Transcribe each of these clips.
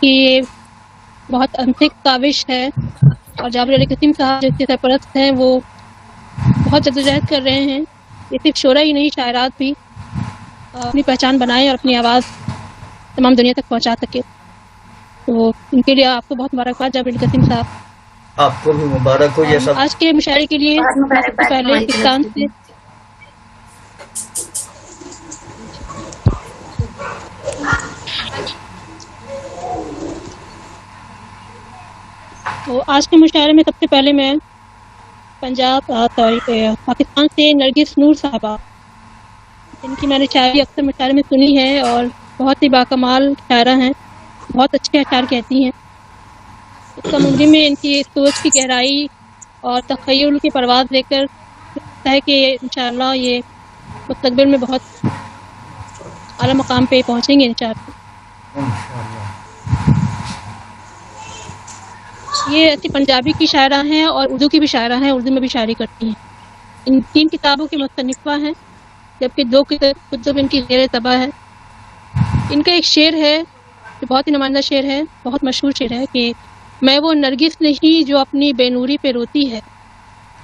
کہ یہ بہت انتھک کاوش ہے، اور جابر علی قسیم صاحب جو اس کے سرپرست ہیں وہ بہت جدوجہد کر رہے ہیں. یہ صرف شعرا ہی نہیں، شاعرات بھی اپنی پہچان بنائیں اور اپنی آواز تمام دنیا تک پہنچا سکے. تو ان کے لیے آپ کو بہت مبارکباد جابر علی قسیم صاحب. آپ کو بھی مبارک ہو. یہ سب آج کے مشاعرے کے لیے میں سب سے پہلے پاکستان سے تو آج کے مشاعرے میں سب سے پہلے میں پاکستان سے نرگس نور صاحبہ، جن کی میں نے شاعری اکثر مشاعرے میں سنی ہے اور بہت ہی باکمال شاعرہ ہیں، بہت اچھے اشعار کہتی ہیں. اس کا منظم میں ان کی سوچ کی گہرائی اور تخیل کی پرواز لے کر لگتا ہے کہ انشاءاللہ یہ مستقبل میں بہت اعلیٰ مقام پہ پہنچیں گے انشاءاللہ. یہ ایسی پنجابی کی شاعرہ ہیں اور اردو کی بھی شاعرہ ہیں، اردو میں بھی شاعری کرتی ہیں. ان 3 کتابوں کی مصنفہ ہیں، جبکہ 2 کتب ان کی زیر طبع ہے. ان کا ایک شعر ہے جو بہت ہی نمائندہ شعر ہے، بہت مشہور شعر ہے کہ میں وہ نرگس نہیں جو اپنی بے نوری پہ روتی ہے،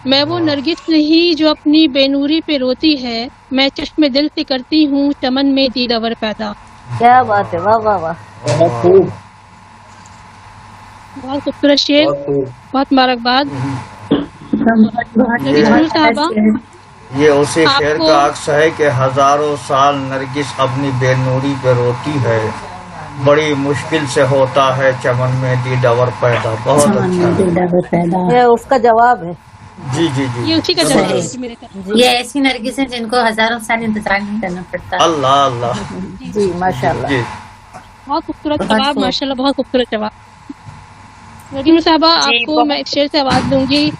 میں وہ نرگس نہیں جو اپنی بے نوری پہ روتی ہے، میں چشم دل سے کرتی ہوں چمن میں دیدور پیدا. کیا بات ہے، واہ واہ واہ. بہت خوبصورت شعر، بہت مبارکباد. نرگس نور صاحبہ، یہ اسی آپ شعر کو کا عکس ہے کہ ہزاروں سال نرگس اپنی بے نوری پہ روتی ہے، بڑی مشکل سے ہوتا ہے چمن میں دیدور پیدا. بہت اچھا. یہ اس کا جواب ہے. جی جی جی یہ اسی کا جواب ہے جی میرے خیال. یہ ایسی نرگس ہیں جن کو ہزاروں سال انتظار نہیں کرنا پڑتا. اللہ اللہ. جی ماشاء اللہ. جی بہت خوبصورت جواب، ماشاء اللہ بہت خوبصورت جواب. نرگس صاحبہ، آپ کو میں ایک شعر سے آواز دوں گی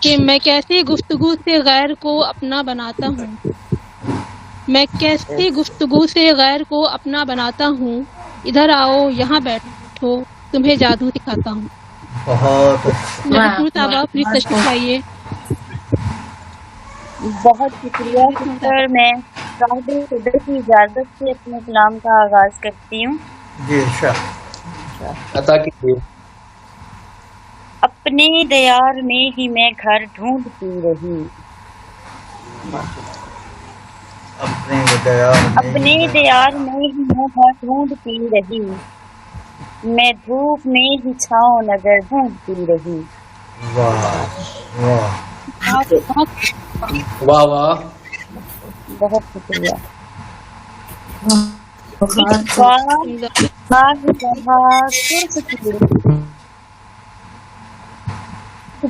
کہ میں کیسے گفتگو سے غیر کو اپنا بناتا ہوں، میں کیسے گفتگو سے غیر کو اپنا بناتا ہوں، ادھر آؤ یہاں بیٹھو تمہیں جادو دکھاتا ہوں. بہت نرگس نور صاحبہ پلیز تشریف لائیے. بہت شکریہ سر. میں صاحب صدر کی اجازت سے اپنے کلام کا آغاز کرتی ہوں. جی عطا کیجیے. اپنے دیار میں ہی میں گھر ڈھونڈتی رہی، اپنے دیار میں ہی میں گھر ڈھونڈتی رہی، میں دھوپ میں ہی چھاؤں نظر ڈھونڈتی رہی. واہ واہ. بہت شکریہ.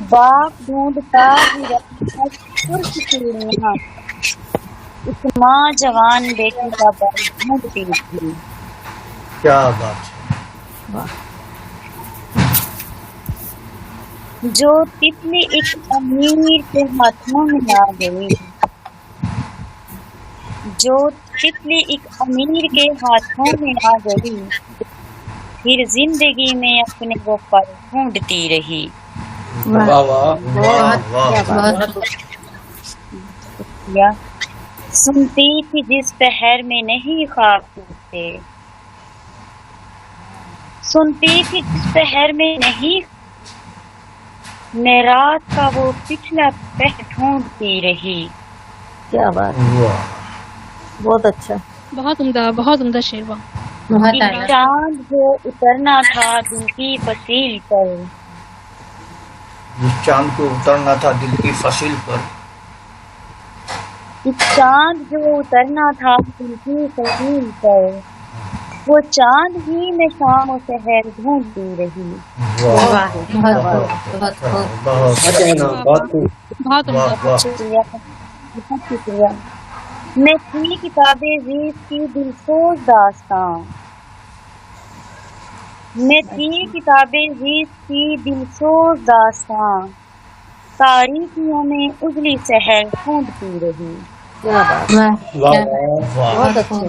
باغ ڈھونڈتا ہی رہا سرخ چوڑیاں، اس ماں جوان بیٹی کا باغ ڈھونڈتی تھی. کیا بات ہے. جو تتلی ایک امیر کے ہاتھوں میں آ گئی، جو تتلی ایک امیر کے ہاتھوں میں آ گئی، پھر زندگی میں اپنے وہ پل ڈھونڈتی رہی. سنتی تھی جس پہر میں نہیں خواب ٹوٹتے، سنتی تھی جس پہر میں نہیں، میں رات کا وہ پچھلا پہ ڈھونڈتی رہی. کیا بات، بہت اچھا، بہت عمدہ شعر. چاند جو اترنا تھا دل کی فصیل پر، چاند کو اترنا تھا دل کی فصیل پر، چاند جو اترنا تھا دل کی فصیل پر، وہ چاند ہی میں شام و سحر ڈھونڈتی رہی. بہت شکریہ. میں تھی کتاب ریز کی دلسوز داستاں، میں تھی کتاب ریز کی دلسوز داستاں، تاریکیوں میں اجلی سحر ڈھونڈتی رہی. بہت اچھا.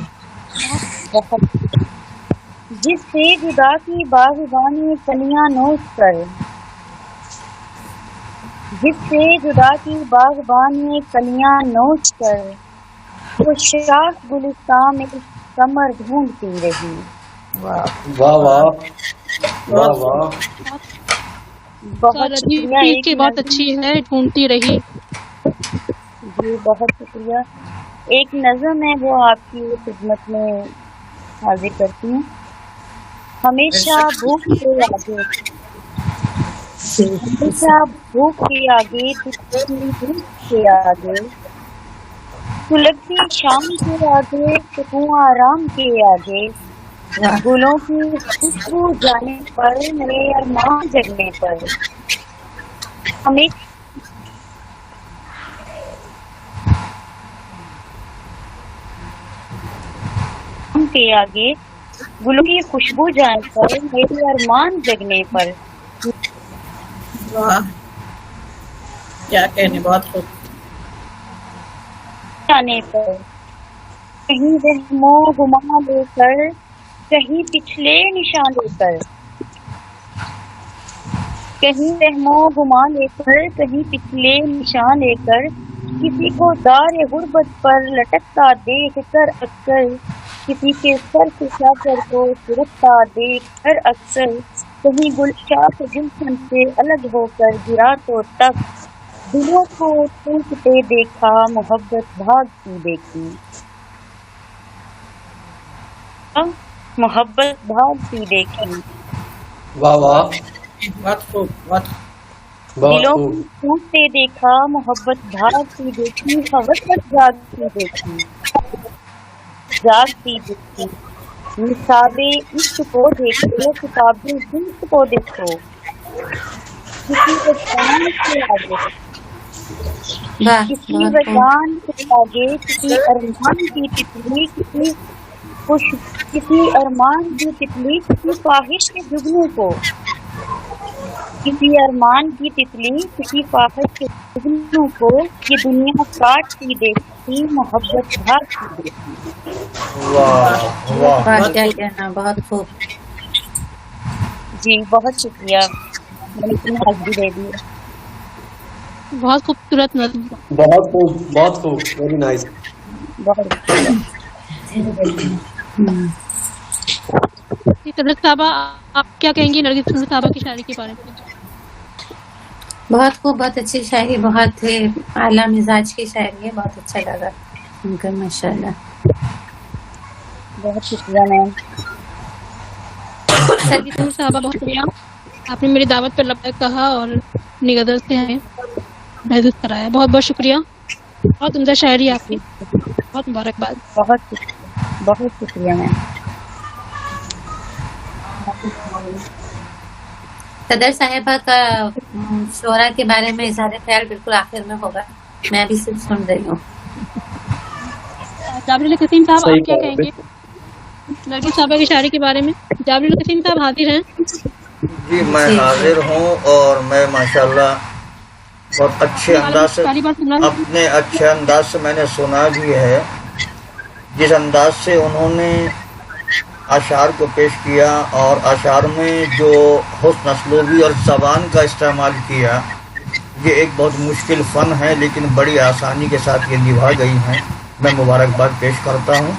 جس سے جدا کی باغبانی کلیاں نوچ کر، جس سے جدا کی باغبانی کلیاں نوچ کر، وہ شاخ گلستان میں کمر ڈھونڈتی رہی. वाह वाह वाह वाह वाह। बहुत सारा जी शुक्रिया। पीस एक की बहुत नज़म- अच्छी है, ढूंढती रही। जी बहुत शुक्रिया। एक नज़म है वो आपकी खिदमत में हाजिर करती हूँ। हमेशा भूख के आगे, हमेशा भूख के आगे, दुखती धूप के आगे, सुलगती शाम के आगे, सुकून आराम के आगे, गुलों की खुशबू जाने पर, नए अरमान जगने पर, हमें के आगे, गुलों की खुशबू जाने पर, नए अरमान जगने पर, वाह क्या कहने, बहुत खूब। जाने पर, कहीं रहमो गुमा लेकर, कहीं पिछले निशान लेकर, कहीं रहमो गुमा लेकर, कहीं पिछले निशान लेकर, किसी को दार गुर्बत पर लटकता देख कर अक्सर, किसी के सर से चादर को सुरखता देख कर अक्सर, कहीं गुलशाख गुलशन से अलग होकर गिरा तो तक, दिलों को टूटते देखा, मोहब्बत भागती देखी, मोहब्बत भागती देखी, वाह वाह बहुत खूब, बहुत बहुत दिलों को खूब। टूटते देखा, मोहब्बत भागती देखी, हवसत जागती देखी, जागती देखी, निसाबे इश्क को देखो, किताबे जिल्द को देखो, किसी वजान के आगे, वाह किसी बहुत खूब। वजान के आगे, किसी अरमान की तितली, किसी अरमान की तितली, किसी ख्वाहिश के जुगनू को, किसी अरमान की तितली, किसी ख्वाहिश के जुगनू को, ये दुनिया काटती देखती, मोहब्बत भागती देखती। वाह वाह। वाह क्या कहना, बहुत खूब। जी बहुत शुक्रिया, मैंने इतनी हाजिरी दे दी। बहुत खूबसूरत नज़म। बहुत खूब, बहुत खूब, वेरी नाइस। बहुत तबलत साहबा, आप क्या कहेंगी नरगिस साहबा की शायरी के बारे में? बहुत खूब, बहुत अच्छी शायरी, बहुत ही आला मिजाज की शायरी है, बहुत अच्छा लगा सुनकर, माशाल्लाह। बहुत शुक्रिया मैम। नरगिस साहबा बहुत शुक्रिया, आपने मेरी दावत पर लब्बैक कहा और अपनी गज़ल से हमें महसूस कराया। बहुत बहुत शुक्रिया, बहुत उम्दा शायरी आपकी, बहुत मुबारकबाद। बहुत शुक्रिया मैम। सदर साहिबा का शोरा के बारे में इजहार ख्याल बिल्कुल आखिर में होगा, मैं अभी सिर्फ सुन रही हूँ। जाबिर कसीम साहब, सही आप क्या कहा आपने। कहेंगे नरगिस साहबा की शायरी के बारे में? जाबिर कसीम साहब हाजिर हैं? जी मैं हाजिर हूँ और मैं माशाल्लाह बहुत अच्छे अंदाज से, पहली बार सुना। अपने अच्छे अंदाज से मैंने सुना भी है। जिस अंदाज से उन्होंने अशार को पेश किया और अशार में जो हुस्न असलूबी और ज़बान का इस्तेमाल किया, ये एक बहुत मुश्किल फ़न है, लेकिन बड़ी आसानी के साथ ये निभा गई हैं। मैं मुबारकबाद पेश करता हूँ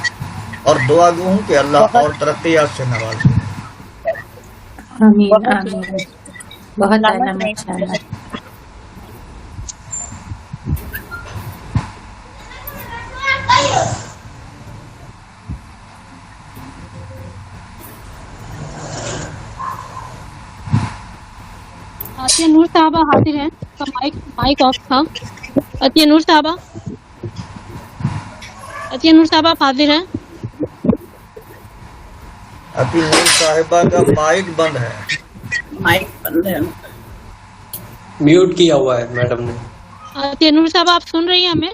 और दुआ गो हूँ कि अल्लाह और तरक्यात से नवाजे। आमीन आमीन, बहुत आला माशाल्लाह। आतिया नूर साहबा हाजिर हैं, तो माइक ऑफ था। आतिया नूर साहबा, आतिया नूर साहबा आप हाजिर हैं? अति नूर साहिबा का माइक बंद है। माइक बंद है। म्यूट किया हुआ है मैडम ने। आतिया नूर साहबा, आप सुन रही हैं हमें?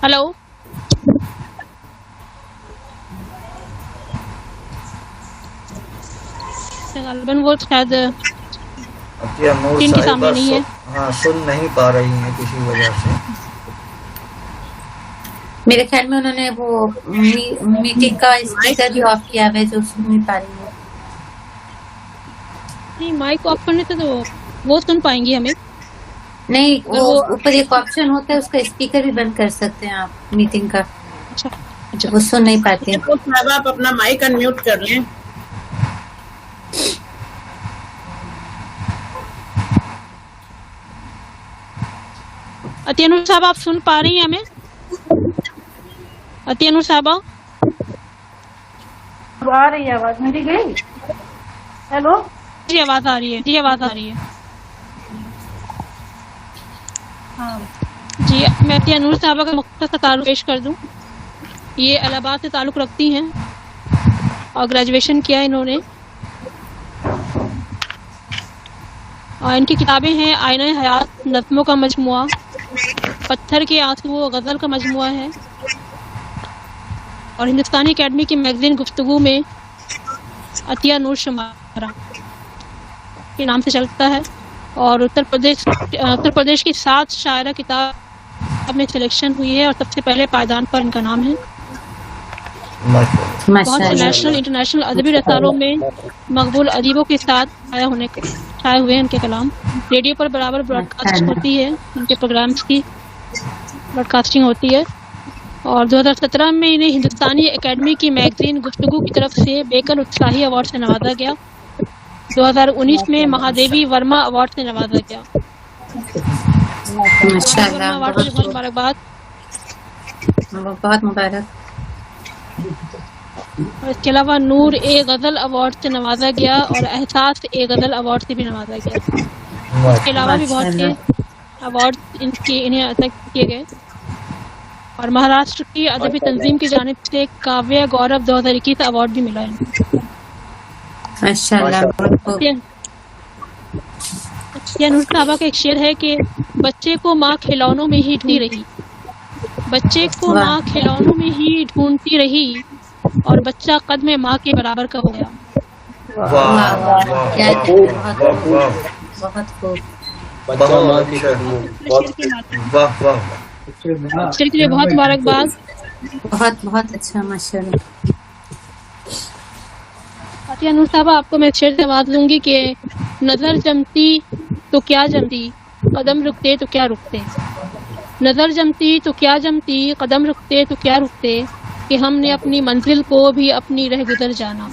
हेलो, गालिबन वो शायद अतिया नूर स्क्रीन के साहिबा सामने नहीं है। हाँ सुन नहीं पा रही हैं किसी वजह से। मेरे ख्याल में उन्होंने वो मीटिंग का स्पीकर भी ऑफ किया हुआ है, जो सुन नहीं पा रही है। नहीं, माइक ऑफ करने से तो वो सुन पाएंगी हमें। नहीं, वो ऊपर एक ऑप्शन होता है, उसका स्पीकर भी बंद कर सकते हैं आप मीटिंग का। अच्छा, जो वो सुन नहीं पाती। तो साहब आप अपना माइक अनम्यूट कर लें। अतियनुर साहब आप सुन पा रही हैं हमें? अतियनुर साहब आ रही है आवाज मेरी गई? हेलो जी आवाज आ रही है, जी आवाज आ रही है। हाँ जी मैं अतियनुर साहबा का मुख्तसर तारुफ पेश कर दूं। ये इलाहाबाद से ताल्लुक़ रखती हैं और ग्रेजुएशन किया है इन्होंने। और इनकी किताबें हैं आईना हयात, नज़्मों का मजमुआ, पत्थर के आंसू, गज़ल का मजमुआ है और हिंदुस्तानी एकेडमी की मैगजीन गुफ्तगू में अतिया नूर शुमारा के नाम से चलता है। और उत्तर प्रदेश की 7 शायरा किताब में सिलेक्शन हुई है और सबसे पहले पायदान पर इनका नाम है। बहुत से नेशनल इंटरनेशनल अदबी रसालों में मकबूल अदीबों के साथ छाए हुए हैं इनके कलाम। रेडियो पर बराबर ब्रॉडकास्ट होती है, इनके प्रोग्राम्स की ब्रॉडकास्टिंग होती है। और 2017 में इन्हें हिंदुस्तानी एकेडमी की मैगजीन गुफ्तगू की तरफ से बेकर उत्साही अवार्ड से नवाजा गया। 2019 में महादेवी वर्मा अवार्ड से नवाजा गया। माशाल्लाह, अवार्ड से बहुत मुबारकबाद। बहुत मुबारक। और इसके अलावा नूर ए गज़ल अवार्ड से नवाजा गया और एहसास ए गज़ल अवार्ड से भी नवाजा गया। इसके अलावा भी बहुत से अवार्ड इन्हें अता किए गए। और महाराष्ट्र की अदबी तंजीम की जानिब से काव्य गौरव 2021 अवार्ड भी मिला है। माशाल्लाह, नूर साहबा का एक शेर है कि बच्चे को माँ खिलौनों में ही ढूंढती रही, बच्चे को माँ खिलौनों में ही ढूंढती रही और बच्चा कद में माँ के बराबर का हो गया। क्या बहुत खूब। बच्चा माँ की कदमों। शेर के लिए बहुत मुबारकबाद। बहुत बहुत अच्छा, माशाल्लाह। अतिया नूर साहबा आपको मैं शेर से आवाज लूंगी कि नजर जमती तो क्या जमती, कदम रुकते तो क्या रुकते। नजर जमती तो क्या जमती, कदम रुकते तो क्या रुकते, कि हमने अपनी मंजिल को भी अपनी रह गुजर जाना।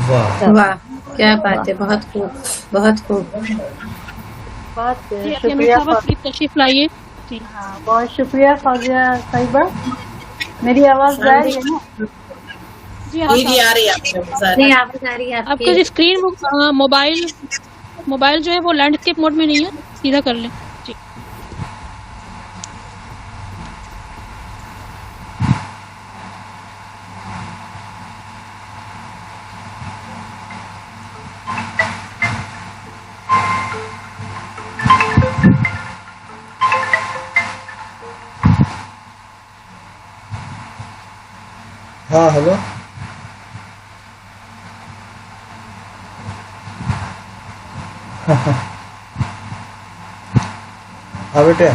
वाह, क्या बात है, बहुत खूब, बहुत खूब। बहुत अतिया नूर शुक्रिया साहबा प्लीज तशरीफ लाइए। जी हाँ, बहुत शुक्रिया फौजिया साहिबा। मेरी आवाज जा रही है ना? जी हाँ जी जी आ रही है आपकी आवाज़ आ रही नहीं, आप बता रही है आपका आपकी। जो स्क्रीन मोबाइल जो है वो लैंडस्केप मोड में नहीं है, सीधा कर लें। जी हाँ हेलो। हाँ बेटे।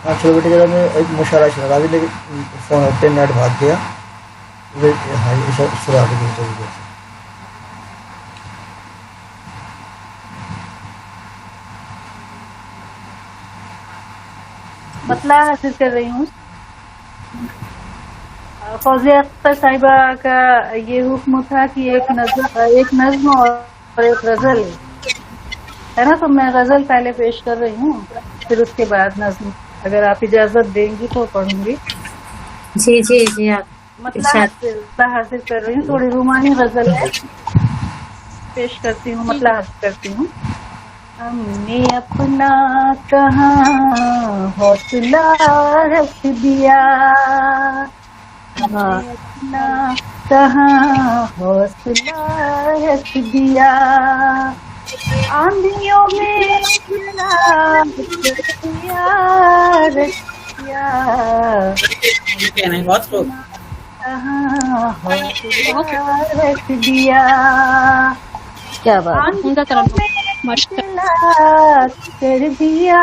हाँ चलो बेटे, जरा मैं एक मुशायरा सुना रहा था, लेकिन फोन होते नेट भाग गया। हाँ ये सुना दीजिए। मतला हासिल कर रही हूँ। फौजिया अख्तर साहिबा का ये हुक्म था कि एक नज्म और एक गजल है ना, तो मैं गजल पहले पेश कर रही हूँ, फिर उसके बाद नज्म, अगर आप इजाजत देंगी तो पढ़ूंगी। जी जी जी, आप मतला हासिल कर रही हूँ, थोड़ी रूमानी गजल है, पेश करती हूँ, मतला हासिल करती हूँ। हमने अपना कहाँ हौसला रख दिया, अपना कहाँ हौसला रख दिया, आंधियों में है। बहुत खूब। कहाँ हौसला रख दिया, क्या बात। उनका तरफ माशाल्लाह कर दिया,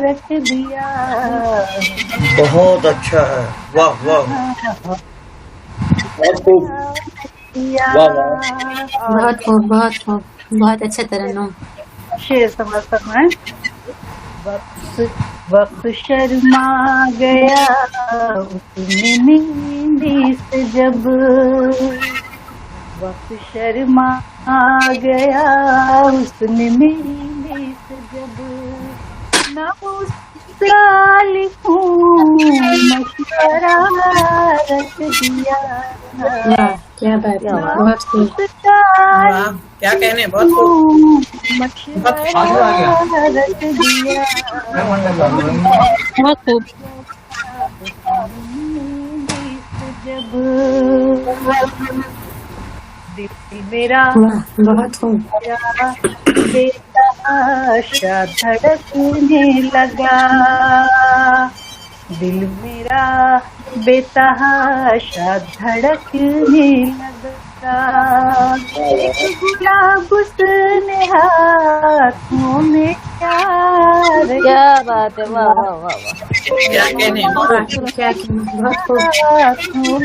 रख दिया। बहुत अच्छा है, वाह वाह। बहुत खूब, वाह वाह। बहुत खूब, बहुत खूब, बहुत अच्छा तरन्नुम। शेर समाज फरमाएं। वक्त शर्मा गया उसने मेहंदी से जब, वक्त शर्मा गया उसने मेहंदी से जब, ना उसका लिखूं मशवरा रख दिया, वाह क्या बात है, बहुत खूब। वाह क्या कहने, बहुत खूब। मशवरा रख दिया, बहुत खूब। जब दिल मेरा वाह बहुत खूब। बेतहाशा धड़कने लगा, दिल मेरा बेतहाशा धड़कने लगा, गुलाब उसने हाथों में प्यार, क्या बात है, वाह वाह वाह वाह। क्या कहने, वाह क्या बहुत खूब। हाथों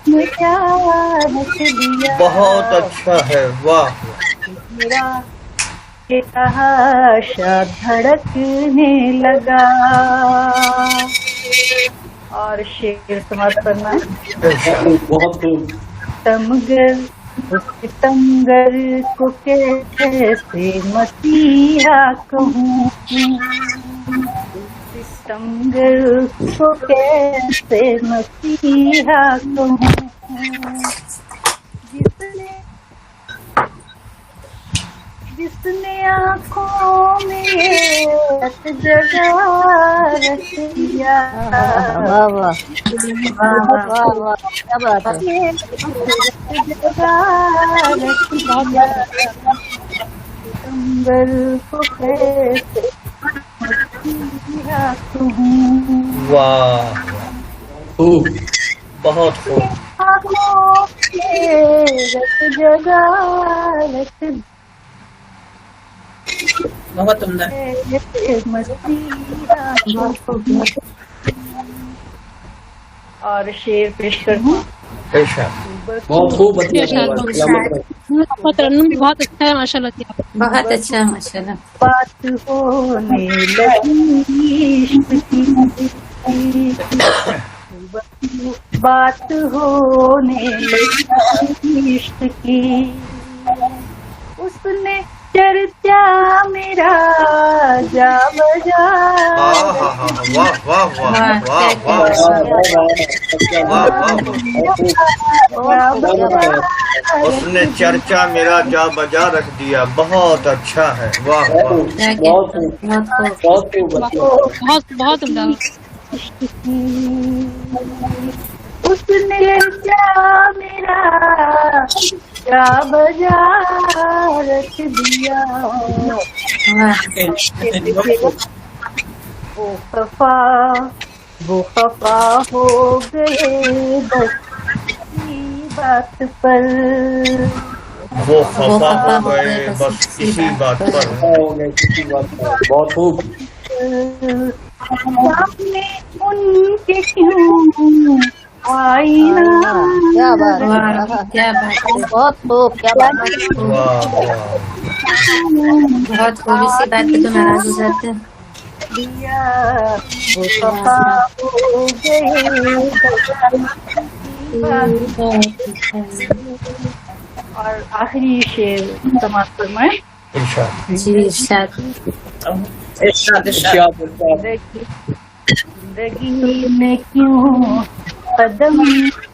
में प्यार रख दिया, बहुत अच्छा है, वाह। मेरा बेतहाशा धड़कने लगा। और शेर समाप्त करना है। बहुत खूब। तमगर उसके तमगर को कैसे मसीहा कहूँ, तमगर को कैसे मसीहा कहूँ, जिसने आँखों में रत जगा रख दिया, वाह वाह वाह वाह, क्या बात है। जगा रख दिया, सितंबर को कैसे मसीहा कहूँ, वाह खूब। बहुत खूब। आँखों में रत जगा रख बहुत उम्दा। और शेर पेश करूँ। बेशक। बहुत खूब बतिया। बहुत तरन्नुम बहुत अच्छा है माशाल्लाह किया। बहुत अच्छा माशाल्लाह। बात होने लगी इश्क की, बात होने लगी इश्क की, उसने चर्चा मेरा जा बजा, वाह वाह वाह वाह वाह वाह वाह। उसने चर्चा मेरा जा बजा रख दिया, बहुत अच्छा है, वाह वाह। बहुत खूब। बहुत खूब बतिया। बहुत बहुत उम्दा। उसने चर्चा मेरा जा बजा रख दिया, वो खफा हो गए बस इसी बात पर, वो खफा हो गए बस इसी बात पर। बहुत खूब। सामने उनके क्यों आईना, क्या बात है, क्या बात है, बहुत खूब, क्या बात है। वाह वाह। बहुत खूब। इसी बात पे तो नाराज हो जाते हैं। दिया वो खफा हो गए। और आखिरी शेर समाप्त फरमाएं। इरशाद। जी इरशाद। इरशाद इरशाद। जिंदगी में क्यों कदम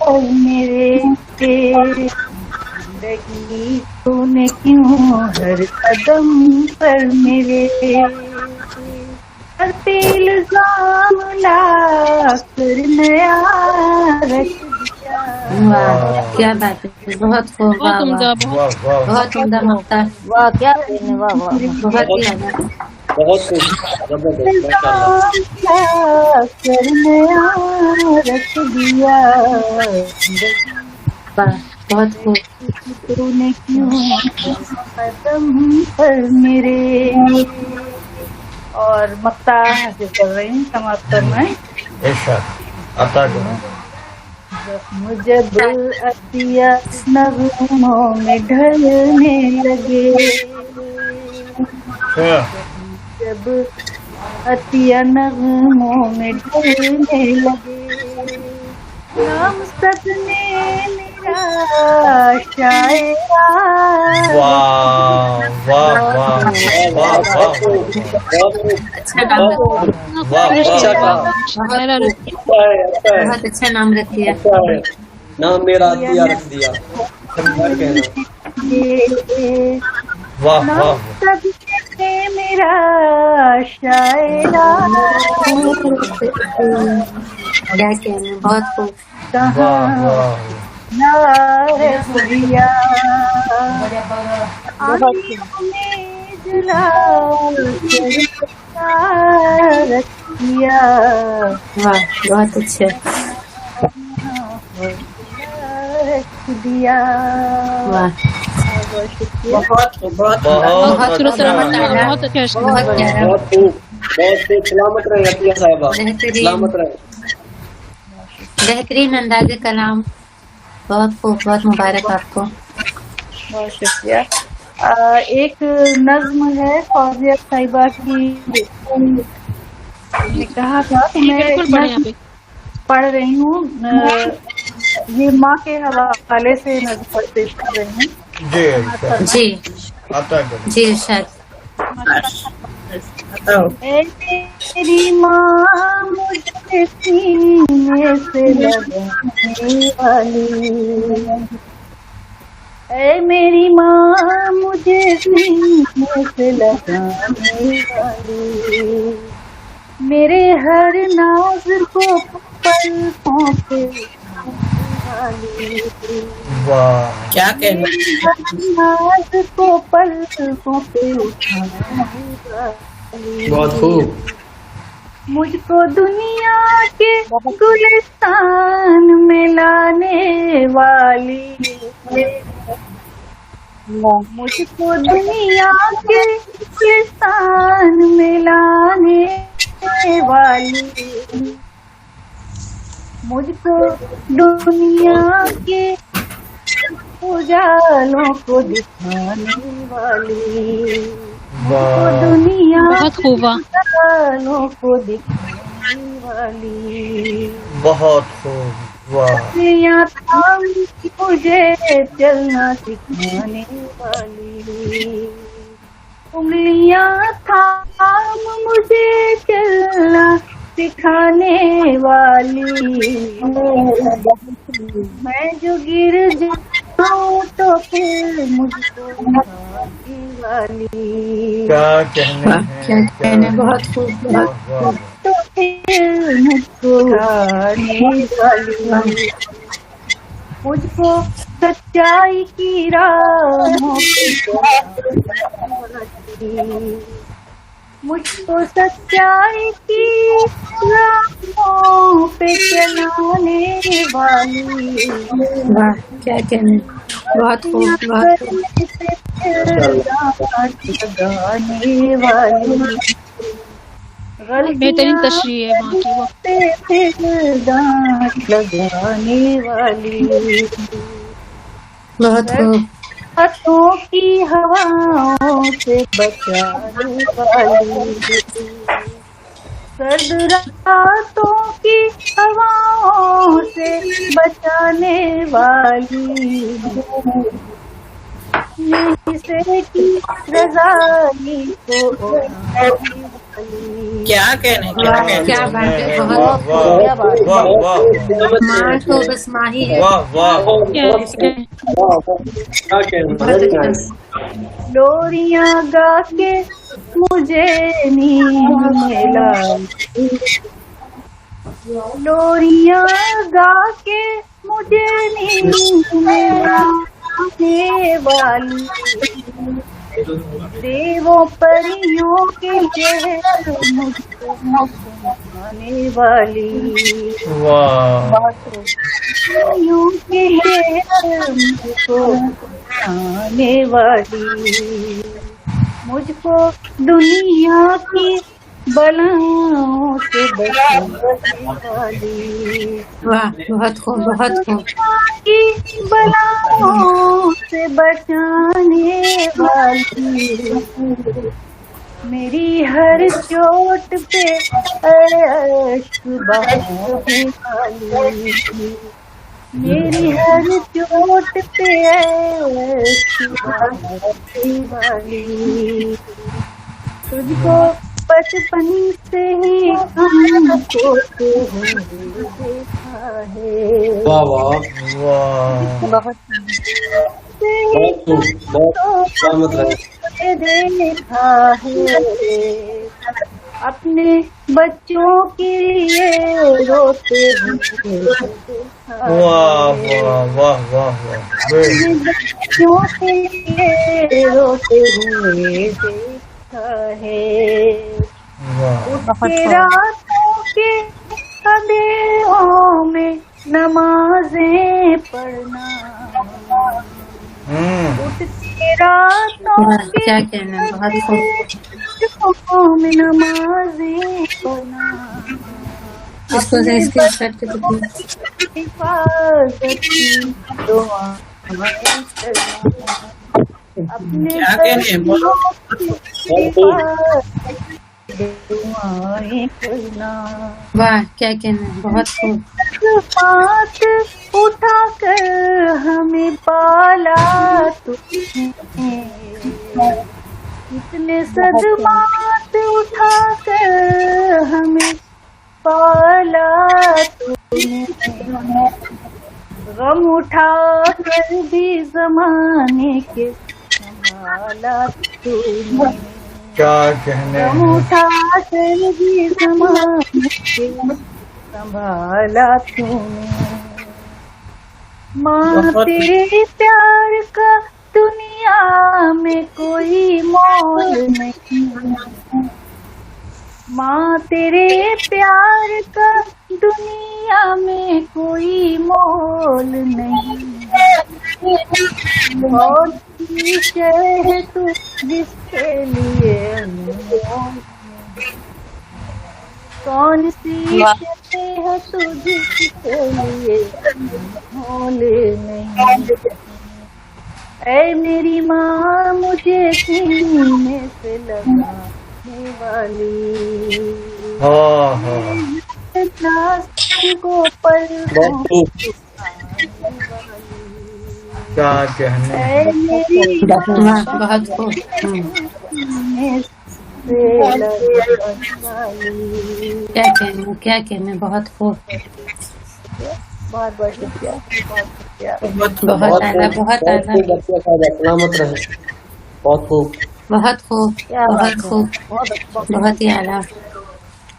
पर मेरे, जिंदगी तूने क्यों हर कदम पर मेरे, हर पे इल्जाम ला कर नया रख दिया। वाह क्या बात है, बहुत खूब। बहुत वाह उम्दा। वाह, वाह वाह। बहुत उम्दा मुख्तार। वाह क्या कहने, वाह वाह। बहुत ही अच्छा। बहुत खूब। जबरदस्त माशाल्लाह। कर नया रख दिया, वाह बहुत खूब। तूने क्यों कदम पर मेरे। और मक्ता हासिल कर रही हूँ, समाप्त करना है। इरशाद। अता करो। मुझे अतिया नगमों में ढलने लगे, जब अतिया नगमों में ढलने लगे, नाम सदने मेरा शायरा। वाह वाह वाह वाह वाह अच्छा नाम रख वाह अच्छा वाह कहा, शायरा रखी। अच्छा है, बहुत अच्छा नाम रख दिया। अच्छा है। नाम मेरा दिया रख दिया, क्या कहना। वाह नाम वाह सदने मेरा शायरा, क्या कहना, बहुत खूब। वाह कहाँ वाह नारिया आँखों में जला रखिया, वाह बहुत अच्छे। रख दिया। वाह बहुत शुक्रिया। बहुत खूब, बहुत खूब। बहुत बहुत खूबसूरत अच्छा रहा, बहुत अच्छा शेर। बहुत प्यारा, बहुत खूब, बहुत खूब। सलामत रहे अतिया साहिबा, बेहतरीन सलामत रहे। बेहतरीन अंदाज़े कलाम, बहुत खूब, बहुत मुबारक आपको। बहुत शुक्रिया। एक नज्म है फौजिया साहिबा की, ने कहा था कि मैं बिल्कुल एक पढ़े नज्म आप। पढ़ रही हूँ। ये माँ के हवाले से नज्म पेश कर रही हूँ। जी अच्छा जी आता है जी इरशाद। बताओ। ऐ मेरी माँ मुझे सीने से लगाने वाली, ऐ मेरी माँ मुझे सीने से लगाने वाली, मेरे हर नाज को पलकों पे उठाने वाली, वाह क्या कहने। हर नाज को पलकों पे उठाने वाली, बहुत खूब। मुझको दुनिया के गुलिस्तान में लाने वाली, मुझको दुनिया के गुलिस्तान में लाने वाली, मुझको दुनिया के उजालों को दिखाने वाली, मुझको वाह दुनिया बहुत खूब। वाह उजालों को दिखाने वाली, बहुत खूब वाह उंगलियां थाम मुझे चलना सिखाने वाली, उंगलियां थाम मुझे चलना सिखाने वाली, मैं जो गिर जाऊं तो फिर मुझको उठाने वाली, क्या कहने वाह क्या हैं कहने, बहुत खूब, बहुत वाह वाह तो फिर मुझको उठाने वाली, मुझको सच्चाई की राहों पे चलाने वाली, मुझको सच्चाई की राहों पे चलाने वाली, वाह क्या कहने, बहुत खूब, बहुत खूब। लगाने वाली, बेहतरीन तशरीह है वहाँ की। वो दांत लगाने वाली, बहुत खूब। हाथों की हवाओं से बचाने वाली, सर्द रातों की हवाओं से बचाने वाली, से की रज़ाई को उठाने वाली, क्या कहने, क्या वाह कहने। क्या बात है, वाह बहुत वाह वाह वाह माँ तो बस माँ ही है। वाह वाह क्या है? क्या कहना, बहुत अच्छा। लोरियां गा के मुझे नींद में लाई, लोरियां गा के मुझे नींद में लाने वाली, देवों परियों के शहर मुझको घुमाने वाली, वाह परियों के शहर मुझको घुमाने वाली, मुझको दुनिया की बलाओं से बचाने वाली, वाह बहुत खूब, बहुत खूब। की बलाओं से बचाने वाली, میری ہر چوٹ پہ اشک بہانے والی، میری ہر چوٹ پہ اشک بہانے والی، تجھ کو بچپن سے ہی ہم کو دیکھا ہے، واہ واہ، واہ بہت بہت سلامت رہے. دیکھا ہے، اپنے بچوں کے لیے روتے ہوئے دیکھا واہ ہے، واہ واہ واہ واہ بے- اپنے بچوں کے لیے روتے ہوئے دیکھا ہے، واہ اٹھ کے راتوں کے اندھیروں میں نمازیں پڑھنا، اٹھ کے راتوں واہ، کے کیا کہنا، بہت خوب. اندھیروں میں نمازیں پڑھنا، اس کو اپنے اسکرین شاٹ کے دیکھیے. حفاظت کی دعائیں کرنا، اپنے کیا کہنے ہیں، بچوں کی بہت خوب. حفاظت کی دعائیں کرنا، واہ، کیا کہنا، بہت خوب. بات اٹھا کر ہمیں پالا تم نے، اتنے صدمات اٹھا کر ہمیں پالا تم نے، غم اٹھا کر بھی زمانے کے سنبھالا تم نے، کیا کہنے غم ہیں. اٹھا کر بھی زمانے کے سنبھالا تم نے، ماں تیرے پیار کا دنیا میں کوئی مول نہیں، ماں تیرے پیار کا دنیا میں کوئی مول نہیں، اور شے ہے تو جس کے لیے انمول نہیں، کون سی شے ہے تو جس کے لیے انمول نہیں، اے میری ماں مجھے سینے سے لگانے والی، ہاں ہاں کو پر بہت خوب. کیا کہنے ہیں. اے میری واہ، بہت خوب. سینے سے لگانے والی، کیا کہنا، کیا کہنا، بہت خوب. بہت بہت شکریہ، بہت شکریہ، بہت بہت اعلیٰ، خوب. بہت بہت اعلیٰ، خوب. بچے صاحب سلامت رہے. بہت خوب. بہت خوب، کیا بہت بات ہے، خوب، بہت بہت ہی اعلیٰ.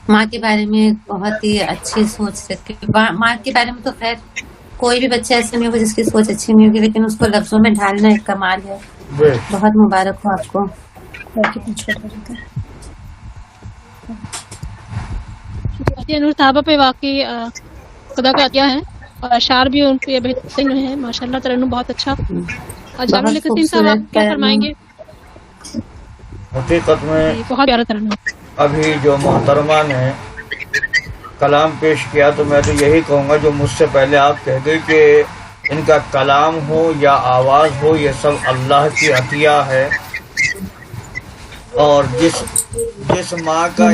ماں کے بارے میں بہت ہی اچھی سوچ رکھی. ماں کے بارے میں تو خیر کوئی بھی بچہ ایسا نہیں ہوگا جس کی سوچ اچھی نہیں ہوگی، لیکن اس کو لفظوں میں ڈھالنا ایک کمال ہے. بے بہت مبارک ہو آپ کو. نور صاحبہ پہ واقعی خدا کا عطیہ ہے، اور اشعار بھی ان کے بہترین ہیں ماشاء اللہ. ترنم بہت اچھا. اور جامع بہت القسیم صاحب خوبصورت آپ کیا فرمائیں گے؟ حقیقت میں جی، بہت پیارا ترنم. ابھی جو محترمہ نے کلام پیش کیا تو میں تو یہی کہوں گا جو مجھ سے پہلے آپ کہہ گئے کہ ان کا کلام ہو یا آواز ہو یہ سب اللہ کی عطیہ ہے. اور جس ماں کا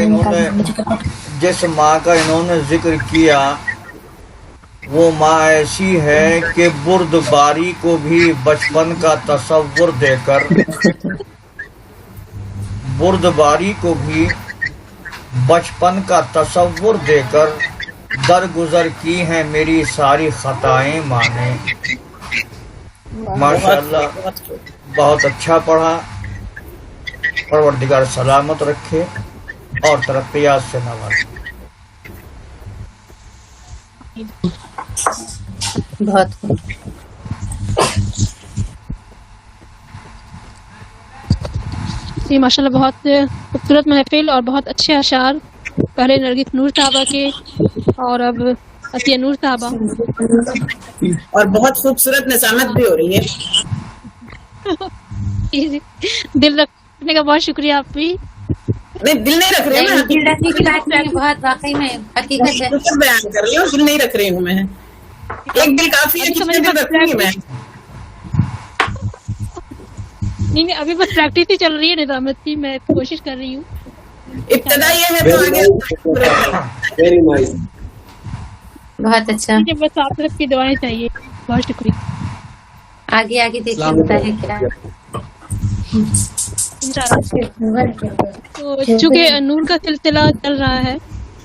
انہوں نے ذکر کیا وہ ماں ایسی ہے کہ بردباری کو بھی بچپن کا تصور دے کر درگزر کی ہیں میری ساری خطائیں ماں نے. ماشاء اللہ بہت اچھا پڑھا. پروردگار سلامت رکھے اور ترقیات سے نوازے. بہت خوب. جی ماشاء اللہ، بہت خوبصورت محفل اور بہت اچھے اشعار. پہلے نرگس نور صاحبہ کے اور اب عطیہ نور صاحبہ. اور بہت خوبصورت نسامت بھی ہو رہی ہے. دل رکھنے کا بہت شکریہ آپ بھی. نہیں دل نہیں رکھ رہی ہوں میں، دل رکھنے کی بات نہیں، بہت واقعی میں حقیقت ہے. حقیقت بیان کر رہی ہوں، دل نہیں رکھ رہی ہوں میں. ایک دل کافی ہے، کتنے دل رکھوں گی میں. नहीं, अभी बस प्रैक्टिस ही चल रही है निजामत की, मैं कोशिश कर रही हूँ। इब्तदा ये है तो आगे वेरी नाइस। बहुत अच्छा। मुझे बस आप तरफ की दुआएं चाहिए। बहुत शुक्रिया। आगे आगे देखिए होता है क्या। तो चूंकि नूर का सिलसिला चल रहा है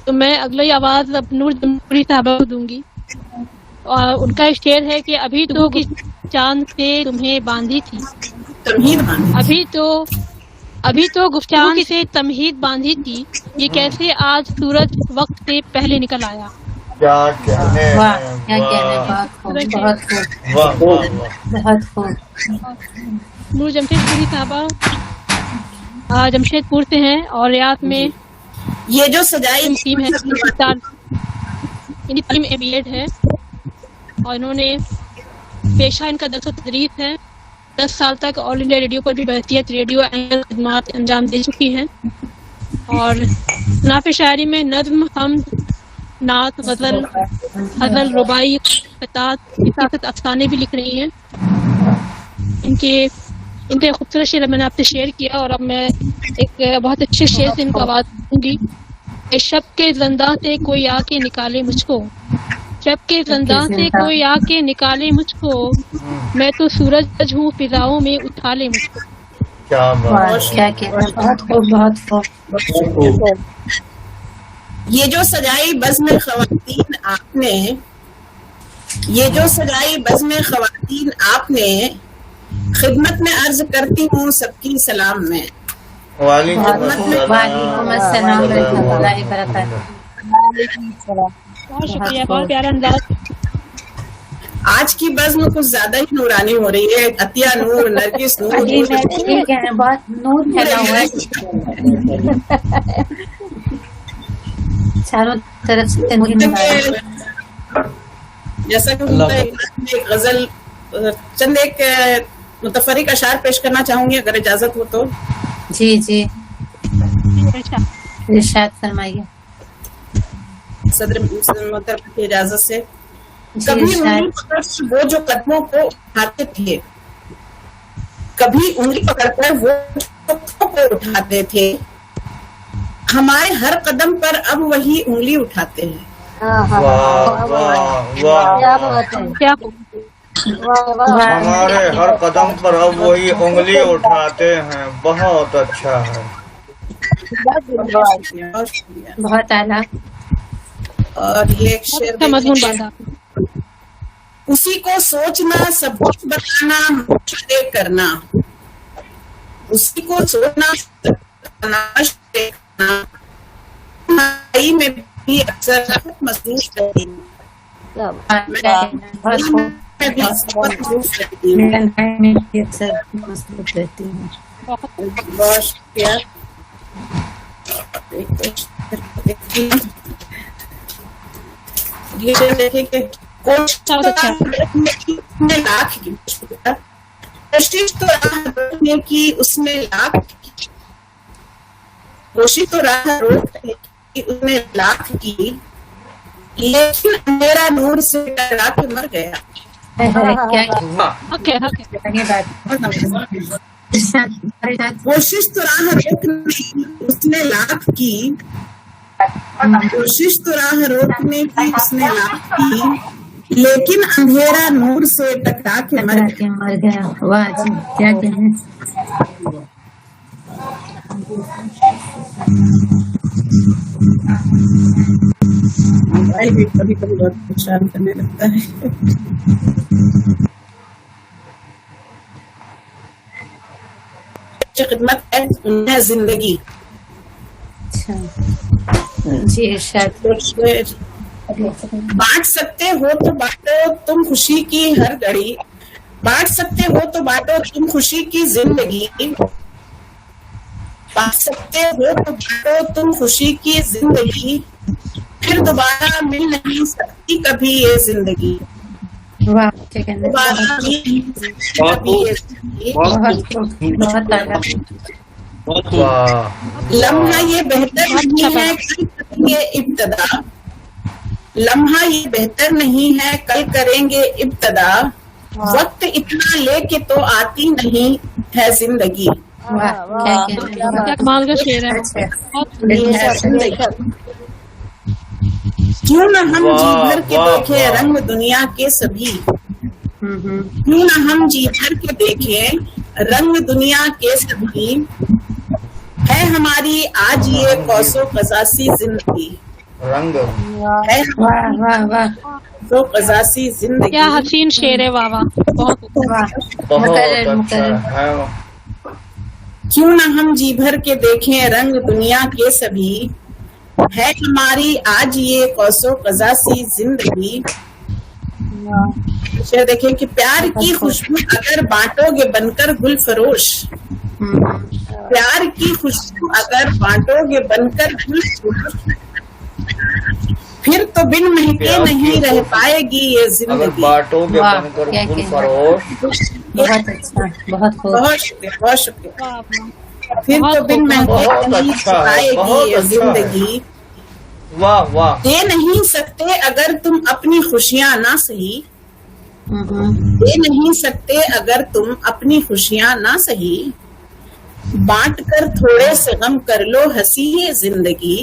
तो मैं अगली आवाज अब नूर जमहूरी साहबा को दूंगी। और उनका एक शेर है कि अभी तो कि चांद से तुम्हें बांधी थी, तमहीद बांधी। अभी तो गुफ्तान से तमहीद बांधी थी, ये कैसे आज सूरज वक्त से पहले निकल आया। क्या कहने वाह हैं, क्या कहने, वाह, बहुत खूब, बहुत खूब, वाह, वाह, वाह। बहुत खूब। नूर जमशेदपुरी साहबा जमशेदपुर से हैं और रियाद में ये जो सजाई टीम है, इनकी तालीम MBA है और इन्होंने पेशा इनका दर्स व तदरीस है। 10 साल तक ऑल इंडिया रेडियो पर भी बहसियत रेडियो एंकर खिदमात अंजाम दे चुकी हैं और नाफ़े शायरी में नज़्म, हमद, नात, गज़ल, रुबाई, क़तात, अफसाने भी लिख रही हैं। इनके खूबसूरत शेर मैंने आपसे शेयर किया और अब मैं एक बहुत अच्छे शेर से इनको आवाज़ दूंगी। शब के ज़ंदा से कोई आके निकाले मुझको, शब के ज़ंदा से कोई आके निकाले मुझको, मैं तो सूरज हूँ फिजाओं में उठा ले मुझको। क्या बात। क्या कहना, बहुत खूब, बहुत खूब। ये जो सजाई बज़्म ख़वातीन आपने, ये जो सजाई बज़्म ख़वातीन आपने, खिदमत में अर्ज करती हूँ सबकी सलाम में। वालेकुम वालेकुम अस्सलाम रहमतुल्लाहि व बरकातहू। बहुत शुक्रिया, बहुत प्यारा अंदाज। आज की बज़्म कुछ ज्यादा ही नूरानी हो रही है। अतिया नूर, नरगिस नूर, जी मैं ठीक है, बहुत नूर फैला हुआ है चारों तरफ से नूर ही नूर है। जैसा कि एक गजल, चंद एक मुतफरिक अशार पेश करना चाहूंगी अगर इजाजत हो तो। जी जी इरशाद फरमाइए। सदर मोहतरम की इजाजत से। जी कभी इरशाद। उंगली पकड़ वो जो कदमों को उठाते थे, कभी उंगली पकड़कर वो कदमों को उठाते थे, हमारे हर कदम पर अब वही उंगली उठाते हैं। वाह, वाह, वाह। क्या बात है, क्या हमारे हर कदम पर अब वही उंगली उठाते हैं। बहुत अच्छा है। बहुत शुक्रिया। बहुत आला। और ये एक शेर अच्छा मजमून बांधा। उसी को सोचना, सब कुछ बताना, मशवरे करना, उसी को सोचना, मशवरे करना, भाई में भी अक्सर राहत महसूस करती हूँ। क्या बात। बहुत खूब। मैं भी बहुत महसूस करती हूँ। मैं में भी अक्सर मसरूफ रहती हूँ। बहुत शुक्रिया। ये देखें कि कोशिश तो राह रोकने की उसने लाख की, कोशिश तो राह रोकने की उसने लाख की, लेकिन अंधेरा नूर से टकरा के मर गया। क्या हक है, हक है। कोशिश तो राह रोकने की उसने लाख की, कोशिश तो राह रोकने की उसने लाख की, लेकिन अंधेरा नूर से टकरा के मर गया। मर गया। वाह जी क्या कहें। मोबाइल भी कभी कभी बहुत परेशान करने लगता है। खिदमत है उन्हें जिंदगी। अच्छा जी इरशाद। बांट सकते हो तो बांटो तुम खुशी की हर घड़ी, बांट सकते हो तो बांटो तुम खुशी की जिंदगी, बांट सकते हो तो बांटो तुम खुशी की जिंदगी, फिर दोबारा मिल नहीं सकती कभी ये जिंदगी। वाह क्या कहना। दोबारा मिल नहीं सकती कभी ये जिंदगी। बहुत आला। वाह। लम्हा ये बेहतर नहीं है कल करेंगे इब्तदा, लम्हा ये बेहतर नहीं है कल करेंगे इब्तदा, वक्त इतना लेके तो आती नहीं है जिंदगी, वाह क्या कहने हैं, क्या कमाल का शेर है। अच्छा बहुत है जिंदगी। क्यों न हम जी भर के वाह, देखे वाह। रंग दुनिया के सभी, क्यों न हम जी भर के देखे रंग दुनिया के सभी, है हमारी आज ये कौसो कजासी जिंदगी, रंग है वाह वाह वाह तो कजासी जिंदगी। क्या हसीन शेर है, वाह वाह, बहुत वाह बहुत मुकर्रर अच्छा मुकर्रर है। क्यों न हम जी भर के देखें रंग दुनिया के सभी, है हमारी आज ये कौसो कजासी जिंदगी। शेर देखें कि प्यार की खुशबू अगर बांटोगे बनकर गुल फरोश, प्यार की खुशबू अगर बांटोगे बनकर गुल फरोश, फिर तो बिन महके प्यार की नहीं रह खुशबू पाएगी ये अगर जिंदगी। बांटोगे वाह, बनकर क्या गुल कहना। फरोश, बहुत अच्छा बहुत खूब बहुत शुक्रिया, बहुत शुक्रिया। वाह, वाह। फिर तो बिन महके बहुत नहीं अच्छा रह है, पाएगी बहुत ये अच्छा है। जिंदगी। वाह वाह, दे नहीं सकते अगर तुम अपनी खुशियां ना सही, दे नहीं सकते अगर तुम अपनी खुशियां ना सही, बांट कर थोड़े से गम कर लो हंसी ये जिंदगी,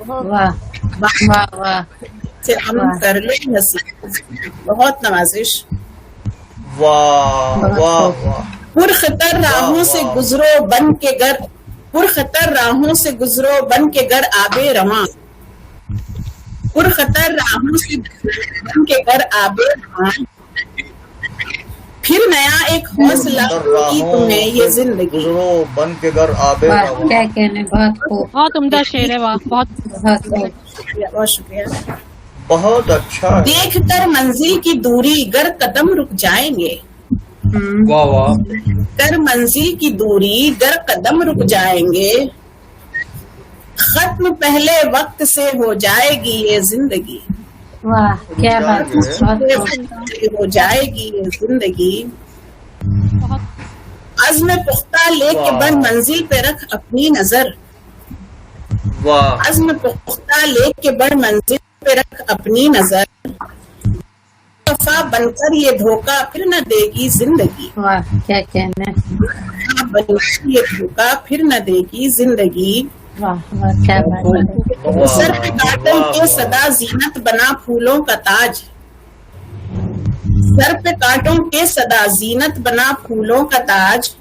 वाह बांट वाह वाह से गम वाह। कर लो हंसी। बहुत नवाजिश। वाह वाह वाह, पुरखतर राहों से वाह। गुजरो बन के घर, पुरखतर राहों से गुजरो बन के घर आबे रवां, पुरखतर राहों से बन के घर आबे रवां, फिर नया एक हौसला की तुम्हें ये जिंदगी। गुजरो बन के घर आबे वाह रवां। क्या कहने, बहुत खूब बहुत उम्दा शेर है, वाह, बहुत बहुत खूब बहुत शुक्रिया। बहुत अच्छा है। देख कर मंजिल की दूरी गर कदम रुक जाएंगे, वाह वाह, कर मंजिल की दूरी गर कदम रुक जाएंगे, खत्म पहले वक्त से हो जाएगी ये जिंदगी, वाह क्या बात है, बहुत पहले खूब वक्त से हो जाएगी ये जिंदगी। बहुत अज़्म पुख्ता लेके वाह। बढ़ मंजिल पे रख अपनी नजर, वाह अज़्म पुख्ता लेके बढ़ मंजिल पे रख अपनी नजर, वफा बनकर ये धोखा फिर न देगी जिंदगी, वाह क्या कहने, वफा बनकर ये धोखा फिर न देगी जिंदगी। वाह वाह क्या बात है, वाह, सर पे काटन वाह, के सदा जीनत बना फूलों का ताज, सर पे कांटों के सदा जीनत बना फूलों का ताज,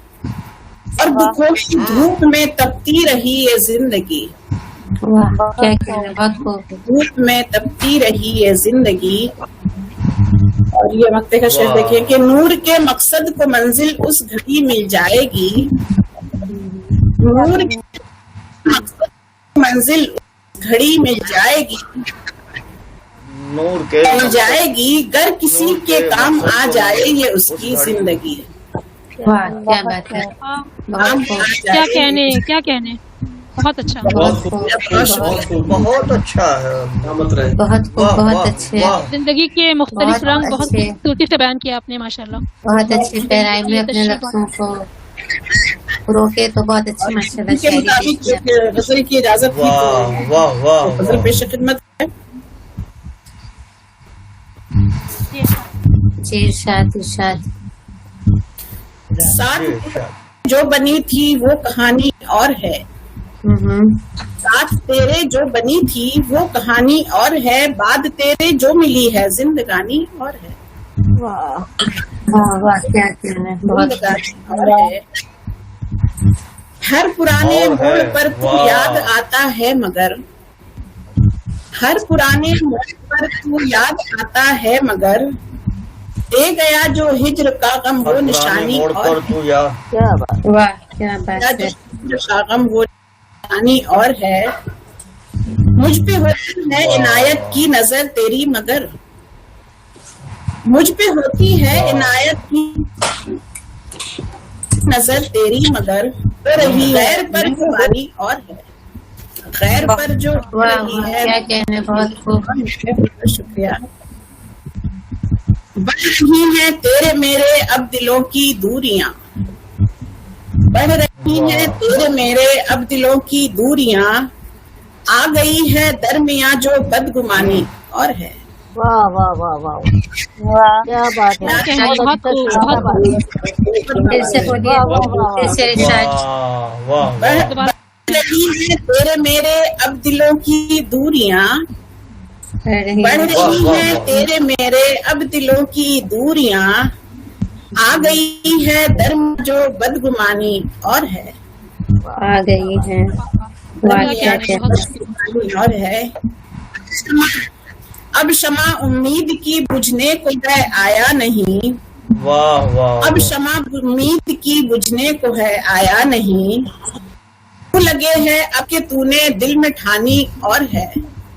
और दुखों की धूप में तपती रही ये जिंदगी, वाह क्या कहने, बहुत खूब धूप में तपती रही ये जिंदगी। और ये मक्ते का शेर वाह। देखिए कि नूर के मकसद को मंजिल उस घड़ी मिल जाएगी, नूर के मकसद को मंजिल उस घड़ी मिल जाएगी, नूर के मिल जाएगी गर किसी नूर के के काम मकसद आ को जाए ये उस उसकी घड़ी- जिंदगी, वाह क्या बात है, हाँ, बहुत काम खूब आ क्या जाए। कहने, क्या कहने, बहुत अच्छा। बहुत खूब, बहुत बहुत खूब, बहुत अच्छा है। क्या मत रहे। बहुत खूब वाह, बहुत वाह, अच्छे, वाह। जिंदगी के मुख्तलिफ बहुत रंग बहुत अच्छे। खूबसूरती से बयान किया आपने, माशाल्लाह। बहुत अच्छी पैराई में अपने लफ्जों को रोके तो बहुत अच्छी माशाल्लाह के शायरी मुताबिक पेश किया। एक गजल की इजाजत की वाह तो वाह वाह गजल वाह। पेश खिदमत है। जी इरशाद इरशाद, साथ जी, अच्छा। जो बनी थी वो कहानी और है, साथ तेरे जो बनी थी वो कहानी और है, बाद तेरे जो मिली है जिंदगानी और है, वाह वाह क्या कहना है, बहुत जिंदगानी और है। हर पुराने और है, मोड़ पर तू वाह। याद आता है मगर, हर पुराने मोड़ पर तू याद आता है मगर, दे गया जो हिज्र का गम वो पुराने निशानी मोड़ और पर तू यार वाह क्या बात है, है, जो हिज्र का गम वो निशानी और है। मुझ पे होती है इनायत की नजर तेरी मगर, मुझ पे होती है इनायत की नजर तेरी मगर, तो रही गैर पर जो बारी और है, गैर पर जो हो वाह रही वाह है। क्या कहने, बहुत खूब, बहुत शुक्रिया। बढ़ रही हैं तेरे मेरे अब दिलों की दूरियां, बढ़ रही हैं तेरे मेरे अब दिलों की दूरियां, आ गई है दरमियां जो बदगुमानी और है, वाह वाह वाह वाह वाह क्या बात है, क्या है, बहुत खूब, बहुत खूब। फिर से बोलिए, फिर से इरशाद। वाह बढ़ रही है तेरे मेरे अब दिलों की दूरियां, बढ़ रही बढ़ है। रही वाह, है वाह। तेरे मेरे अब दिलों की दूरियां, आ गई है दर्म जो बदगुमानी और है, आ गई है। वाह क्या कहते हैं। और है। अब शमा उम्मीद की बुझने को है आया नहीं, वाह वाह अब शमा उम्मीद की बुझने को है आया नहीं, तू लगे है अब के तूने दिल में ठानी और है,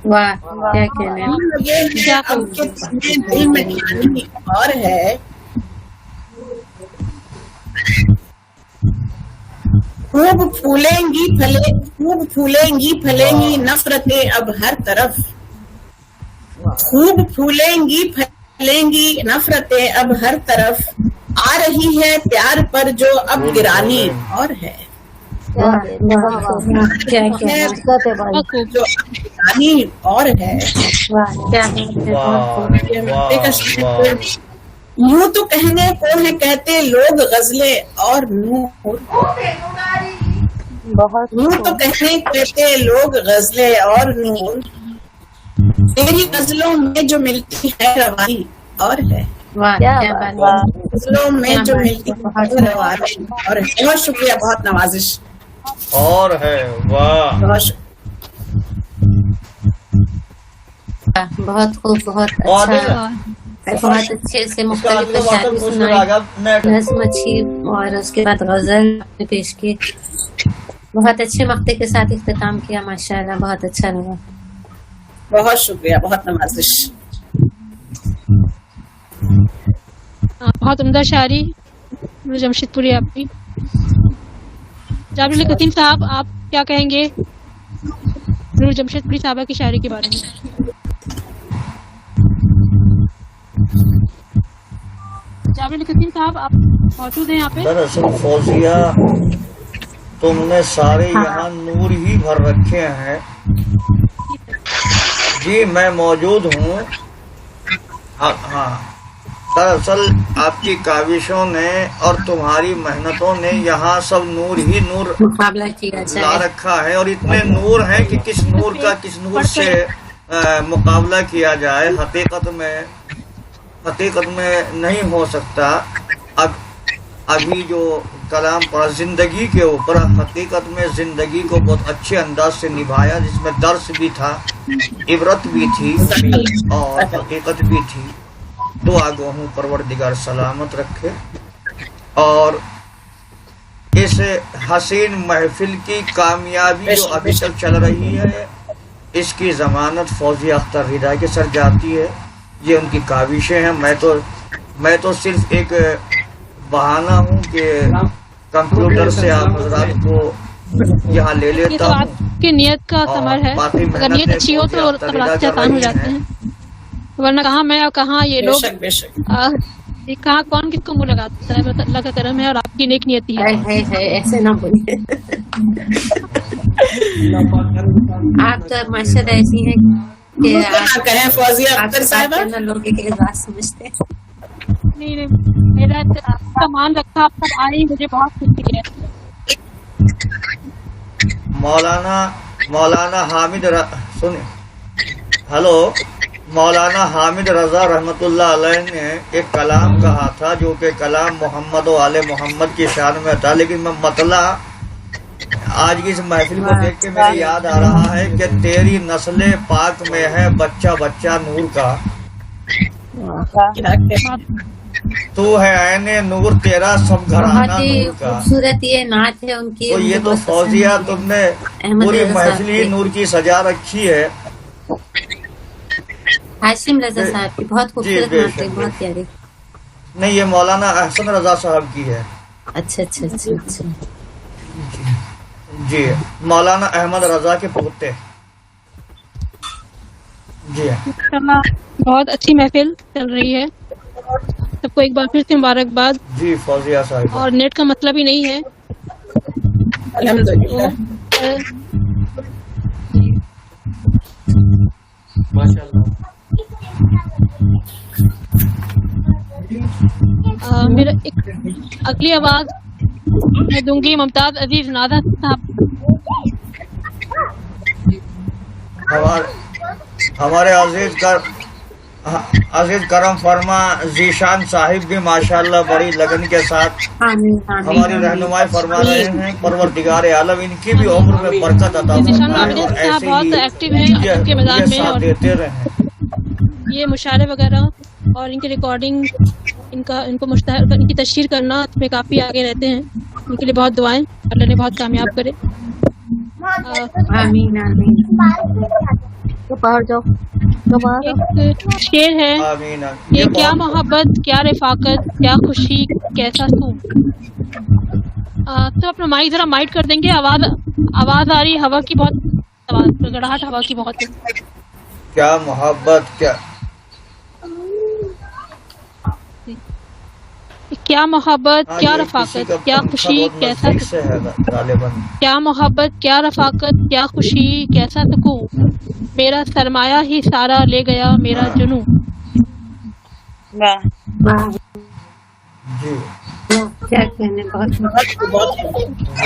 वाह क्या कहना है। तू लगे है अब के तूने दिल में ठानी और है, खूब फूलेंगी फलेंगी नफरतें अब हर तरफ, खूब फूलेंगी फलेंगी नफरतें अब हर तरफ, आ रही है प्यार पर जो अब गिरानी और है, क्या कहते हैं, वाह वाह वाह क्या कहना है। हकीकत है भाई, बहुत खूब। जो अब गिरानी और है। वाह क्या कहते हैं। बहुत खूब। यूं तो कहने को है कहते लोग गजलें और नूर, बहुत यूं तो कहते लोग गजलें और नूर, तेरी गजलों में जो मिलती है रवानी और है, वाह क्या क्या बात बात है। गजलों में जो मिलती है रवानी और है। बहुत शुक्रिया, बहुत नवाजिश, और है वाह बहुत शुक्रिया। बहुत खूब, बहुत और अच्छा, बहुत अच्छे से उसका मुख्तलिफ अगला वाक़ा शायरी कुछ सुनाई, लगा नेट नज़्म अच्छी, और उसके बाद गजल आपने पेश की। बहुत अच्छे मक्ते के साथ इख्तिताम किया, माशाअल्लाह, बहुत अच्छा लगा। बहुत शुक्रिया, बहुत नवाजिश। बहुत उम्दा शायरी जमशेदपुरी आपकी। जाबिर कसीम साहब, आप क्या कहेंगे नूर जमशेदपुरी साहबा की शायरी के बारे में? जाबिर कसीम साहब, आप मौजूद हैं यहाँ पे? दरअसल फौजिया, तुमने सारे यहाँ नूर ही भर रखे हैं। जी मैं मौजूद हूँ। हाँ, दरअसल आपकी काविशों ने और तुम्हारी मेहनतों ने यहाँ सब नूर ही नूर मुकाबला किया ला जाए। रखा है, और इतने नूर हैं कि किस नूर का किस नूर से मुकाबला किया जाए हकीकत में नहीं हो सकता। अब अभी जो कलाम पढ़ा जिंदगी के ऊपर, हकीकत में जिंदगी को बहुत अच्छे अंदाज से निभाया, जिसमें दर्स भी था, इबरत भी थी और हकीकत भी थी। दुआ गो हूँ परवरदिगार सलामत रखे, और इस हसीन महफिल की कामयाबी जो अभी तक चल रही है, इसकी जमानत फौजिया अख्तर रिदा के सर जाती है। ये उनकी काविशें हैं। मैं तो सिर्फ एक बहाना हूँ कि कंप्यूटर से आप हजरात को यहाँ ले ये लेता तो हूँ, आपकी नियत का समर है। बाकी अगर नियत मेहनतें अच्छी हो तो फौजिया अख्तर रिदा रास्ते कर आसान हो रही जाते हैं। हैं, वरना कहाँ मैं और कहाँ ये लोग, बेशक बेशक। ये कहाँ कौन किसको मुँह लगाता है। बस अल्लाह का करम है और आपकी नेक नियति है। है ऐसे ना बोलिए। आप तो माशाल्लाह ऐसी हैं कि मुझे ना कहें फौजिया आपसे अख्तर बात साहिबा। करना लोग एक बात समझते हैं। नहीं, मेरा आपका मान रखा, आप सब आई, मुझे बहुत खुशी है। मौलाना हामिद सुनिए, हेलो, मौलाना हामिद रजा रहमतुल्लाह अलैह ने एक कलाम कहा था, जो कि कलाम मोहम्मद व आले मोहम्मद की शान में था, लेकिन मैं मतला आज की इस महफिल को देख के मेरे याद आ रहा है कि तेरी नस्ल पाक में है बच्चा बच्चा नूर का, क्या कहते तू है ऐने नूर तेरा सब घराना बहुत ही नूर का। खूबसूरत ये नात है उनकी। तो ये मुझे तो बहुत पसंद फौजिया है। तुमने अहमद पूरी रजा महफिल ही साहब नूर की सजा रखी है। हाशिम रजा साहब की बहुत खूबसूरत बेशक, नात है, बहुत प्यारी। नहीं, ये मौलाना अहसन रजा साहब की है। अच्छा अच्छा अच्छा अच्छा। जी, मौलाना अहमद रजा के पोते। जी बहुत अच्छी महफिल चल रही है। सबको एक बार फिर से मुबारकबाद। जी फौजिया साहब, और नेट का मतलब ही नहीं है। अल्हम्दुलिल्लाह। माशाल्लाह। मेरा एक अगली आवाज मैं दूंगी मुमताज अजीज नादा साहब। हमारे अजीज करम फरमा जीशान साहिब भी माशाल्लाह बड़ी लगन के साथ हमारी रहनुमाई फरमा रहे हैं। परवरदिगार आलम इनकी भी उम्र में बरकत अता फरमाए और ऐसे बहुत एक्टिव हैं के मैदान में साथ और देते रहे। ये मुशारे वगैरह और इनकी रिकॉर्डिंग इनकी तशहीर करना में काफ़ी आगे रहते हैं। इनके लिए बहुत दुआएं, अल्लाह ने बहुत कामयाब करे। आमीन आमीन। तो बाहर जाओ, तो बाहर जाओ। एक शेर है, आमीन ये क्या मोहब्बत क्या रफाकत क्या खुशी कैसा सुकून। तो अपना माइक जरा माइट कर देंगे, आवाज आ रही है हवा की, बहुत आवाज गड़गड़ाहट हवा की बहुत है। क्या मोहब्बत क्या मोहब्बत क्या रफाकत क्या खुशी कैसा क्या मोहब्बत क्या रफाकत क्या खुशी कैसा सुकून, मेरा सरमाया ही सारा ले गया मेरा जुनू। वाह जी क्या कहने, बहुत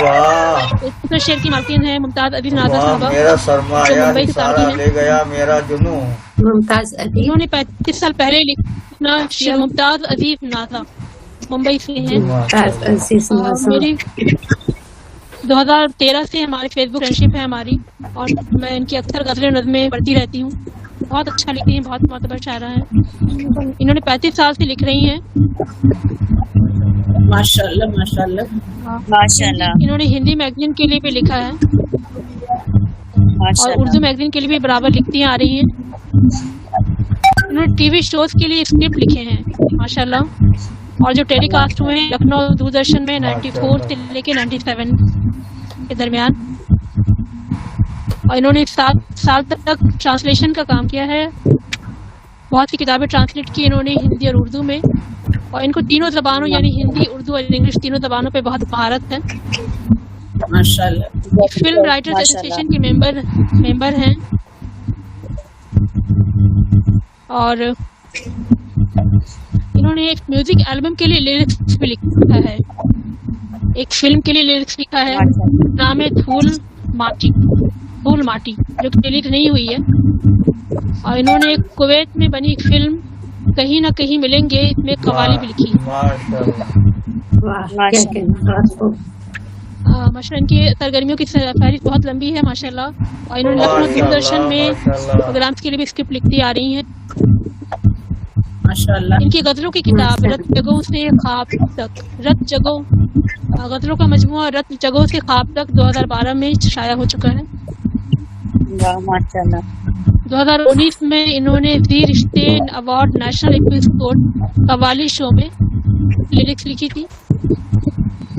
वाह। तो शेर की मालकिन है मुमताज अजीज नादा साहबा, मेरा सरमाया ही सारा ले गया मेरा जुनू। मुमताज अली। इन्होंने 35 साल पहले लिखना शेर मुमताज अजीज नादा मुंबई से हैं। मेरी 2013 से हमारी फेसबुक फ्रेंडशिप है हमारी, और मैं इनकी अक्सर गज़लें नज़में पढ़ती रहती हूँ। बहुत अच्छा लिखती हैं, बहुत मोतबर शायरा हैं। इन्होंने 35 साल से लिख रही हैं। माशाल्लाह माशाल्लाह माशाल्लाह। इन्होंने हिंदी मैगजीन के लिए भी लिखा है और माशाल्लाह। उर्दू मैगजीन के लिए भी बराबर लिखती आ रही हैं। इन्होंने टीवी शोज के लिए स्क्रिप्ट लिखे हैं माशाल्लाह, और जो टेलीकास्ट हुए हैं लखनऊ दूरदर्शन में 94 से लेके 97 के दरमियान। और इन्होंने 7 साल तक ट्रांसलेशन का काम किया है, बहुत सी किताबें ट्रांसलेट की इन्होंने हिंदी और उर्दू में, और इनको तीनों ज़बानों यानी हिंदी उर्दू और इंग्लिश तीनों ज़बानों पे बहुत महारत है। माशाल्लाह। फिल्म राइटर्स एसोसिएशन के मेंबर हैं, और इन्होंने एक म्यूजिक एल्बम के लिए लिरिक्स भी लिखा है, एक फिल्म के लिए लिरिक्स लिखा है, नाम है धूल माटी, जो कि डिलीट नहीं हुई है। और इन्होंने कुवैत में बनी एक फिल्म कहीं ना कहीं मिलेंगे, इसमें कवाली भी लिखी है। माशाल्लाह इनकी सरगर्मियों की फहरिस्त बहुत लंबी है माशाल्लाह। और इन्होंने लखनऊ दूरदर्शन में प्रोग्राम्स के लिए भी स्क्रिप्ट लिखती आ रही हैं माशाल्लाह। इनकी गज़लों की किताब रत जगहों से ख्वाब तक, गज़लों का मजमूआ रत जगहों से ख्वाब तक 2012 में शाया हो चुका है। वाह माशाल्लाह। 2019 में इन्होंने जी रिश्ते award national episode qawwali show में लिरिक्स लिखी थी।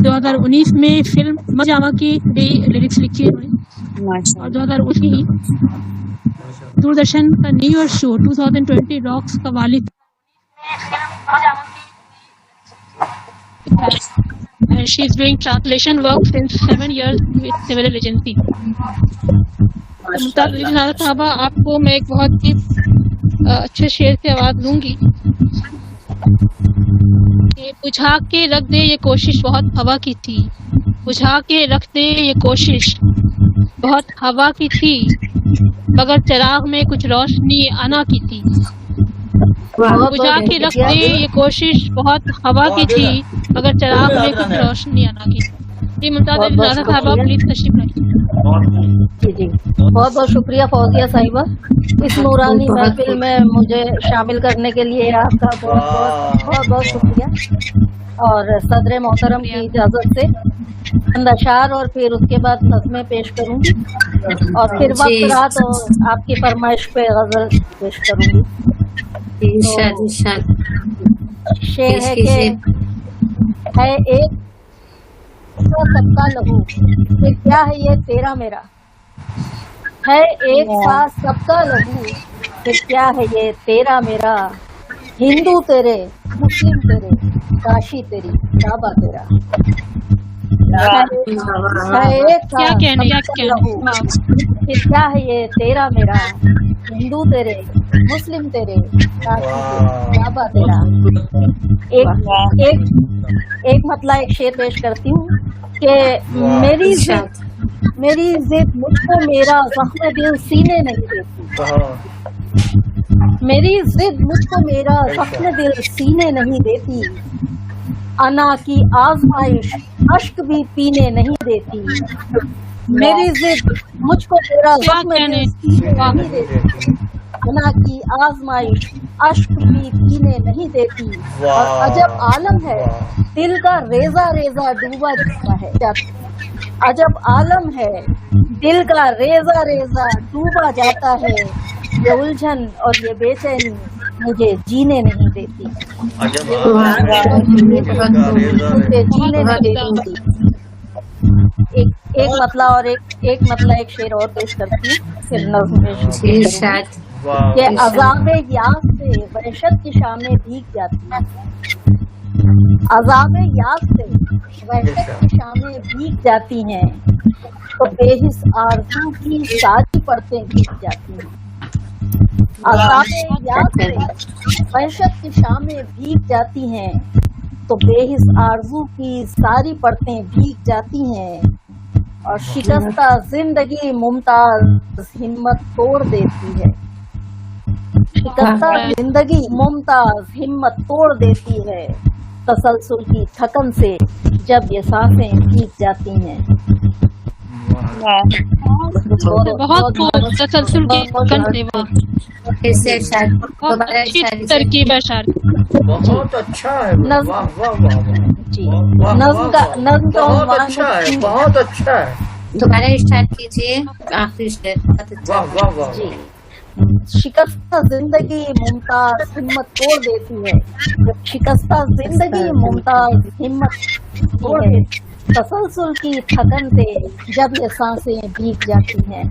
2019 में फिल्म मजामा की भी लिरिक्स लिखी है इन्होंने। और 2019 दूरदर्शन का new year show 2020 rocks qawwali and she is doing translation work since 7 years with several agencies. Mumtaz Aziz Nada साहबा, आपको मैं एक बहुत ही अच्छे शेर से आवाज दूंगी। बुझा के रख दे ये कोशिश बहुत हवा की थी, बुझा के रख दे ये कोशिश बहुत हवा की थी, मगर चिराग में कुछ रोशनी आना की थी। बुझा के रख दे ये कोशिश बहुत हवा की थी, मगर चिराग में कुछ रोशनी आना की थी। जी मुमताज अजीज नादा साहबा, प्लीज तशरीफ लाइए। जी बहुत बहुत शुक्रिया फौजिया साहिबा, इस नूरानी महफिल में मुझे शामिल करने के लिए आपका बहुत शुक्रिया। और सदर मोहतरम की इजाज़त से चंद अशार और फिर उसके बाद नज़में पेश करूंगी, और फिर वक्त रहा तो आपकी फरमाइश पे गज़ल पेश करूंगी। शेर है कि है एक सबका लहू, फिर क्या है ये तेरा मेरा, है एक साथ सबका लहू, फिर क्या है ये तेरा मेरा, हिंदू तेरे मुस्लिम तेरे, काशी तेरी काबा तेरा। क्या कहने क्या कहने वाह। फिर क्या है ये तेरा मेरा, हिंदू तेरे मुस्लिम तेरे, क्या बात तेरा। एक एक एक मतलब एक शेर पेश करती हूँ कि मेरी जिद मुझको मेरा जख्म दिल सीने नहीं देती, मेरी जिद मुझको मेरा जख्म दिल सीने नहीं देती, अना की आजमाइश अश्क भी पीने नहीं देती, मेरी जिद मुझको मेरा जख्म दिल सीने नहीं देती, अना की आजमाइश अश्क भी पीने नहीं देती। और अजब आलम है दिल का रेजा रेजा डूबा जाता है, अजब आलम है दिल का रेजा रेजा डूबा जाता है, ये उलझन और ये बेचैनी मुझे जीने नहीं देती, मुझे जीने नहीं देती। एक मतलब और एक मतलब एक शेर और पेश करती हूँ, फिर नज़्म पेश कि अज़ाबे याद से वहशत की शामें भीग जाती हैं, अज़ाबे याद से वहशत की शामें भीग जाती हैं, तो बेहिस आरज़ू की सारी परतें भीग जाती हैं, अज़ाबे याद से वहशत की शामें भीग जाती हैं, तो बेहिस आरज़ू की सारी परतें भीग जाती हैं, और शिकस्ता जिंदगी मुमताज हिम्मत तोड़ देती है, शिकस्ता जिंदगी मुमताज हिम्मत तोड़ देती है, तसलसल की थकन से जब ये सांसें भीग जाती हैं। बहुत तसलसल की थकन से वाह। बहुत अच्छी तरकीब है शायद। बहुत अच्छा है, वाह वाह वाह वाह। जी नज़्म का बहुत अच्छा है, बहुत अच्छा है, दोबारा स्टार्ट कीजिए आखिरी शेर। वाह वाह वाह। जी शिकस्ता जिंदगी मुमताज हिम्मत तोड़ देती है, शिकस्ता जिंदगी मुमताज हिम्मत तोड़ देती, तसलसल की थकन से जब ये सांसें भीग जाती हैं।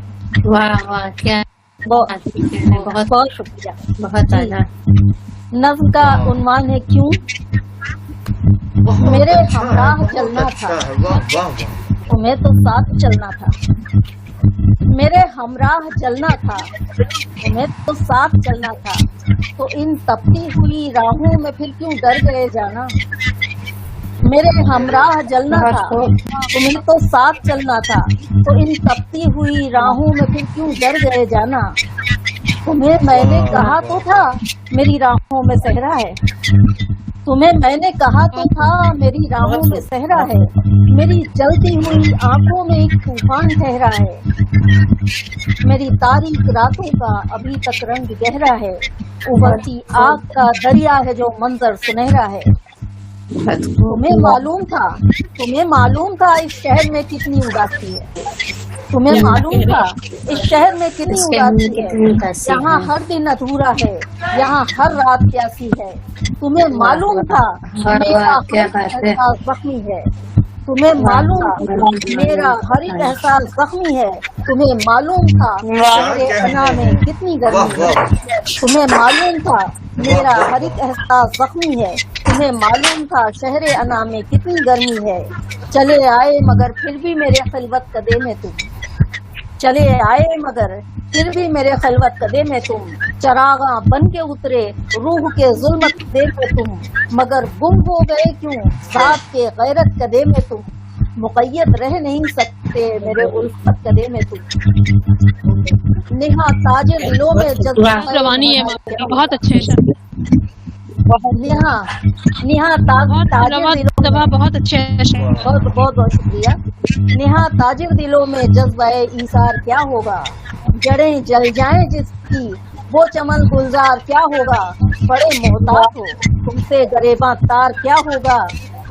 वाह वाह, क्या बहुत बहुत बहुत शुक्रिया। बहुत ज्यादा। नज़्म का उन्वान है क्यों, मेरे हमराह चलना था, वाह वाह। तुम्हें तो साथ चलना था, मेरे हमराह चलना था, तुम्हें तो साथ चलना था, तो इन तपती हुई राहों में फिर क्यों डर गए जाना, मेरे हमराह जलना था, तुम्हें तो साथ चलना था, तो इन तपती हुई राहों में फिर क्यों डर गए जाना, तुम्हें मैंने कहा तो था मेरी राहों में सहरा है, तुम्हें मैंने कहा तो था मेरी राहों में सहरा है, मेरी जलती हुई आंखों में एक तूफान ठहरा है, मेरी तारीख रातों का अभी तक रंग गहरा है, उबलती आग का दरिया है जो मंजर सुनहरा है, तुम्हें मालूम था इस शहर में कितनी उदासी है, तुम्हें मालूम था इस शहर में कितनी उदासी है, यहाँ हर दिन अधूरा है, यहाँ हर रात प्यासी है, तुम्हें मालूम था मेरा एहसास जख्मी है, तुम्हें मालूम था मेरा हर एक एहसास जख्मी है, तुम्हें मालूम था मेरे अना में कितनी गर्मी है, तुम्हें मालूम था मेरा हर एक एहसास जख्मी है, तुम्हें मालूम था शहरे अना में कितनी गर्मी है, चले आए मगर फिर भी मेरे खिलवत कदे में तुम, चले आए मगर फिर भी मेरे खिलवत कदे में तुम, चरागा बन के उतरे रूह के जुल्मत दे में तुम, मगर गुम हो गए क्यों साथ के गैरत कदे में तुम, मुक़य्यद रह नहीं सकते मेरे उल्फत कदे में तुम, नेहा ताजे दिलों में रवानी है बहुत अच्छे शब्द, नेहा ताजे दिलों बहुत अच्छे शब्द। बहुत बहुत बहुत शुक्रिया। नेहा ताजिर दिलों में जज्बा-ए ईसार क्या होगा, जड़ें जल जाएं जिसकी वो चमन गुलजार क्या होगा, बड़े मोहताज हो तुमसे गरेबां तार क्या होगा,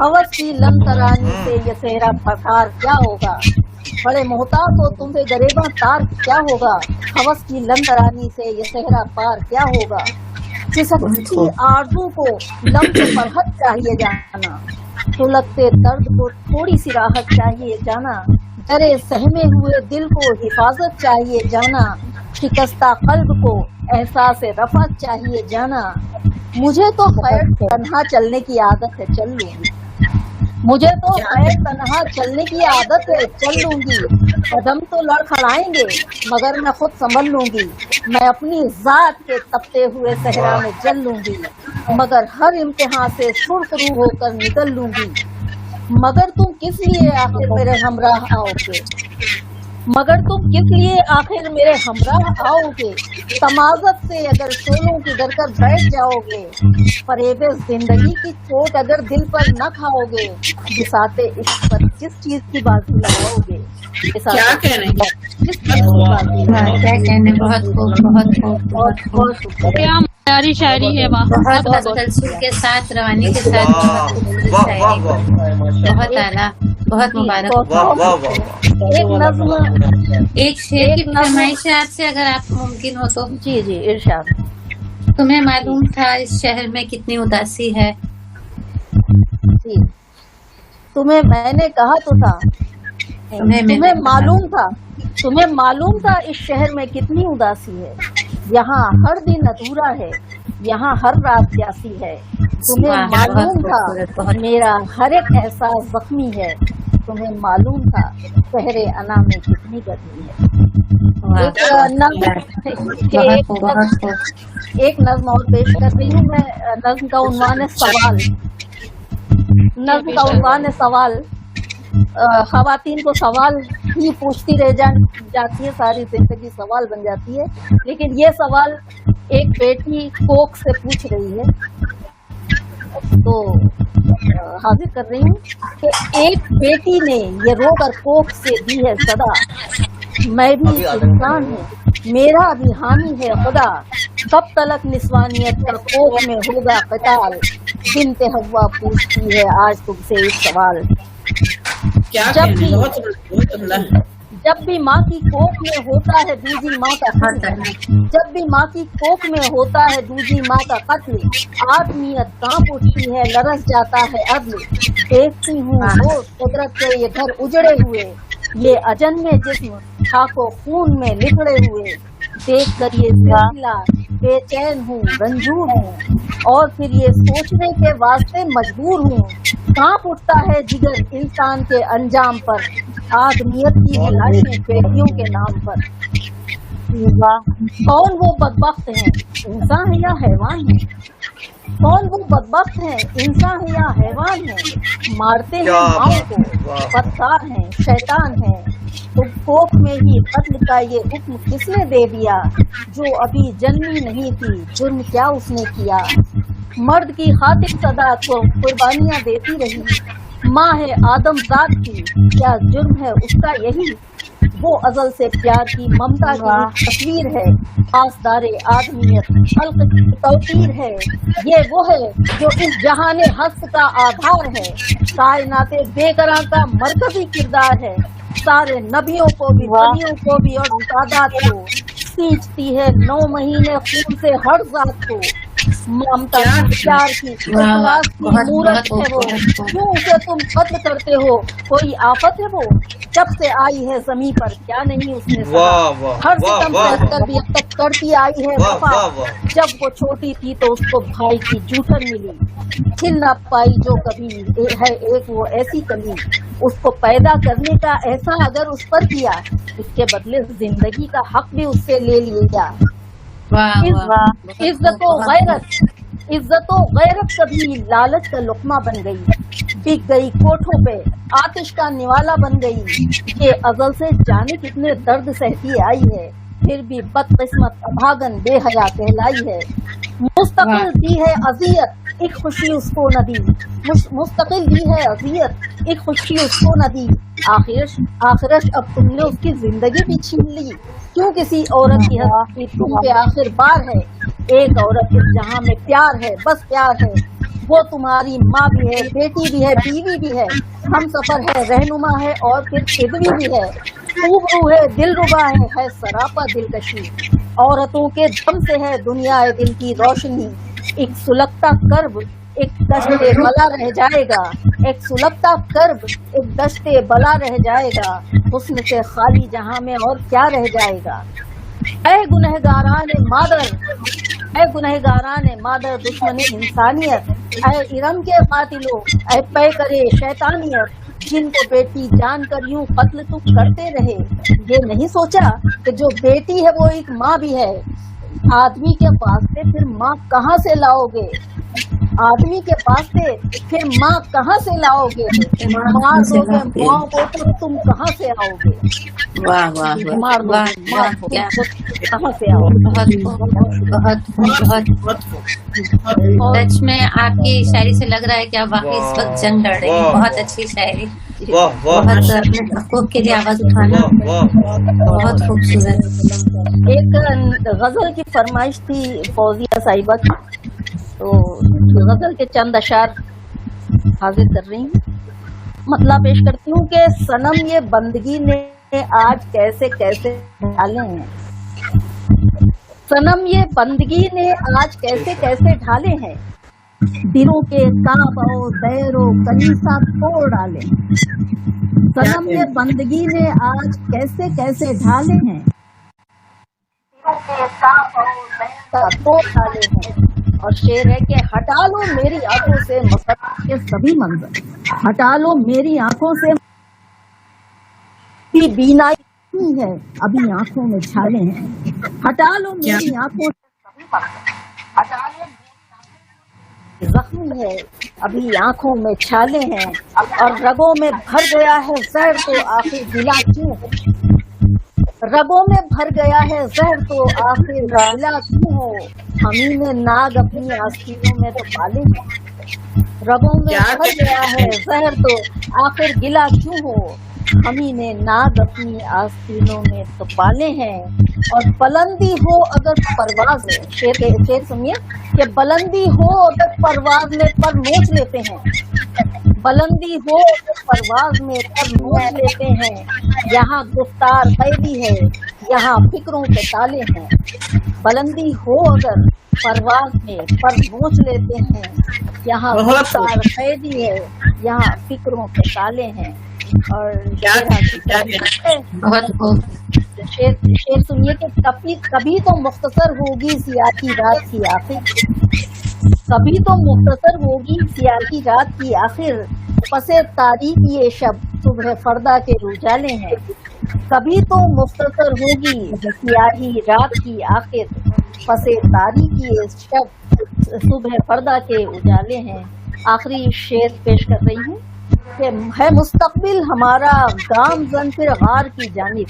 हवस की लम तरानी से ये सेहरा फखार क्या होगा, बड़े मोहताज हो तुमसे गरेबां तार क्या होगा, हवस की लम तरानी से ये सेहरा पार क्या होगा, खिसकती आरज़ू को लम्ब फरहत चाहिए जाना, सुलगते दर्द को थोड़ी सी राहत चाहिए जाना, डरे सहमे हुए दिल को हिफाजत चाहिए जाना, शिकस्ता कल्ब को एहसास रफ़त चाहिए जाना, मुझे तो खैर तन्हा चलने की आदत है चल लूंगी, मुझे तो पैर तनहा चलने की आदत है, चल लूंगी। कदम तो लड़खड़ाएंगे मगर मैं खुद संभल लूंगी। मैं अपनी जात के तपते हुए सहरा में जल लूंगी, मगर हर इम्तिहान से सुरखरू होकर निकल लूंगी। मगर तुम किस लिए आखिर मेरे हमराह आओगे? मगर तुम किस लिए आखिर मेरे हमराह आओगे? तमाज़त से अगर शोलों की डर कर बैठ जाओगे, फरेबे जिंदगी की चोट अगर दिल पर न खाओगे, बिसाते इश्क पर किस चीज की बाजी लगाओगे? क्या कह रहे हैं? किस चीज की बाजी लगाओगे? क्या कहने, बहुत खूब, बहुत खूब, बहुत बहुत शुक्रिया। क्या प्यारी शायरी है, वाह। बहुत तसल्सल के साथ, रवानी के साथ, बहुत खूबसूरत वाह वाह शायरी, वाह बहुत आला, बहुत मुबारक। वाह वाह वाह। एक नज्म, एक शेर की फरमाइश है आपसे, अगर आपको मुमकिन हो तो। जी जी इरशाद। तुम्हें मालूम था इस शहर में कितनी उदासी है? जी, तुम्हें मैंने कहा तो था, तुम्हें मालूम था इस शहर में कितनी उदासी है। यहाँ हर दिन अधूरा है, यहाँ हर रात प्यासी है। तुम्हें वाह, मालूम बहुत था खूबसूरत, बहुत मेरा हर एक एहसास जख्मी है। तुम्हें मालूम था शहरे अना में कितनी गर्मी है। वाह, एक नज्म एक नज्म और पेश कर रही हूँ मैं। नज्म का उन्वान है सवाल। नज्म का उन्वान है सवाल। खवातीन को सवाल ही पूछती रह जाती है, सारी जिंदगी सवाल बन जाती है। लेकिन ये सवाल एक बेटी कोख से पूछ रही है, तो हाजिर कर रही हूँ कि एक बेटी ने ये रोकर कोख से दी है सदा, मैं भी इंसान हूँ, मेरा भी हामी है खुदा। कब तलक निस्वानियत का कोख में होगा कताल? बिनते हव्वा पूछती है आज तुमसे एक सवाल। क्या जब कहने, भी बहुत उम्दा। जब भी माँ की कोख में होता है दूजी माँ का कत्ल, जब भी माँ की कोख में होता है दूजी माँ का कत्ल, आदमियत कांप उठती है, लरस जाता है अदल। देखती हूँ वो कुदरत के ये घर उजड़े हुए, ये अजन्मे जिस्म खाको खून में लिखड़े हुए। देख कर ये सिलसिला बेचैन हूँ, रंजूर हूँ, और फिर ये सोचने के वास्ते मजबूर हूँ। कांप उठता है जिगर इंसान के अंजाम पर, आदमियत की लाशें बेटियों के नाम पर। कौन वो बदबख्त है, इंसान है या हैवान है? कौन वो बदबख्त है, इंसान है या हैवान है? मारते हैं माओ को, बदकार हैं, शैतान हैं। तो कोख में ही कत्ल का ये हुक्म किसने दे दिया? जो अभी जन्मी नहीं थी, जुर्म क्या उसने किया? मर्द की खातिर सदा को कुर्बानियां देती रही, माँ है आदम जात की, क्या जुर्म है उसका यही? वो अजल से प्यार की ममता की तस्वीर है, आसदारे आदमियत खल्क की तौकीर है। ये वो है जो इस जहाने हस्त का आधार है, कायनाते बेकरां का मरकजी किरदार है। सारे नबियों को भी, वलियों को भी और सादात को सींचती है 9 महीने खून से हर जात को। ममता की प्यार की इखलास की मूरत है वो, क्यों उसे तुम कत्ल करते हो? कोई आफत है वो, जब से आई है जमीन पर क्या नहीं उसने सहा। हर सितम से कर भी अब तक करती आई है वफा। जब वो छोटी थी तो उसको भाई की जूठन मिली, खिल ना पाई जो कभी है एक वो ऐसी कली। उसको पैदा करने का ऐसा अगर उस पर किया, इसके बदले जिंदगी का हक भी उससे ले लिया। इज्जतो गैरत कभी लालच का लुकमा बन गई, बिक गई कोठों पे आतिश का निवाला बन गई। ये अजल से जाने कितने दर्द सहती आई है, फिर भी बदकिस्मत अभागन बेहया कहलाई है। मुस्तकिल दी है अजियत एक खुशी उसको न दी, मुस्तकिल दी है अजियत एक खुशी उसको न दी। आखिरश अब तुमने उसकी जिंदगी भी छीन ली, क्यों किसी औरत की हस्ती तुम पे आखिर बार है। एक औरत इस जहां में प्यार है, बस प्यार है, वो तुम्हारी माँ भी है, बेटी भी है, बीवी भी है, हम सफर है, रहनुमा है और फिर खिदवी भी है। खूबरू है, दिलरुबा है सरापा दिलकशी। औरतों के दम से है दुनिया दिल की रोशनी। एक सुलगता कर्ब एक दश्ते बला रह जाएगा, एक सुलगता कर्ब एक दश्ते बला रह जाएगा। हुस्न से खाली जहां में और क्या रह जाएगा। ऐ गुनहगारान मादर, اے गुनहगारान मादर दुश्मन इंसानियत, اے इरम के कातिलों, اے पे करे शैतानियत, जिनको बेटी जानकर यूं कत्ल तुम करते रहे, ये नहीं सोचा कि जो बेटी है वो एक माँ भी है। आदमी के वास्ते फिर माँ कहाँ से लाओगे? आदमी के पास से फिर माँ कहाँ से लाओगे? मार दोगे माँ को तो तुम कहाँ से आओगे? वाह वाह मार दो वाह माँ वाह, को क्या तो कहाँ से आओगे? बहुत बहुत बहुत सच में आपकी शायरी से लग रहा है कि आप वाकई इस वक्त जंग लड़ रही हैं। बहुत अच्छी शायरी, वाह वाह बहुत अपने हकूक के लिए आवाज उठाना बहुत खूबसूरत। एक गजल की फरमाइश थी फौजिया साहिबा की, तो गजल के चंद अशार हाजिर कर रही हूँ। मतलब पेश करती हूँ कि सनम ये बंदगी ने आज कैसे कैसे ढाले हैं, सनम ये बंदगी ने आज कैसे कैसे ढाले हैं, दिलों के काबा दैरो कलीसा तोड़ डाले। सनम ये बंदगी ने आज कैसे कैसे ढाले हैं, दिलों के काबा दैरो तोड़ डाले हैं। और शेर है कि हटा लो मेरी आंखों से मसक्कत के सभी मंजर, हटा लो मेरी आंखों से बीनाई है, अभी आंखों में छाले हैं, हटा लो मेरी आंखों से सभी मंजर, हटा लो जख्मी है, अभी आंखों में छाले हैं, और रगों में भर गया है जहर तो आखिर गिला क्यों हो, रगों में भर गया है जहर तो आखिर गिला क्यों हो, हमी ने नाग अपनी आस्तीनों में तो पाले हैं, रगों में भर गया है जहर तो आखिर गिला क्यों हो, हमी ने नाग अपनी आस्तीनों में तो पाले हैं। और बुलंदी हो अगर परवाज में, शेर सुनिए कि बुलंदी हो अगर परवाज में पर नोच लेते हैं, बुलंदी हो अगर परवाज में पर नोच लेते हैं, यहाँ गुफ्तार कैदी है, यहाँ फिक्रों के ताले हैं, बुलंदी हो अगर परवाज में पर नोच लेते हैं, यहाँ गुफ्तार कैदी है, यहाँ फिक्रों के ताले हैं। और शेर सुनिए कि कभी तो मुख्तसर होगी सियाह की रात की आखिर, कभी तो मुख्तसर होगी सियाह की रात की आखिर, पसे तारीख ये शब सुबह फरदा के उजाले हैं, कभी तो मुख्तसर होगी सियाही रात की आखिर, पसे तारीख ये शब सुबह फरदा के उजाले हैं। आखिरी शेर पेश कर रही हूँ कि है मुस्तकबिल हमारा गामज़न फिर गार की जानिब,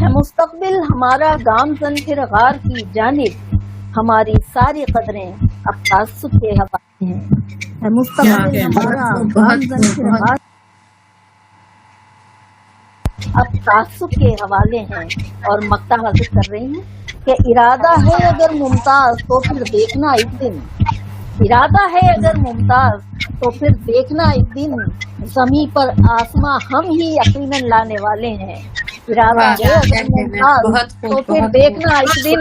है मुस्तकबिल हमारा गामज़न फिर गार की जानिब, हमारी सारी कदरें अब तासुब के हवाले हैं, है मुस्तकबिल हमारा गामज़न फिर गार अब तासुब के हवाले हैं। और मक्ता हाजिर कर रही हूँ कि इरादा है अगर मुमताज तो फिर देखना एक दिन, इरादा है अगर मुमताज तो फिर देखना एक दिन, ज़मीं पर आसमां हम ही यकीनन लाने वाले हैं, इरादा है अगर मुमताज तो फिर देखना एक दिन,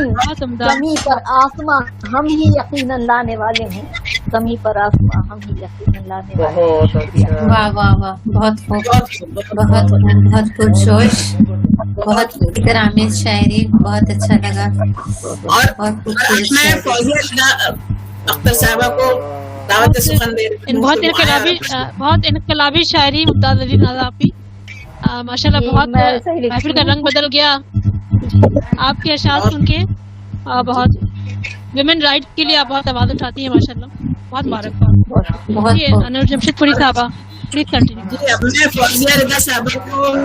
ज़मीं पर आसमां हम ही यकीनन लाने वाले हैं, ज़मीं पर आसमां हम ही यकीनन लाने वाले हैं। वाह वाह वाह, बहुत बहुत पुरजोश, बहुत इकरामेज शायरी, बहुत अच्छा लगा। और मैं फौजिया अख्तर साहबा को दावत सुखन दे रही हूँ। बहुत इनकलाबी शायरी मुमताज अली नाज़ा आपकी, माशाल्लाह बहुत महफिल का रंग बदल गया आपके अशार सुन के। बहुत विमेन राइट के लिए आप बहुत आवाज उठाती हैं माशाल्लाह, बहुत मुबारकबाद। अनवर जमशेदपुरी साहबा प्लीज कंटिन्यू। मैं फौजिया रिदा साहबा को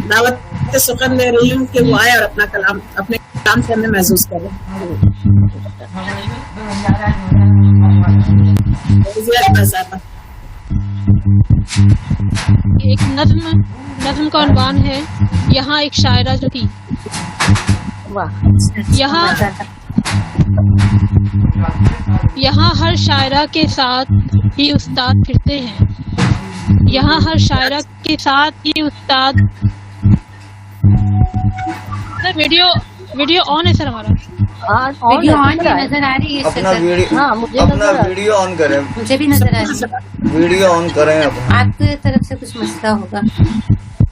दावत सुखन दे रही हूँ कि वो आए और अपने कलाम से हमें महसूस करें। एक नज्म का उन्वान है, यहाँ एक शायरा जो थी, यहाँ हर शायरा के साथ ही उस्ताद फिरते हैं, यहाँ हर शायरा के साथ ही उस्ताद। वीडियो ऑन है सर हमारा, वीडियो ऑन नजर आ रही है अपना वीडियो ऑन करें, मुझे भी नजर आ रही है, वीडियो ऑन करें। आपकी तरफ से कुछ मसला होगा?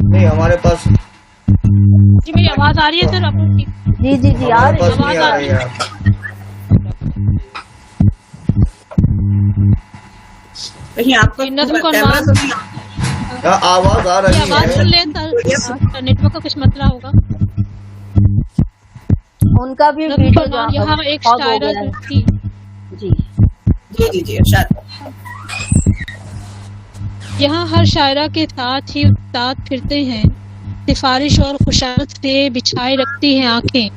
नहीं हमारे पास। जी मेरी आवाज आ रही है सर आपको? जी आ रही है। कहीं आपको ये नज्म को कैमरा अनुवाद- तो नहीं क्या आवाज आ ये रही आवाज सुन है? ले तो नेटवर्क का कुछ मसला होगा। उनका भी नज्म वीडियो को अनुवाद जहाँ यहाँ एक pause हो शायरा गया है। थी, जी जी इरशाद। यहाँ हर शायरा के साथ ही उस्ताद फिरते हैं, सिफारिश और खुशामद से बिछाए रखती हैं आंखें।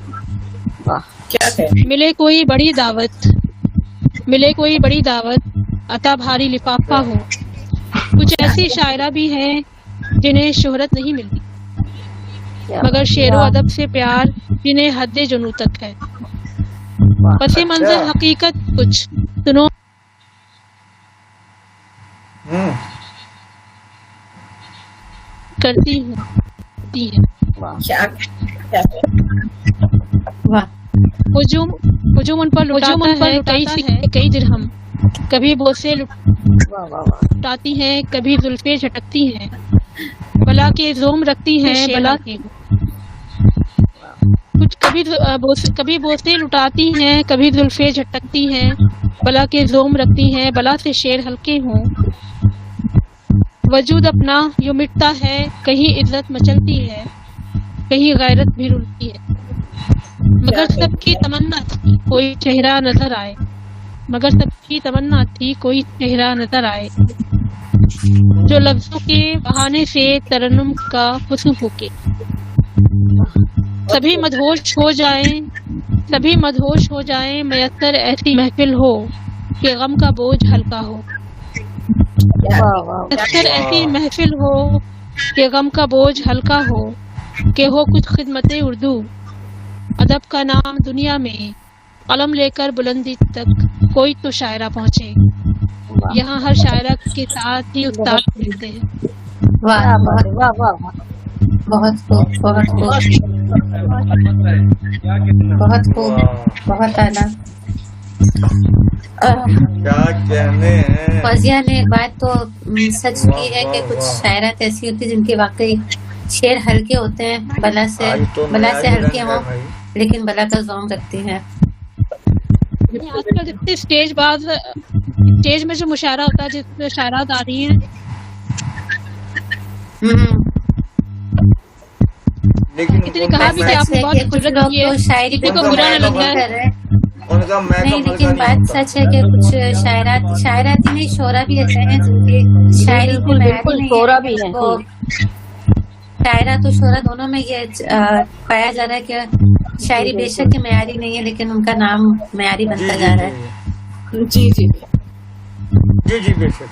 वाह क्या कहें? मिले कोई बड़ी दावत अता भारी लिफाफा हो। कुछ ऐसी शायरा भी हैं जिन्हें शोहरत नहीं मिलती, क्या मगर शेरो वाह, अदब से प्यार जिन्हें हद जुनू तक है। वाह। पसे मंजर अच्छा। हकीकत कुछ सुनो हम्म, करती हूँ दी है। क्या कहें? वाह, हुजूम उन पर लुटाता है कई सिक्के कई दिरहम। कभी बोसे वाह वाह वाह लुटाती हैं, कभी जुल्फे झटकती हैं, बला के जोम रखती हैं बला के। कुछ कभी बोसे लुटाती हैं, कभी जुल्फे झटकती हैं, बला के जोम रखती हैं, बला से शेर हल्के हों। वजूद अपना यूं मिटता है, कहीं इज्जत मचलती है, कहीं गैरत भी रुलती है। मगर सबकी तमन्ना थी कोई चेहरा नजर आए, मगर सबकी तमन्ना थी कोई चेहरा नजर आए, जो लफ्जों के बहाने से तरन्नुम का हुस्न फूके। सभी मदहोश हो जाएं, मयस्सर ऐसी महफिल हो कि गम का बोझ हल्का हो। वाह वाह मयस्सर ऐसी महफिल हो कि गम का बोझ हल्का हो, कि हो कुछ खिदमते उर्दू अदब का नाम दुनिया में, कलम लेकर बुलंदी तक कोई तो शायरा पहुंचे। यहाँ हर शायरा के साथ ही उस्ताद मिलते हैं। वाह, क्या बात है, वाह वाह वाह बहुत खूब, बहुत खूब, बहुत खूब, बहुत आला। क्या कहने हैं? फौजिया ने एक बात तो सच की है कि कुछ शायरात ऐसी होती है जिनके वाकई शेर हल्के होते हैं, बला से आज तो बला नया से ही हल्के रंग हों, है भाई। लेकिन बला का जोम रखती हैं। आजकल जितने स्टेज में जो मुशायरा होता है, जिसमें शायरात आ रही हैं, हम्म, लेकिन किसी ने कहा भी कि सच आपने है बहुत कि कुछ खूबसूरत लोग की है, तो शायरी पे किसी को उनका बुरा न मतलब लग नहीं जाए। कर रहे हैं। उनका नहीं, मैकअप लेकिन हल्का बात नहीं होता। सच है कि कुछ शायरात ही नहीं, शोरा भी ऐसे हैं जिनकी शायरी को बिल्कुल मैारी बिल्कुल नहीं शोरा है, भी है उसको जी। शायरा तो शोरा दोनों में ये पाया जा रहा है कि शायरी बेशक के मैारी नहीं है, लेकिन उनका नाम मैारी जी बनता जी जा रहा है। जी जी जी जी बेशक।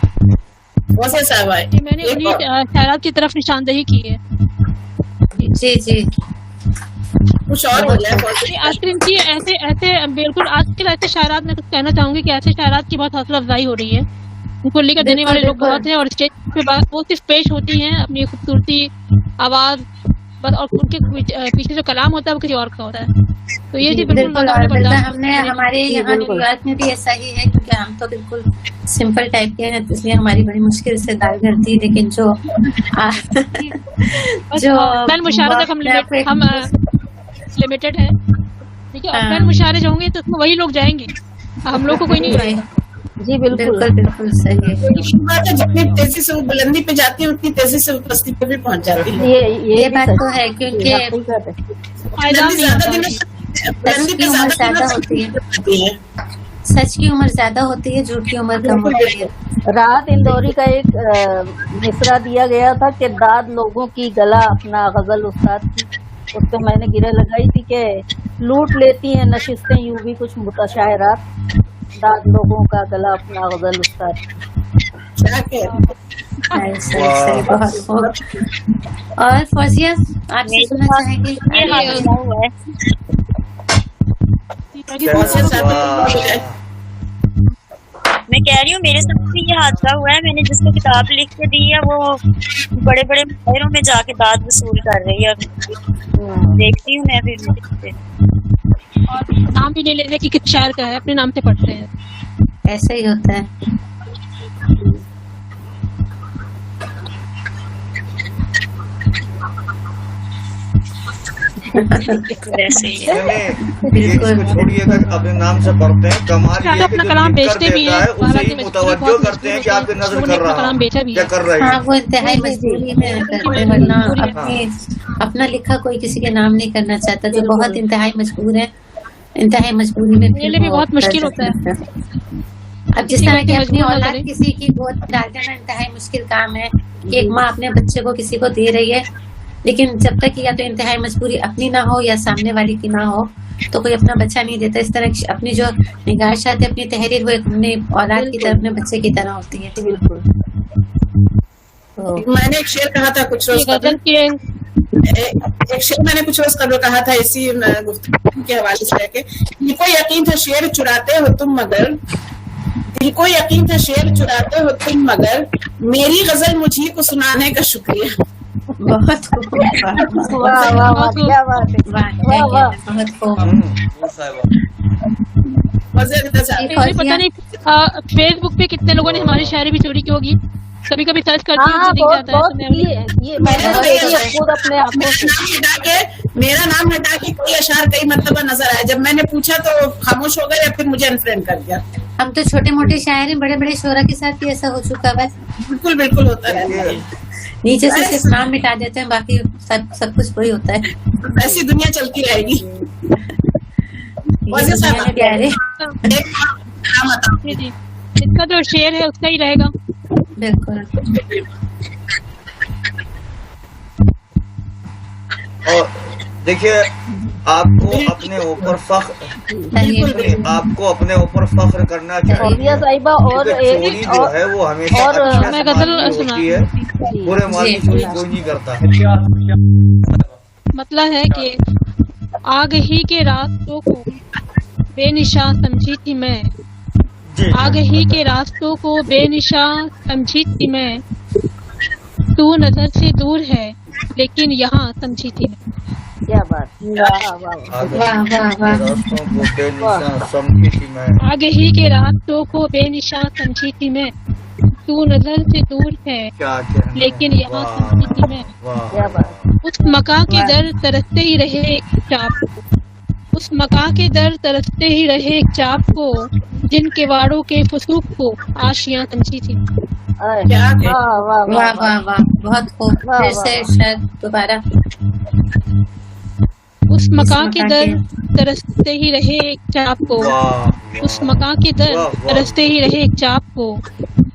वैसे साहब आए कि मैंने उन्हीं शायरात की तरफ निशानदेही की है। जी जी, कुछ और हो गया ये आजकल इनकी ऐसे बिल्कुल आजकल ऐसे शायरात में कुछ कहना चाहूंगी कि ऐसे शायरात की बहुत हौसला अफजाई हो रही है। उनको लेकर देने वाले लोग बहुत हैं, और स्टेज पे वो सिर्फ पेश होती हैं अपनी खूबसूरती आवाज बस, और उनके पीछे जो कलाम होता है वो किसी और का होता है। तो ये जी बिल्कुल बिल्कुल। मजाक और में बिल्कुल बर्दाश्त हमने हमारे जी, यहाँ बिल्कुल। न्यूयॉर्क में भी ऐसा ही है, क्योंकि हम तो बिल्कुल सिंपल टाइप के हैं, तो इसलिए हमारी बड़ी मुश्किल से दाल घरती है। लेकिन जो जो अफगान मुशायरे तक हम लिमिटेड है, ठीक है। अफगान मुशायरे जो होंगे तो उसमें वही लोग जाएंगे, हम लोग को कोई नहीं जाएगा। जी बिल्कुल बिल्कुल बिल्कुल सही है। बात है, जितनी तेजी से वो बुलंदी पे जाती है उतनी तेजी से वो पस्ती पे भी पहुंच जाती है। ये भी बात सच तो है, क्योंकि हकीकत है। फायदा बुलंदी नहीं ज्यादा होता। दिनों बुलंदी पे उम्र ज्यादा ज्यादा दिनों होती है। होती है। सच की उम्र ज्यादा होती है, झूठ की उम्र कम होती है। राहत इंदौरी का एक मिसरा दिया गया था कि दाद लोगों की गला अपना, गजल उस्ताद की। उस पे मैंने गिरे लगाई थी कि लूट लेती हैं नशिस्तें यूं भी कुछ मुतशायरात, दाद लोगों का गला अपना, गजल उस्ताद की। क्या कहते सही सही, बहुत खूब। और फौजिया आपसे सुनना चाहेंगे? ये हादसा हुआ है। मैं कह रही हूँ मेरे साथ भी ये हादसा हुआ है। मैंने जिसको किताब लिख के दी है वो बड़े बड़े माहिरों में जाके दाद वसूल कर रही है। देखती हूँ मैं फिर और नाम भी नहीं लेते कि किस शायर का है, अपने नाम से पढ़ते हैं। ऐसा ही होता है। वैसे ही है। ये इसको छोड़िएगा कि अपने नाम से पढ़ते हैं, कमाल ये है कि अपना जो कलाम लिख कर बेचते भी देता हैं, है उसे ही मुतवज्जो करते हैं कि आपकी नजर उन्होंने कर अपना रहा कलाम बेचा भी क्या है। कर रही हाँ, है। वो इंतहाई मजबूरी में करते हैं, वरना अपना लिखा कोई किसी के नाम नहीं करना चाहता। जो बहुत इंतहाई मजबूर है, इंतहाई मजबूरी में मेरे लिए भी बहुत मुश्किल होता है। अब जिस तरह की अपनी मजबूर ना औलाद करें। किसी की गोद में डाल देना इंतहाई मुश्किल काम है कि एक माँ अपने बच्चे को किसी को दे रही है, लेकिन जब तक या तो इंतहाई मजबूरी अपनी ना हो या सामने वाले की ना हो तो कोई अपना बच्चा नहीं देता। इस तरह की अपनी जो निगाहत है, अपनी तहरीर, वो अपने औलाद की तरह, अपने बच्चे की तरह होती है। बिल्कुल। तो मैंने एक शेर कहा था कुछ रोज ये गजल कबल, के एक शेर मैंने कुछ रोज कबल कहा था इसी गुफ्तगू के हवाले से लेके, दिल को यकीन था शेर चुराते हो तुम मगर, दिल को यकीन था शेर चुराते हो तुम मगर, मेरी गजल मुझी को सुनाने का शुक्रिया। बहुत खूब, वाह वाह वाह, क्या बात है, वाह वाह। बहुत खूब। मजे लेते जाते हैं। मुझे पता नहीं फेसबुक पे कितने लोगों ने हमारी शायरी भी चोरी की होगी। कभी कभी सर्च करती हूँ हाँ, तो दिख बहुत जाता है। बहुत तो मैं ये मैंने देखी है खुद अपने आंखों से। मेरा नाम हटा के कोई अशार कई मरतबा नजर आया, जब मैंने पूछा तो खामोश हो गए या फिर मुझे अनफ्रेंड कर दिया। हम तो छोटे मोटे शायर हैं, बड़े बड़े शोरा के साथ भी ऐसा हो चुका है। बिल्कुल बिल्कुल होता है, नीचे से सिर्फ नाम मिटा देते हैं, बाकी सब कुछ वही होता है। ऐसी दुनिया चलती रहेगी। ये दुनिया में प्यारे, एक करामत है। जी जी, इसका जो शेर है उसका ही रहेगा। बिल्कुल। और देखिए आपको अपने ऊपर फख्र, आपको अपने ऊपर फख्र करना फौजिया चाहिए। साहिबा और क्योंकि चोरी जो है वो हमेशा और अच्छे मैं समाज गजल में होती है, बुरे माल की चोरी कोई नहीं करता है। मतलब है कि आग ही के रास्तों को बेनिशा समझी थी मैं, आग ही के रास्तों को बेनिशा समझी थी मैं, तू नजर से दूर है लेकिन यहाँ समझी थी मैं। क्या बात, वाह वाह आगे वाह वाह वाह। रास्तों को बेनिशान समझी थी मैं, आग ही के रास्तों को बेनिशा समझी थी मैं, तू नजर से दूर है क्या कहने, लेकिन यहाँ वाह, समझी थी मैं। क्या वाह बात। उस मका के दर तरसते ही रहे एक चाप को, उस मका के दर तरसते ही रहे एक चाप को, जिन किवाड़ों के फसूक को आशियां समझी थी। क्या वाह वाह वाह वाह वाह, बहुत खूब। वाह, फिर वाह, से वाह। शायद दोबारा। उस मका के मका दर के- तरसते ही रहे एक चाप को, वाह, उस मका के दर वाह, वाह। तरसते ही रहे एक चाप को,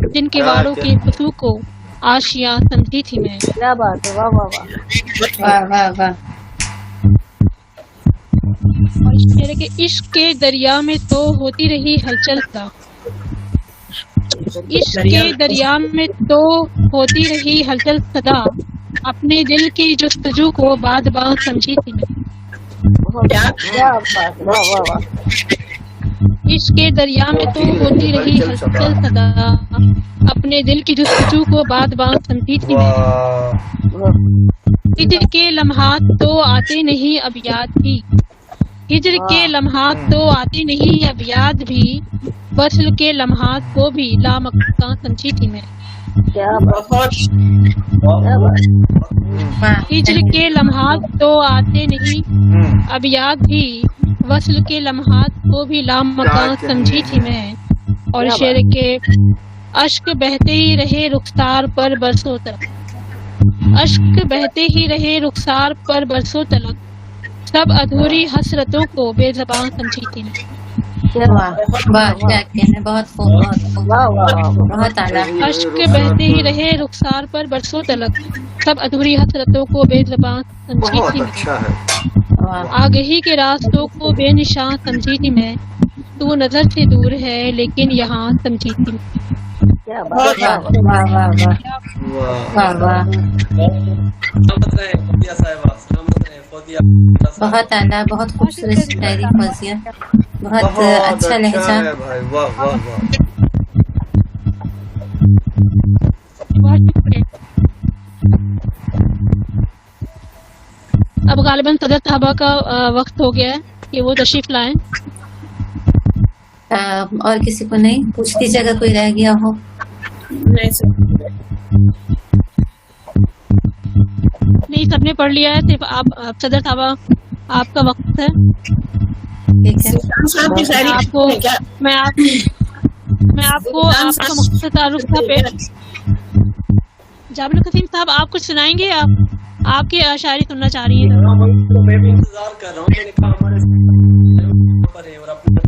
जिन किवाड़ों के फसूक को आशियां समझी थी मैं। क्या बात है, वाह वाह वाह। वाह वाह वाह। और शेर के इश्क के दरिया में तो होती रही हलचल सा, इश्क के दरिया में तो होती रही हलचल सदा, अपने दिल की जुस्तजू को बाद बात समझी थी मैं। क्या बात, वाह वाह वाह। इश्क के दरिया में तो होती रही हलचल सदा, अपने दिल की जुस्तजू को बाद बात समझी थी मैं। वाह, हिजर के लम्हात तो आते नहीं अब याद भी, हिजर के लम्हात तो आते नहीं अब याद भी, वस्ल के लम्हात को भी लामका समझी थी मैं। क्या बात, बहुत क्या बात। वाह। हिजर के लम्हात तो आते नहीं अब याद भी, वस्ल के लम्हात को भी लामका समझी थी मैं। और शेर के अश्क बहते ही रहे रुखसार पर बरसों तक, अश्क बहते ही रहे रुखसार पर बरसों तलक, सब अधूरी हसरतों को बेज़बान समझी थी मैं। क्या वाह वाह, क्या कहने, बहुत खूब, बहुत खूब, वाह वाह वाह। बहुत आला। अश्क बहते ही रहे रुखसार पर बरसों तलक, सब अधूरी हसरतों को बेज़बान समझी बहुत थी मैं। अच्छा है। वाह आगही के रास्तों को बेनिशान समझी थी मैं, तू नजर से दूर है लेकिन यहाँ समझी थी मैं। क्या बात, वाह वाह वाह वाह वाह, वाह वाह। सलामत रहे फौजिया साहिबा, सलामत रहे फौजिया। बहुत आला, बहुत खूबसूरत शायरी फौजिया, बहुत अच्छा लहजा। है भाई, वाह वाह वाह। बहुत शुक्रिया। अब गालिबन सदर साहबा का वक्त हो गया है कि वो तशरीफ लाएं। और किसी को नहीं पूछ दीजिए अगर कोई रह गया हो। नहीं सर। नहीं, सबने पढ़ लिया है, सिर्फ आप सदर साहबा आपका वक्त है। ठीक है। सुल्तान साहब की शायरी आपको क्या मैं आपको आपका मुख्तसर तारुफ था पेश। जाबिल कसीम साहब आप कुछ सुनाएंगे? आप आपकी शायरी सुनना चाह रही हैं? तो मैं भी इंतजार कर रहा हूँ। मैंने कहा हमारे पर है और अपना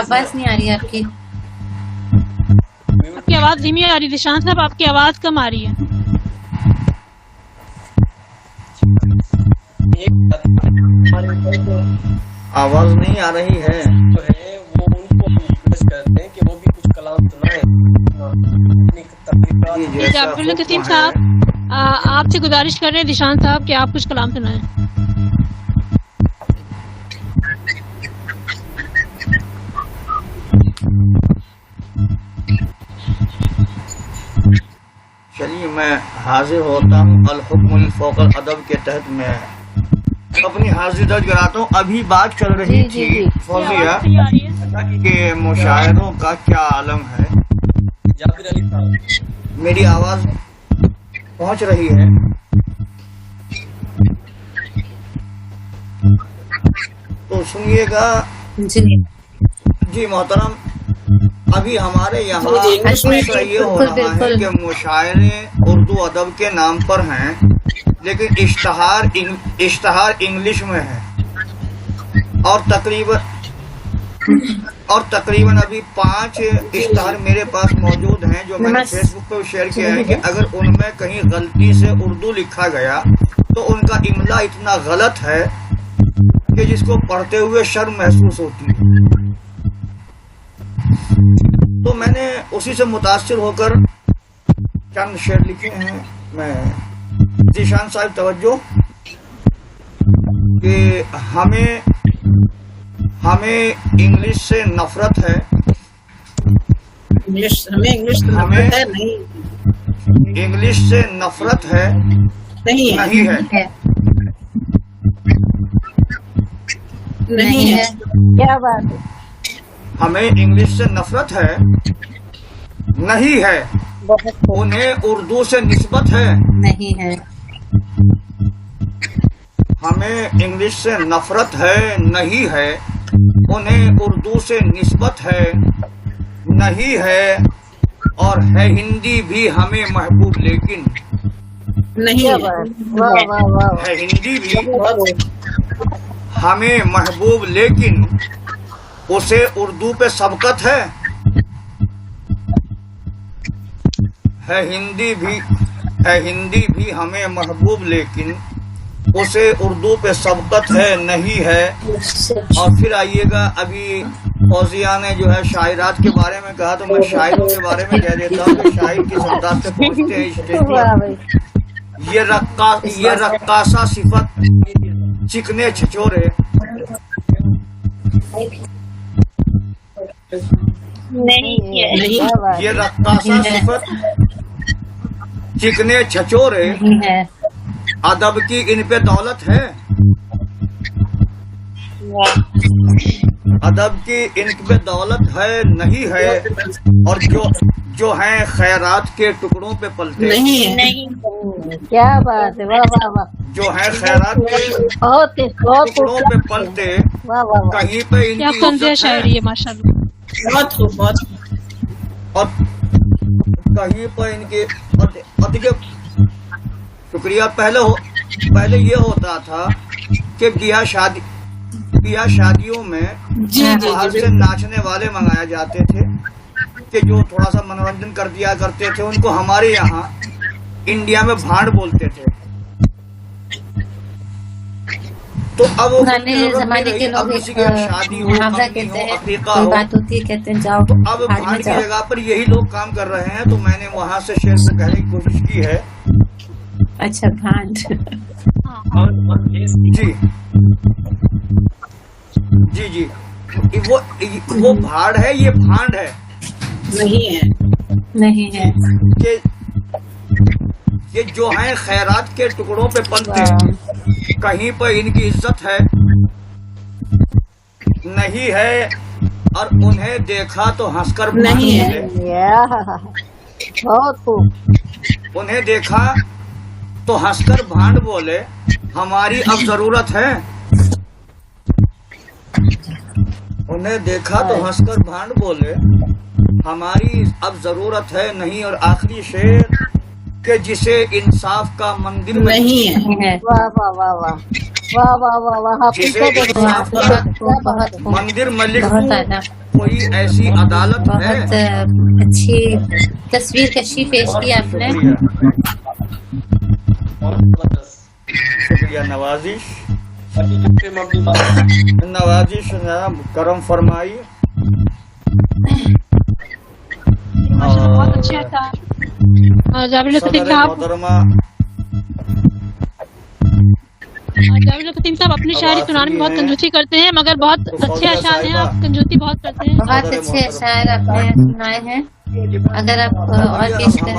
आवाज नहीं आ रही है आपकी। आपकी आवाज धीमी आ रही है। निशांत साहब आपकी आवाज कम आ रही है। आवाज नहीं आ रही है। जो है वो उनको हम रिक्वेस्ट करते हैं कि वो भी कुछ कलाम सुनाए। जी, जैसा जाबिल हुक्म कसीम है। साहब आपसे गुजारिश कर रहे हैं निशांत साहब कि आप कुछ कलाम सुनाएं। चलिए मैं हाजिर होता हूँ अल हुक्मुल फौकल अदब के तहत मैं अपनी हाजिर दर्ज कराता हूँ। अभी बात चल रही जी, थी जी, जी। फौजिया सही आ रही है। के मुशायरों का क्या आलम है। जाबिर अली साहब मेरी आवाज पहुंच रही है? तो सुनिएगा। जी जी मोहतरम, अभी हमारे यहाँ जी, इंग्लिश में मसला ये हो बिल्कुल, रहा है बिल्कुल। कि मुशायरे उर्दू अदब के नाम पर हैं, लेकिन इश्तहार इंग्लिश में है और तकरीबन अभी 5 इश्तहार मेरे पास मौजूद हैं जो मैंने फेसबुक पर शेयर किया है कि अगर उनमें कहीं गलती से उर्दू लिखा गया तो उनका इमला इतना गलत है कि जिसको पढ़ते हुए शर्म महसूस होती है। तो मैंने उसी से मुतासिर होकर चंद शेर लिखे हैं। मैं जीशान साहब तवज्जो कि हमें इंग्लिश से नफरत है। इंग्लिश हमें इंग्लिश तो हमें- नफरत है नहीं इंग्लिश से नफरत है नहीं है नहीं है। नहीं है क्या बात है। हमें इंग्लिश से नफरत है नहीं है। बहुत खूब। उन्हें उर्दू से निस्बत है। नहीं है। हमें इंग्लिश से नफरत है नहीं है। उन्हें उर्दू से निस्बत है नहीं है। और है हिंदी भी हमें महबूब लेकिन नहीं क्या है बात। वाह वाह वाह। है हिंदी भी बहुत हमें महबूब लेकिन उसे उर्दू पे सबकत है हिंदी भी हमें महबूब लेकिन उसे उर्दू पे सबकत है नहीं है। और फिर आइएगा, अभी फौजिया ने जो है शायरात के बारे में कहा तो मैं शायरों के बारे में कह देता हूँ कि शायर किस अंदाज से पहुँचते हैं स्टेज वाह पर। भाई। ये रक्कासा सिफत चिकने छचोरे नहीं है। नहीं क्या बात। ये रक्कासा सिफत चिकने छचोरे नहीं है। अदब की इन पे दौलत है। अदब की इन पे दौलत है नहीं है। और जो हैं खैरात के टुकड़ों पे पलते नहीं है नहीं क्या बात है। वाह वाह वाह। जो हैं खैरात के बहुत टुकड़ों खूब। पे पलते वाह वाह वाह। कहीं पे क्या इनकी तंज़ इज्जत शायरी है माशाल्लाह। बहुत खूब बहुत खूब। और कहीं पर इनके और देखिए शुक्रिया। पहले ये होता था कि ब्याह शादियों में जी जी बाहर जी से नाचने वाले मंगाए जाते थे कि जो थोड़ा सा मनोरंजन कर दिया करते थे। उनको हमारे यहाँ इंडिया में भांड बोलते थे। तो अब पुराने जमाने के लोग किसी की शादी हो, मुहावरा मंगनी कहते हो, हैं, अकीका कोई हो, बात होती है कहते हैं जाओ तो अब भाड़ भांड में की जाओ। जगह पर यही लोग काम कर रहे हैं। तो मैंने वहां से शेर से कहने की कोशिश की है। अच्छा भांड। जी वो भाड़ है, ये भांड है नहीं है नहीं है। कि ये जो हैं खैरात के टुकड़ों पे पलते हैं कहीं पर इनकी इज्जत है नहीं है। और उन्हें देखा तो हंसकर नहीं है। बोले। या बहुत खूब। उन्हें देखा तो हंसकर भांड बोले हमारी अब जरूरत है। उन्हें देखा तो हंसकर भांड बोले हमारी अब जरूरत है नहीं। और आखिरी शेर कि जिसे इंसाफ का मंदिर नहीं है। वाह वाह वाह वाह वाह वाह वाह वाह आप जिसे कितना देखते हैं, इंसाफ का बहुत मंदिर में लिख बहुत दूं, आना कोई ऐसी अदालत है। बहुत अच्छी तस्वीर कशी पेश की आपने। शुक्रिया नवाजिश करम फरमाई। बहुत अच्छे अशार। और जावेद खतीब सदर साहब, मोहतरमा जावेद खतीब साहब अपनी शायरी सुनाने में बहुत कंजूसी करते हैं, मगर बहुत अच्छे अशार हैं। आप कंजूसी बहुत करते हैं। बहुत अच्छे अशायर आपने सुनाए हैं। अगर आप और पेश करें।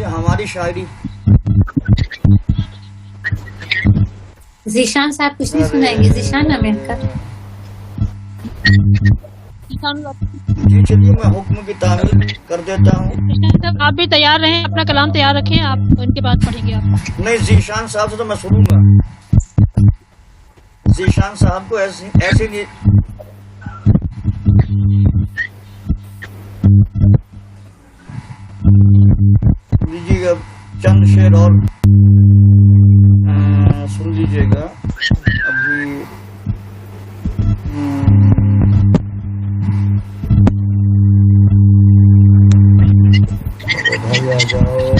हमारी शायरी जीशान साहब कुछ नहीं सुनाएंगे? जीशान नाम है इनका। जी चलिए मैं हुक्म की तामील कर देता हूँ। साहब आप भी तैयार रहें, अपना कलाम तैयार रखें, आप उनके बाद पढ़ेंगे आप। नहीं जीशान साहब से तो मैं सुनूंगा। जीशान साहब को ऐसे नहीं लीजिएगा चंद शेर और सुन लीजिएगा। अभी भाई आ जाओ।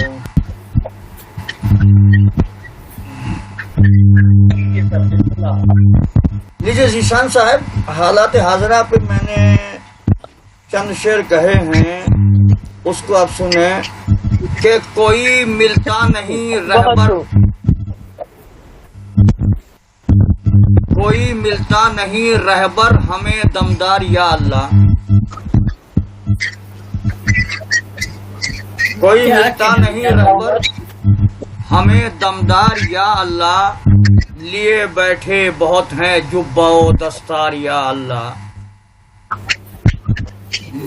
लीजिए जीशान साहब, हालात हाजरा पे मैंने चंद शेर कहे हैं, उसको आप सुने कि कोई मिलता नहीं रहबर, कोई मिलता नहीं रहबर हमें दमदार या अल्लाह। कोई मिलता नहीं रहबर हमें दमदार या अल्लाह, लिए बैठे बहुत हैं जुब्बा व दस्तार या अल्लाह।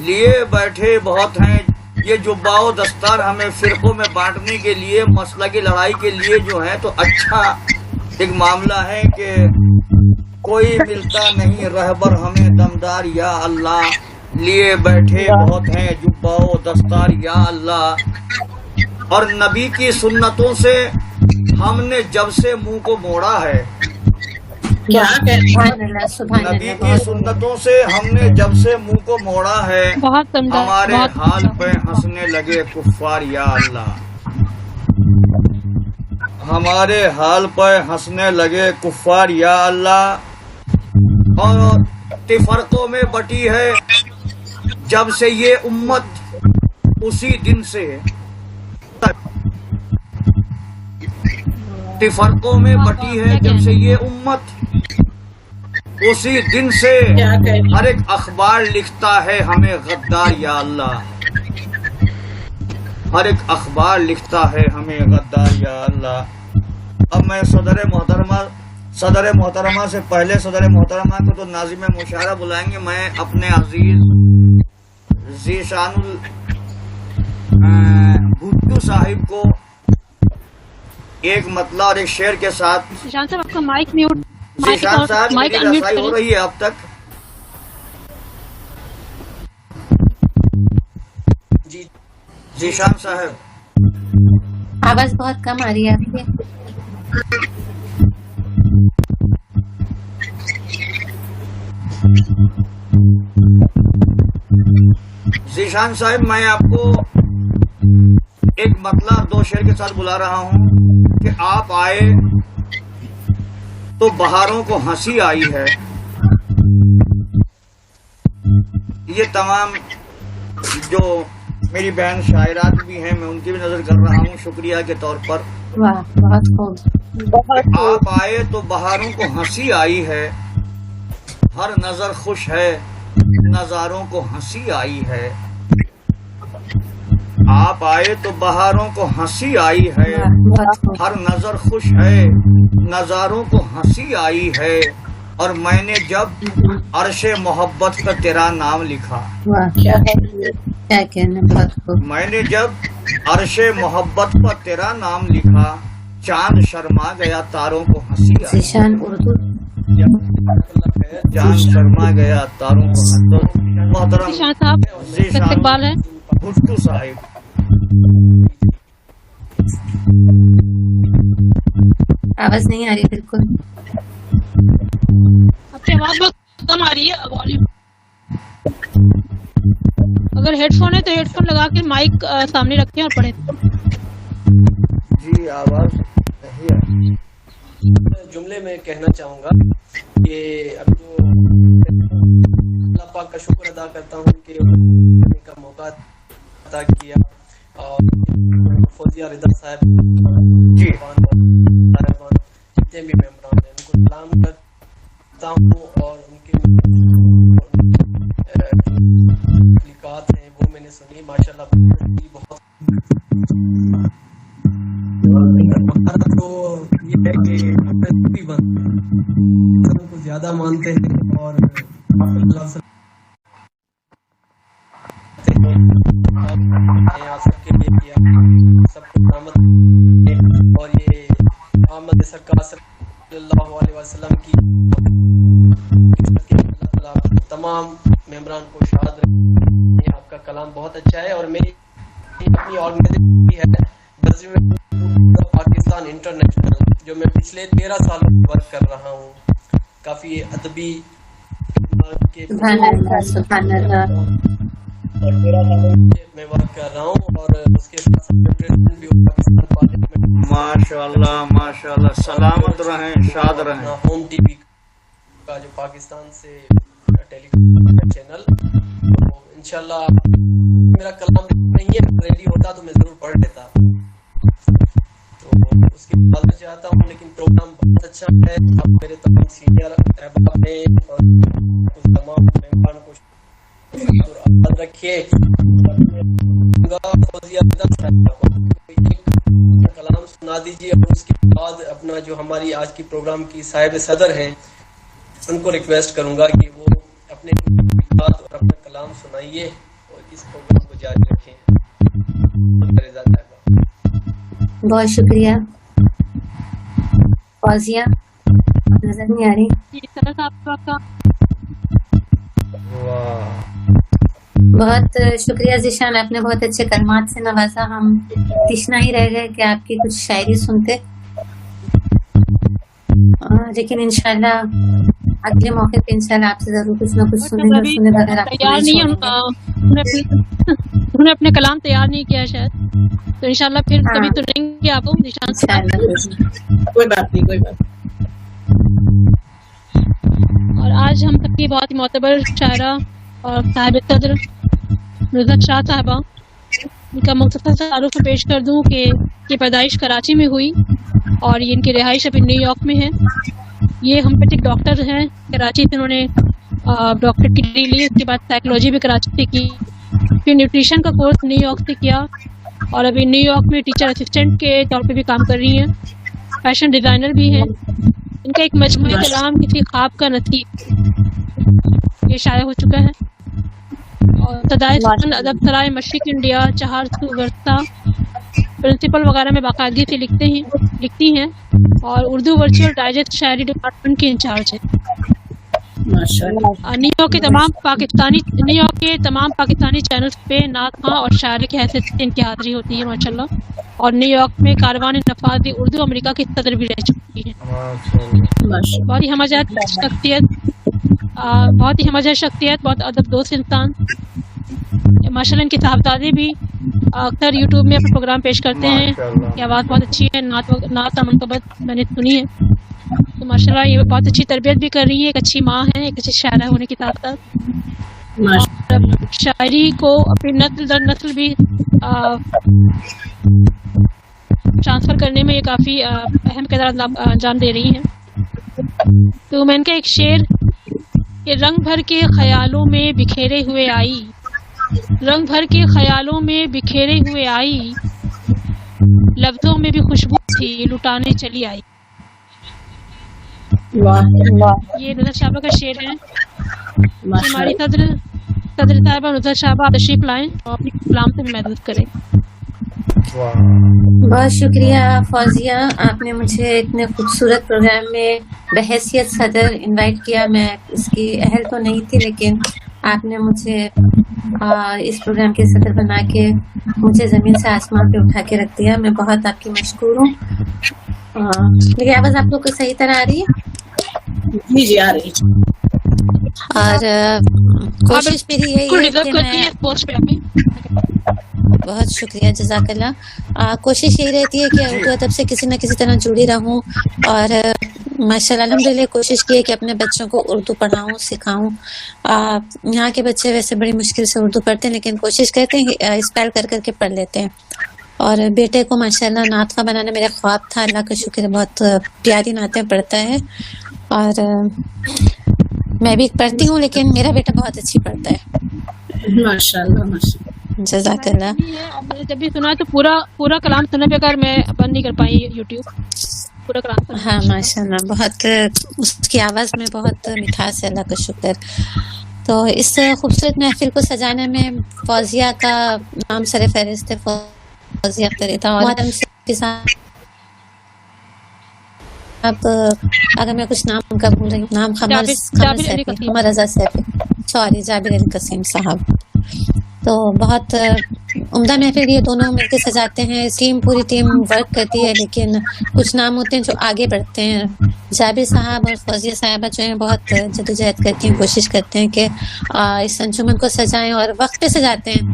लिए बैठे बहुत हैं ये जुब्बा व दस्तार हमें फिरकों में बांटने के लिए, मसला की लड़ाई के लिए जो है तो अच्छा एक मामला है कि कोई मिलता नहीं रहबर हमें दमदार या अल्लाह, लिए बैठे बहुत हैं जुब्बा व दस्तार या अल्लाह। और नबी की सुन्नतों से हमने जब से मुंह को मोड़ा है, क्या नबी की सुन्नतों से हमने जब से मुंह को मोड़ा है, बहुत दमदार, हमारे बहुत हाल पे हंसने लगे कुफ्फार या अल्लाह। हमारे हाल पे हंसने लगे कुफ्फार या अल्लाह। और तिफरकों में बटी है जब से ये उम्मत, उसी दिन से तिफरकों में बटी है जब से ये उम्मत, उसी दिन से हर एक अखबार लिखता है हमें गद्दार या अल्लाह। हर एक अखबार लिखता है हमें गद्दार या अल्लाह। अब मैं सदर मोहतरमा से पहले सदर मोहतरमा को तो नाज़िम मुशायरा बुलाएंगे। मैं अपने अजीज ज़ीशानुल भुट्टू साहिब को एक मतला और एक शेर के साथ। जीशान साहब आपका माइक म्यूट, जीशान साहब माइक मेरी अनम्यूट रसाई हो करें। रही है अब तक? जीशान साहब आवाज बहुत कम आ रही है आपकी। जीशान साहब मैं आपको एक मतला दो शेर के साथ बुला रहा हूँ कि आप आए तो बहारों को हंसी आई है। ये तमाम जो मेरी बहन शायरात भी हैं मैं उनकी भी नजर कर रहा हूँ शुक्रिया के तौर पर। वाह बहुत खूब। आप आए तो बहारों को हंसी आई है, हर नजर खुश है नजारों को हंसी आई है। आप आए तो बहारों को हंसी आई है, हर नजर खुश है नजारों को हंसी आई है। और मैंने जब अर्शे मोहब्बत पर तेरा नाम लिखा, क्या कहना, बहुत खूब। मैंने जब अर्शे मोहब्बत पर तेरा नाम लिखा चांद शर्मा गया तारों को हंसी आई, जीशान उर्दू चांद शर्मा गया तारों को हंसी। मोहतरम जीशान साहब का जीशान इस्तकबाल है। भुट्टो साहिब, आवाज नहीं आ रही बिल्कुल। आपकी आवाज बहुत कम आ रही है वॉल्यूम। अगर हेडफोन है तो हेडफोन लगा के माइक सामने रखें और पढ़ें। जी आवाज नहीं है। जुमले में कहना चाहूँगा कि अब जो अल्लाह पाक का शुक्र अदा करता हूँ कि का मौका अदा किया और फौजिया रिदा साहब जी जितने भी मेंबरान हैं उनको सलाम करता हूँ और उनके लिखात हैं वो मैंने सुनी माशाल्लाह बहुत। हमारा तो ये है कि को ज्यादा मानते हैं और अल्लाह से आप सबके लिए किया सबको रहमत और ये मोहम्मद सरकार सल्लल्लाहु अलैहि वसल्लम की अल्लाह तमाम मेंबरान को शाद रहे। आपका कलाम बहुत अच्छा है और मेरी अपनी ऑर्गेनाइजेशन है पाकिस्तान इंटरनेशनल जो मैं पिछले 13 सालों से वर्क कर रहा हूँ। काफी अदबी के मैं वर्क कर रहा हूँ और उसके साथ प्रेसिडेंट भी हूँ पाकिस्तान पार्लियामेंट। माशाल्लाह माशाल्लाह, सलामत रहें, शाद रहें। होम टीवी का जो पाकिस्तान से टेलीविजन चैनल, तो इंशाल्लाह मेरा कलाम नहीं है, रेडी होता तो मैं जरूर पढ़ लेता, तो उसकी बात मैं चाहता हूँ। लेकिन प्रोग्राम बहुत अच्छा है। आप मेरे तमाम सीनियर अहबाब ने और तमाम मेहमान को याद रखिए। कलाम सुना दीजिए और उसके बाद अपना जो हमारी आज की प्रोग्राम की साहिब सदर हैं उनको रिक्वेस्ट करूंगा कि वो अपने बात और अपना कलाम सुनाइए और इस प्रोग्राम को जारी रखें। बहुत शुक्रिया। फौजिया नजर नहीं आ रही। बहुत शुक्रिया ज़ीशान, आपने बहुत अच्छे कलमात से नवाजा। हम तृष्णा ही रह गए कि आपकी कुछ शायरी सुनते, लेकिन इंशाल्लाह अगले मौके पे इंशाल्लाह आपसे जरूर कुछ न कुछ सुनेंगे। सुने बगैर तैयार नहीं है उन्होंने अपने कलाम तैयार नहीं किया शायद, तो इंशाल्लाह फिर कभी सुनेंगे आपको निशान। कोई बात नहीं, कोई बात। और आज हम सबकी बहुत ही मोतबर शायरा और साहिब सदर नुज़हत शाह साहबा, इनका मुख्तसर सा तारुफ पेश कर दूं कि ये पैदाइश कराची में हुई और ये इनकी रिहाइश अभी न्यूयॉर्क में है। ये होम्योपैथिक डॉक्टर हैं, कराची से इन्होंने डॉक्टरेट की डिग्री ली, उसके बाद साइकोलॉजी भी कराची से की, फिर न्यूट्रिशन का कोर्स न्यूयॉर्क से किया और अभी न्यूयॉर्क में टीचर असिस्टेंट के तौर पे भी काम कर रही हैं। फैशन डिज़ाइनर भी हैं। इनका एक मजमूई कलाम किसी ख्वाब का नसीब ये शाया हो चुका है और सदाए सुखन अदब सराय मशरिक इंडिया चहार वर्षा प्रिंसिपल वगैरह में बाकायदगी से लिखती हैं और उर्दू वर्चुअल डाइजेस्ट शायरी डिपार्टमेंट की इंचार्ज है। न्यूयॉर्क के तमाम पाकिस्तानी चैनल्स पे नात खां और शायरी की हैसियत से इनकी हाजिरी होती है माशाल्लाह। और न्यूयॉर्क में कारवान नफाज़ उर्दू अमेरिका की सदर भी रह चुकी है। बहुत ही हमजहत शख्सियत, बहुत अदबदोस्त इंसान माशाल्लाह। इनके साहबजादे भी अक्सर यूट्यूब में अपने प्रोग्राम पेश करते हैं। की आवाज़ बहुत अच्छी है, नात मनकबत मैंने सुनी है, तो माशाल्लाह ये बहुत अच्छी तरबियत भी कर रही है। एक अच्छी माँ है, एक अच्छी शायरा होने के साथ साथ शायरी को अपनी नस्ल दर नस्ल भी ट्रांसफर करने में ये काफ़ी अहम किरदार अंजाम दे रही हैं। तो मैं इनका एक शेर कि रंग भर के ख्यालों में बिखेरे हुए आई, रंग भर के ख्यालों में बिखेरे हुए आई, लफ्जों में भी खुशबू थी लुटाने चली आई। ये नुज़हत शाहबा का शेर है। हमारी सदर साहिबा नुज़हत शाहबा तशरीफ लाएं और अपनी कलाम से भी महसूस करें। بہت شکریہ فوزیہ، آپ نے مجھے اتنے خوبصورت پروگرام میں بحیثیت صدر انوائٹ کیا. میں اس کی اہل تو نہیں تھی، لیکن آپ نے مجھے اس پروگرام کے صدر بنا کے مجھے زمین سے آسمان پہ اٹھا کے رکھ دیا. میں بہت آپ کی مشکور ہوں. میری آواز آپ لوگ کو صحیح طرح آ رہی ہے؟ جی آ رہی. اور کوشش میری یہی ہے کہ میں بہت شکریہ، جزاک اللہ. کوشش یہی رہتی ہے کہ اردو ادب سے کسی نہ کسی طرح جڑی رہوں، اور ماشاء اللہ الحمدللہ کوشش کی ہے کہ اپنے بچوں کو اردو پڑھاؤں سکھاؤں. یہاں کے بچے ویسے بڑی مشکل سے اردو پڑھتے ہیں، لیکن کوشش کرتے ہیں کہ اسپیل کر کر کے پڑھ لیتے ہیں. اور بیٹے کو ماشاء اللہ نعت بنانا میرا خواب تھا. اللہ کا شکر ہے بہت پیاری نعتیں پڑھتا ہے، اور میں بھی پڑھتی ہوں، لیکن میرا بیٹا بہت اچھی پڑھتا ہے. ماشاء اللہ. جزاک اللہ. میں نے جب بھی سنا تو پورا کلام سننے پہ کر میں بند نہیں کر پائی یوٹیوب پورا کلام سننا. ہاں ماشاء اللہ، بہت اس کی آواز میں بہت مٹھاس ہے، اللہ کا شکر. تو اس خوبصورت محفل کو سجانے میں فوزیہ کا نام سر فہرست ہے. فوزیہ اختر تھا، اور کے ساتھ اب اگر میں کچھ نام کا بھول رہی ہوں، نام قمر رضا سیفی، سوری جابر علی قسیم صاحب. تو بہت عمدہ محفل یہ دونوں مل کے سجاتے ہیں. پوری ٹیم ورک کرتی ہے، لیکن کچھ نام ہوتے ہیں جو آگے بڑھتے ہیں. جابر صاحب اور فوزیہ صاحبہ جو ہیں بہت جدوجہد کرتی ہیں، کوشش کرتے ہیں کہ اس انجمن کو سجائیں، اور وقت پہ سجاتے ہیں،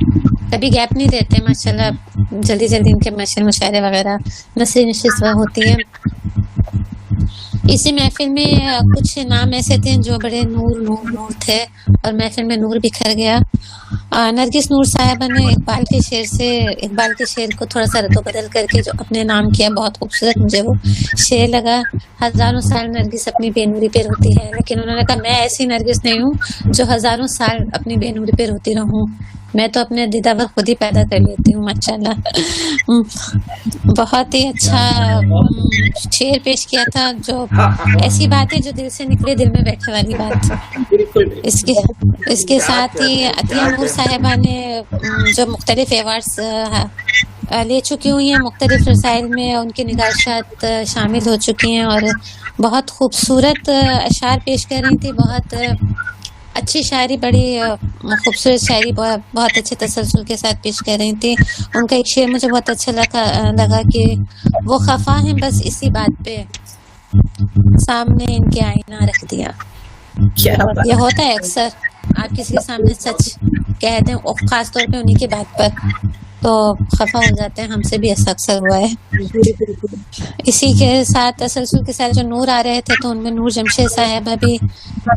کبھی گیپ نہیں دیتے. ماشاءاللہ جلدی ان کے مشاعرے وغیرہ نثری نشست ہوتی ہیں. اسی محفل میں کچھ نام ایسے تھے جو بڑے نور تھے، اور محفل میں نور بکھر گیا. نرگس نور صاحبہ نے اقبال کے شعر کو تھوڑا سا رد و بدل کر کے جو اپنے نام کیا، بہت خوبصورت مجھے وہ شعر لگا. ہزاروں سال نرگس اپنی بے نوری پہ روتی ہے، لیکن انہوں نے کہا میں ایسی نرگس نہیں ہوں جو ہزاروں سال اپنی بے نوری پہ روتی رہوں، میں تو اپنے دیدہ وقت خود ہی پیدا کر لیتی ہوں. ماشاءاللہ بہت ہی اچھا شعر پیش کیا تھا، جو ایسی بات ہے جو دل سے نکلے، دل میں بیٹھے والی بات. اس کے ساتھ ہی عطیہ نور صاحبہ نے جو مختلف ایوارڈز لے چکی ہوئی ہیں مختلف رسائل میں، ان کی نگارشات شامل ہو چکی ہیں، اور بہت خوبصورت اشعار پیش کر رہی تھی. بہت اچھی شاعری، بڑی خوبصورت شاعری بہت اچھے تسلسل کے ساتھ پیش کر رہی تھی. ان کا ایک شعر مجھے بہت اچھا لگا کہ وہ خفا ہیں بس اسی بات پہ، سامنے ان کے آئینہ رکھ دیا. یہ ہوتا ہے اکثر، آپ کسی کے سامنے سچ کہہ دیں، خاص طور پہ انہی کی بات پر، تو خفا ہو جاتے ہیں. ہم سے بھی ایسا اکثر ہوا ہے. اسی کے ساتھ تسلسل کے ساتھ جو نور آ رہے تھے، تو ان میں نور جمشید صاحبہ بھی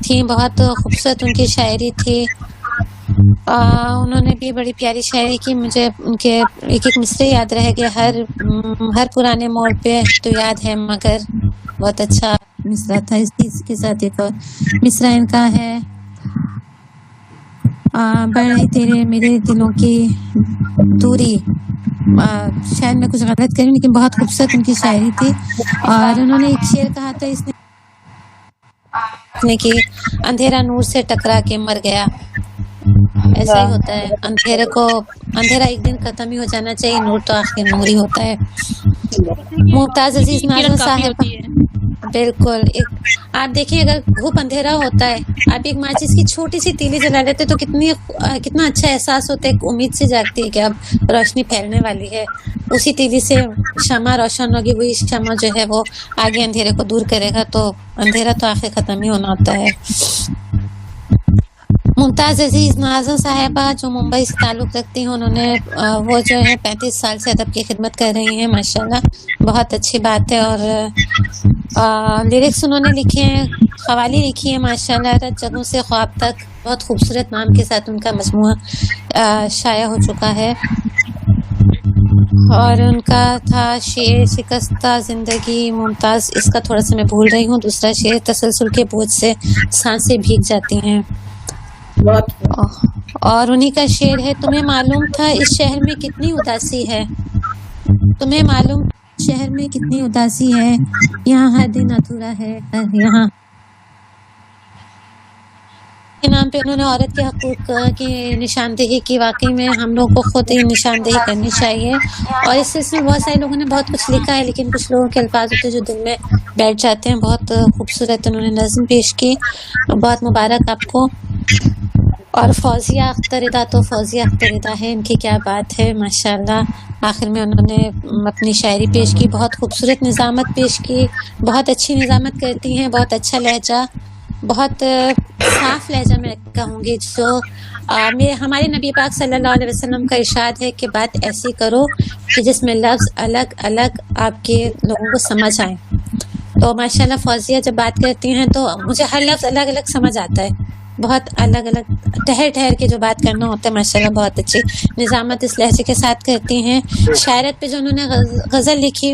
تھیں. بہت خوبصورت ان کی شاعری تھی. انہوں نے بھی بڑی پیاری شاعری کی. مجھے ان کے ایک مصرے یاد رہ گئے، ہر پرانے موڑ پہ تو یاد ہے مگر. بہت اچھا مصرا تھا. اس کے ساتھ ایک مصرا ان کا ہے، بڑھے تیرے میرے دلوں کی دوری. شاید میں کچھ غلط کروں، لیکن بہت خوبصورت ان کی شاعری تھی. اور انہوں نے ایک شعر کہا تھا اس نے کہ اندھیرا نور سے ٹکرا کے مر گیا. ایسا ہی ہوتا ہے، اندھیرا ایک دن ختم ہی ہو جانا چاہیے، نور تو آخر نور ہی ہوتا ہے. ممتاز عزیز نازن صاحب، بالکل. آپ دیکھیں اگر گھوپ اندھیرا ہوتا ہے، آپ ایک ماچس کی چھوٹی سی تیلی جلا لیتے تو کتنا اچھا احساس ہوتا ہے، امید سے جاگتی ہے کہ اب روشنی پھیلنے والی ہے. اسی تیلی سے شمع روشن ہوگی، وہی شمع جو ہے وہ آگے اندھیرے کو دور کرے گا، تو اندھیرا تو آخر ختم ہی ہونا ہوتا ہے. ممتاز عزیز نازن صاحبہ جو ممبئی سے تعلق رکھتی ہیں، انہوں نے وہ جو ہے 35 سال سے ادب کی خدمت کر رہی ہیں. ماشاءاللہ بہت اچھی بات ہے. اور لیرکس انہوں نے لکھے ہیں، قوالی لکھی ہیں ماشاءاللہ. رت جگہوں سے خواب تک، بہت خوبصورت نام کے ساتھ ان کا مجموعہ شائع ہو چکا ہے. اور ان کا تھا شعر شکستہ زندگی ممتاز، اس کا تھوڑا سا میں بھول رہی ہوں. دوسرا شعر تسلسل کے بوجھ سے سانسیں بھیگ جاتی ہیں. اور انہی کا شعر ہے، تمہیں معلوم تھا اس شہر میں کتنی اداسی ہے، تمہیں معلوم شہر میں کتنی اداسی ہے، یہاں ہر دن ادھورا ہے، के नाम पे उन्होंने औरत के हकूक की निशानदेही की। वाकई में हम लोग को खुद ही निशानदेही करनी चाहिए। और इस सिलसिले में बहुत सारे लोगों ने बहुत कुछ लिखा है, लेकिन कुछ लोगों के अल्फाज होते हैं जो दिल में बैठ जाते हैं। बहुत खूबसूरत उन्होंने नज़्म पेश की, बहुत मुबारक आपको। और फौजिया अख्तरिदा, तो फौजिया अख्तरिदा है, इनकी क्या बात है माशाल्लाह। आखिर में उन्होंने अपनी शायरी पेश की, बहुत खूबसूरत निज़ामत पेश की, बहुत अच्छी निज़ामत करती हैं, बहुत अच्छा लहजा, बहुत साफ लहजा मैं कहूँगी। जो हमारे नबी पाक सल्लल्लाहु अलैहि वसल्लम का इरशाद है कि बात ऐसी करो कि जिसमें लफ्ज़ अलग अलग आपके लोगों को समझ आए। तो माशाल्लाह फौजिया जब बात करती हैं तो मुझे हर लफ्ज़ अलग अलग समझ आता है, बहुत अलग अलग ठहर ठहर के जो बात करना होता है। माशाल्लाह बहुत अच्छी निज़ामत इस लहजे के साथ करती हैं। शायरत पे जो उन्होंने गज़ल लिखी,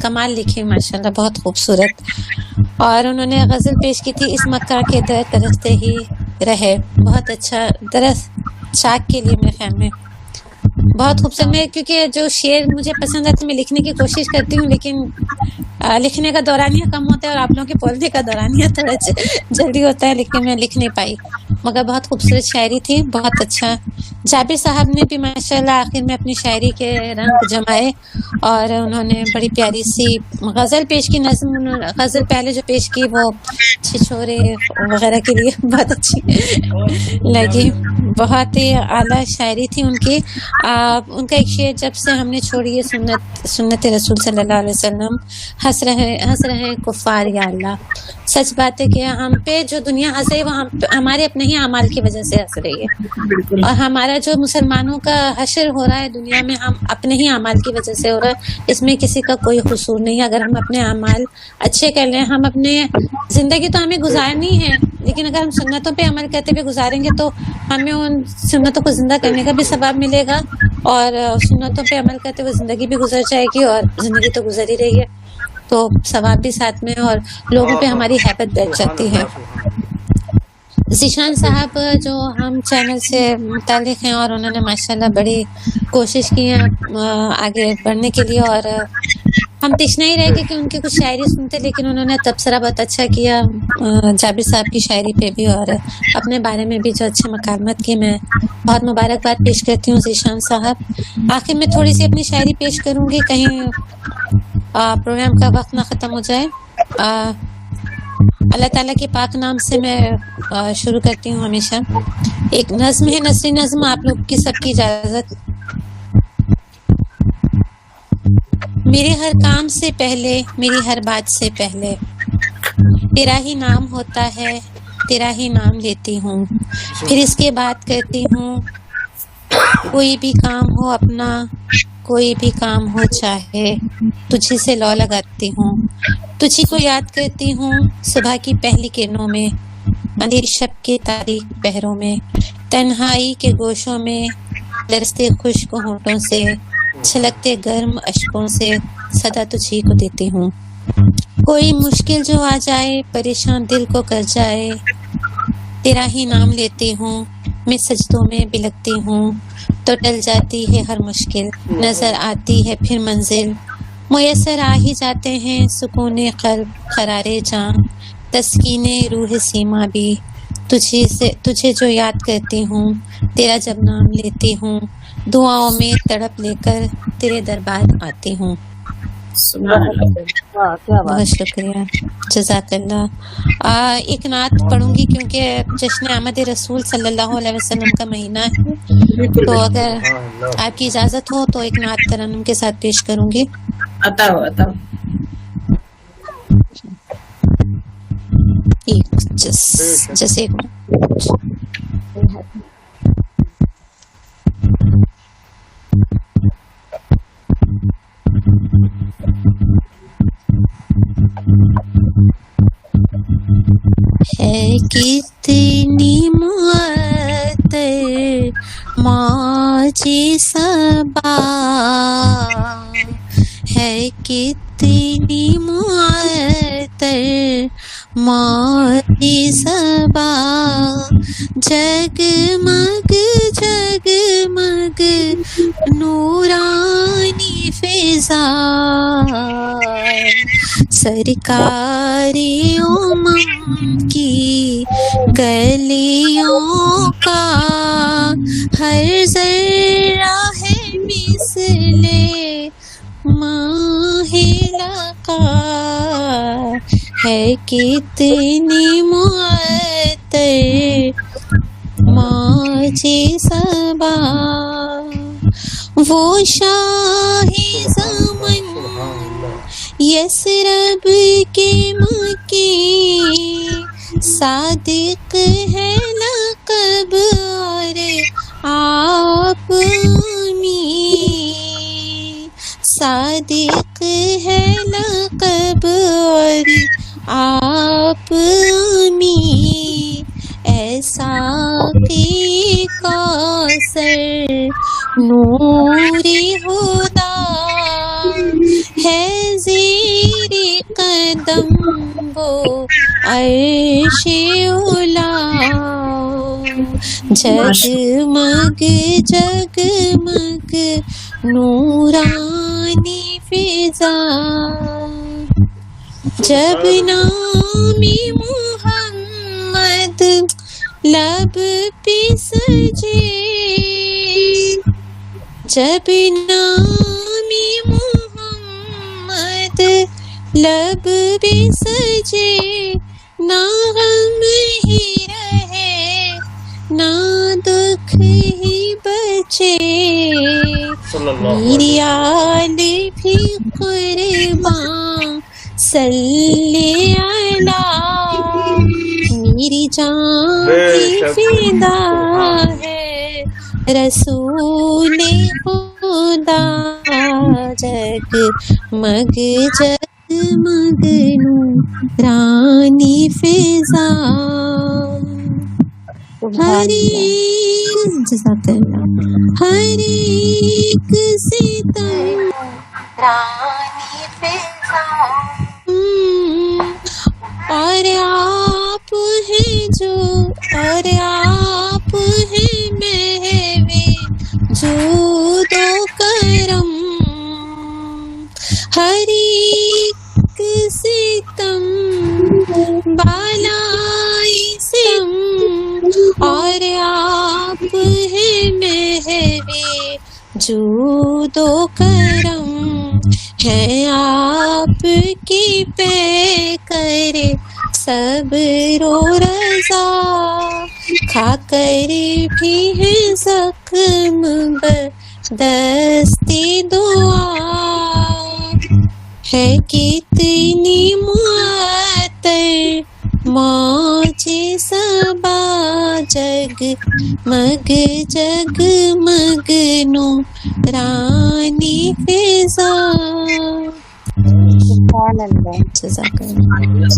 कमाल लिखी माशाल्लाह, बहुत खूबसूरत। और उन्होंने गज़ल पेश की थी, इस मक्का के दर तरसते ही रहे, बहुत अच्छा दरस चाक के लिए मेरे ख्याल में बहुत खूबसूरत। मैं क्योंकि जो शेर मुझे पसंद है तो मैं लिखने की कोशिश करती हूँ, लेकिन लिखने का दौरानिया कम होता है और आप लोगों के बोलने का दौरानिया थोड़ा जल्दी होता है, लेकिन मैं लिख नहीं पाई। मगर बहुत खूबसूरत शायरी थी, बहुत अच्छा। जाबिर साहब ने भी माशाल्लाह आखिर में अपनी शायरी के रंग जमाए और उन्होंने बड़ी प्यारी सी गज़ल पेश की। नज़्म गज़ल पहले जो पेश की वो छिछोरे वगैरह के लिए बहुत अच्छी लगी, बहुत ही आला शायरी थी उनकी। उनका एक शेर, जब से हमने छोड़ी है सुन्नत रसूल सल्लल्लाहु अलैहि वसल्लम, हंस रहे कुफ़ार या अल्लाह। सच बात है कि हम पे जो दुनिया हंस रही है वो हमारे अपने ही अमाल की वजह से हंस रही है। और हमारा जो मुसलमानों का हशर हो रहा है दुनिया में, हम अपने ही अमाल की वजह से हो रहा है, इसमें किसी का कोई कसूर नहीं है। अगर हम अपने अमाल अच्छे कर लें, हम अपने ज़िंदगी तो हमें गुजारनी है, लेकिन अगर हम सुन्नतों पे अमल करते हुए गुजारेंगे तो हमें उन सुन्नतों को ज़िंदा करने का भी सवाब मिलेगा, और सुन्नतों पे अमल करते हुए ज़िंदगी भी गुजर जाएगी, और ज़िंदगी तो गुजर ही रही है तो सवाब भी साथ में, और लोगों पे हमारी हैबत बैठ जाती है। ज़ीशान साहब जो हम चैनल से मुताल्लिक़ हैं, और उन्होंने माशाल्लाह बड़ी कोशिश की है आगे बढ़ने के लिए, और हम तशना ही रह गए कि उनकी कुछ शायरी सुनते, लेकिन उन्होंने तबसरा बहुत अच्छा किया जाबिर साहब की शायरी पे भी, और अपने बारे में भी जो अच्छे मकालमत की। मैं बहुत मुबारकबाद पेश करती हूँ ज़ीशान साहब। आखिर में थोड़ी सी अपनी शायरी पेश करूँगी, कहीं प्रोग्राम का वक्त ना ख़त्म हो जाए। अल्लाह ताला के पाक नाम से मैं शुरू करती हूँ हमेशा। एक नज़्म है, नसरी नज़्म, आप लोग की सबकी इजाज़त। मेरे हर काम से पहले, मेरी हर बात से पहले तेरा ही नाम होता है, तेरा ही नाम लेती हूँ, फिर इसके बाद करती हूँ। कोई भी काम हो अपना, कोई भी काम हो चाहे, तुझी से लौ लगाती हूँ, तुझी को याद करती हूँ सुबह की पहली किरणों में, अंधेरी शब के तारीक पहरों में, तन्हाई के गोशों में, दरसते खुश्क होंठों से, छलकते गर्म अश्कों से सदा तुझी को देती हूँ। कोई मुश्किल जो आ जाए, परेशान दिल को कर जाए, तेरा ही नाम लेती हूँ, मैं सजदों में बिलकती हूँ, तो टल जाती है हर मुश्किल, नजर आती है फिर मंजिल, मुयस्सर आ ही जाते हैं सुकूने क़ल्ब, क़रारे जां, तस्कीने रूह सीमा भी, तुझे जो याद करती हूँ, तेरा जब नाम लेती हूँ, दुआओं में तड़प लेकर तेरे दरबार आती हूँ। बहुत शुक्रिया, जज़ाकल्लाह। एक नात पढ़ूंगी क्योंकि जश्न आमद रसूल सल्लल्लाहु अलैहि वसल्लम का महीना है, तो अगर आपकी इजाज़त हो तो एक नात तरन्नुम के साथ पेश करूंगी। अता जैसे है कितनी मुअत्तर मौजे सबा, है कितनी मुअत्तर मौजे सबा, जगमग जगमग नूरानी फिजा, सरकारे उम्म की گلیوں کا ہر ذرہ ہے مثل ماہ لقا، ہے کتنی معطر موج صبا، وہ شاہ زمن یثرب کے مکی، صادق ہے لقب اور آپ امین، صادق ہے لقب اور آپ امین، ایسا کی کوثر نور ہدا، ہے زیر قدم وہ عرش اولا، جگمگ جگمگ نورانی فضا، جب نام محمد لب پہ سجے، جب نام محمد لب پہ سجے، نہ غم ہی رہے نہ دکھ ہی بچے، میری آل بھی قربان صلی علی، میری جان بھی فدا ہے رسول خدا، جگمگ جگمگ نورانی فضا، ہر ایک جزاک اللہ، ہر ایک ستم رانی فضا، اور آپ ہیں جو، اور آپ ہیں محوِ جود و کرم، ہر ایک ستم بالائی سم، اور آپ ہیں محوِ جود و کرم، ہے آپ کی پیکر صبر و رضا، کھا کر بھی ہے زخم بدستی دعا، ہے کتنی معطر موج صبا، جگمگ جگمگ نورانی فضا، جزاک اللہ۔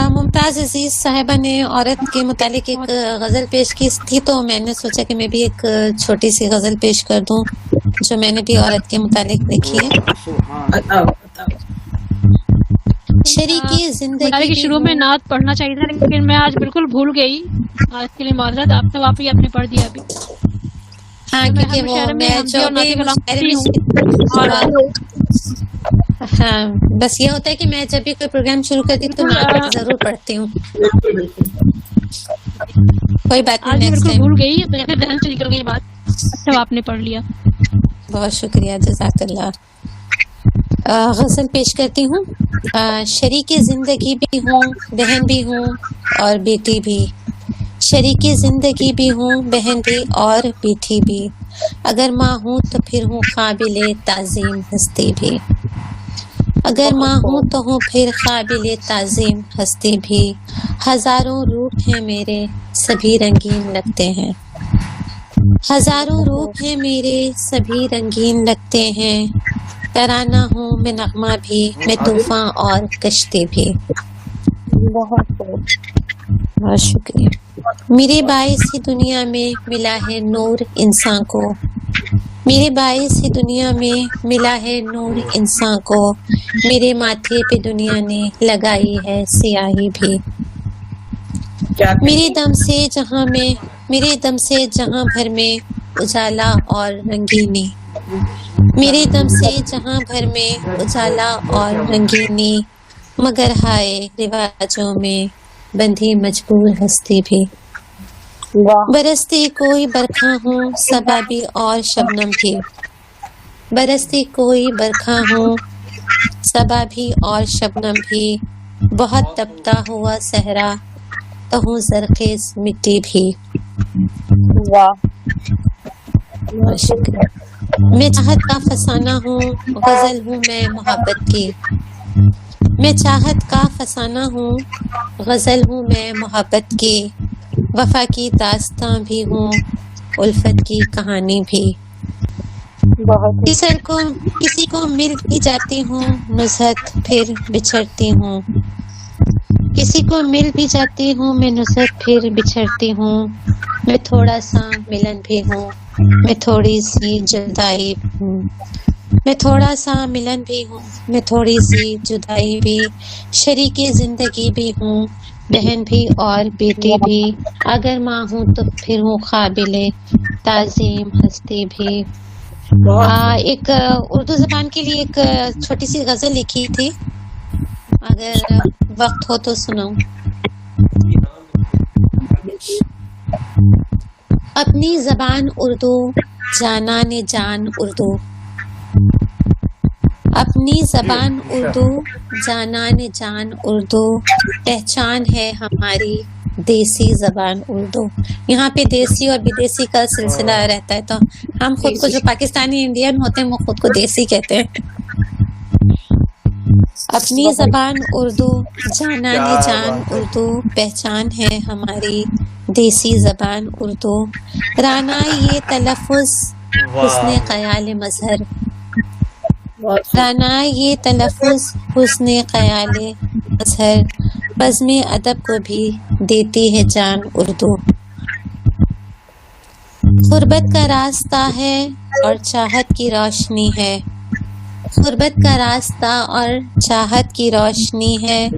ممتاز عزیز صاحبہ نے عورت کے متعلق ایک غزل پیش کی تھی، تو میں نے سوچا کہ میں بھی ایک چھوٹی سی غزل پیش کر دوں جو میں نے بھی عورت کے متعلق لکھی ہے۔ شریکی زندگی کے شروع میں نعت پڑھنا چاہیے تھا، لیکن میں آج بالکل بھول گئی، آج کے لیے معذرت، آپ نے واقعی آپ نے پڑھ دیا ابھی۔ ہاں کیونکہ وہ میں جو بھی ہاں بس یہ ہوتا ہے کہ میں جب بھی کوئی پروگرام شروع کرتی ہوں تو نعت ضرور پڑھتی ہوں، کوئی بات نہیں، بالکل بھول گئی، میرے ذہن سے نکل گئی بات، اچھا آپ نے پڑھ لیا، بہت شکریہ، جزاک اللہ۔ غزل پیش کرتی ہوں۔ شریک زندگی بھی ہوں، بہن بھی ہوں اور بیٹی بھی، شریک زندگی بھی ہوں، بہن بھی اور بیٹی بھی، اگر ماں ہوں تو پھر ہوں قابل تعظیم ہستی بھی، اگر ماں ہوں تو ہوں پھر قابل تعظیم ہستی بھی، ہزاروں روپ ہیں میرے سبھی رنگین لگتے ہیں، ہزاروں روپ ہیں میرے سبھی رنگین لگتے ہیں، ترانہ ہوں میں نغمہ بھی، میں طوفان اور کشتی بھی۔ بہت شکریہ۔ میرے باعث ہی دنیا میں ملا ہے نور انسان کو، میرے باعث ہی دنیا میں ملا ہے نور انسان کو، میرے ماتھے پہ دنیا نے لگائی ہے سیاہی بھی، میرے دم سے جہاں بھر میں اجالا اور رنگینی، میرے دم سے جہاں بھر میں اجالا اور رنگینی، مگر ہائے رواجوں میں बंधी मजबूर हस्ती भी। वाह बरसती कोई बरखा हूँ सबा भी और शबनम भी। बरसती कोई बरखा हूँ सबा भी और शबनम भी। बहुत तपता हुआ सहरा तो हूँ जरखेज मिट्टी भी। वाह बहुत शुक्रिया। मैं चाहत का फसाना हूँ गजल हूँ मैं मोहब्बत की। मैं चाहत का फसाना हूँ गजल हूँ मैं मोहब्बत की। वफा की दास्तां भी हूँ उल्फत की कहानी भी। बहुत किसी को मिल भी जाती हूँ नुसरत फिर बिछड़ती हूँ। किसी को मिल भी जाती हूँ मैं नुसरत फिर बिछड़ती हूँ। मैं थोड़ा सा मिलन भी हूँ मैं थोड़ी सी जुदाई हूँ। मैं थोड़ा सा मिलन भी हूँ मैं थोड़ी सी जुदाई भी। शरीके जिंदगी भी हूँ बहन भी और बेटी भी। अगर माँ हूँ तो फिर हूँ काबिले ताजीम हस्ती भी। एक उर्दू जबान के लिए एक छोटी सी गजल लिखी थी, अगर वक्त हो तो सुनाऊं। अपनी जबान उर्दू जाना ने जान उर्दू। अपनी जबान उर्दू जाना ने जान उर्दू। पहचान है हमारी देसी जबान उर्दू। यहाँ पे देसी और विदेशी का सिलसिला रहता है, तो हम खुद को जो पाकिस्तानी इंडियन होते हैं वो खुद को देसी कहते हैं। अपनी जबान उर्दू जाना ने जान उर्दू। पहचान है हमारी देसी जबान उर्दू। राना ये तलफ़ुज़ हुस्ने ख़याल मज़हर। राना ये तलफ़ुज़ हुस्ने ख़याल मज़हर। बज़्मे अदब को भी देती है जान उर्दू। गुर्बत का रास्ता है और चाहत की रोशनी है। गुर्बत का रास्ता और चाहत की रोशनी है।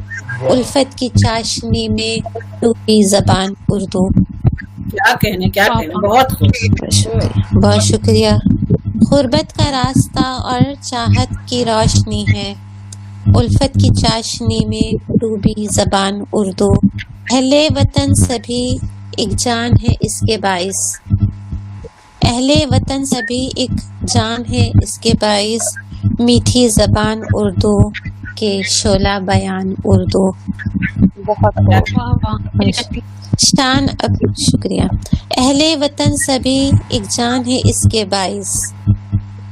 उल्फत की चाशनी में डूबी जबान उर्दू। क्या कहने बहुत शुक्रिया। गुर्बत का रास्ता और चाहत की रोशनी है। उल्फत की चाशनी में डूबी जबान उर्दू। अहले वतन सभी एक जान है इसके बाइस। अहले वतन सभी एक जान है इसके बाइस। मीठी जबान उर्दू के शोला बयान उर्दू। शान अब शुक्रिया। अहले वतन सभी एक जान है इसके बाइस।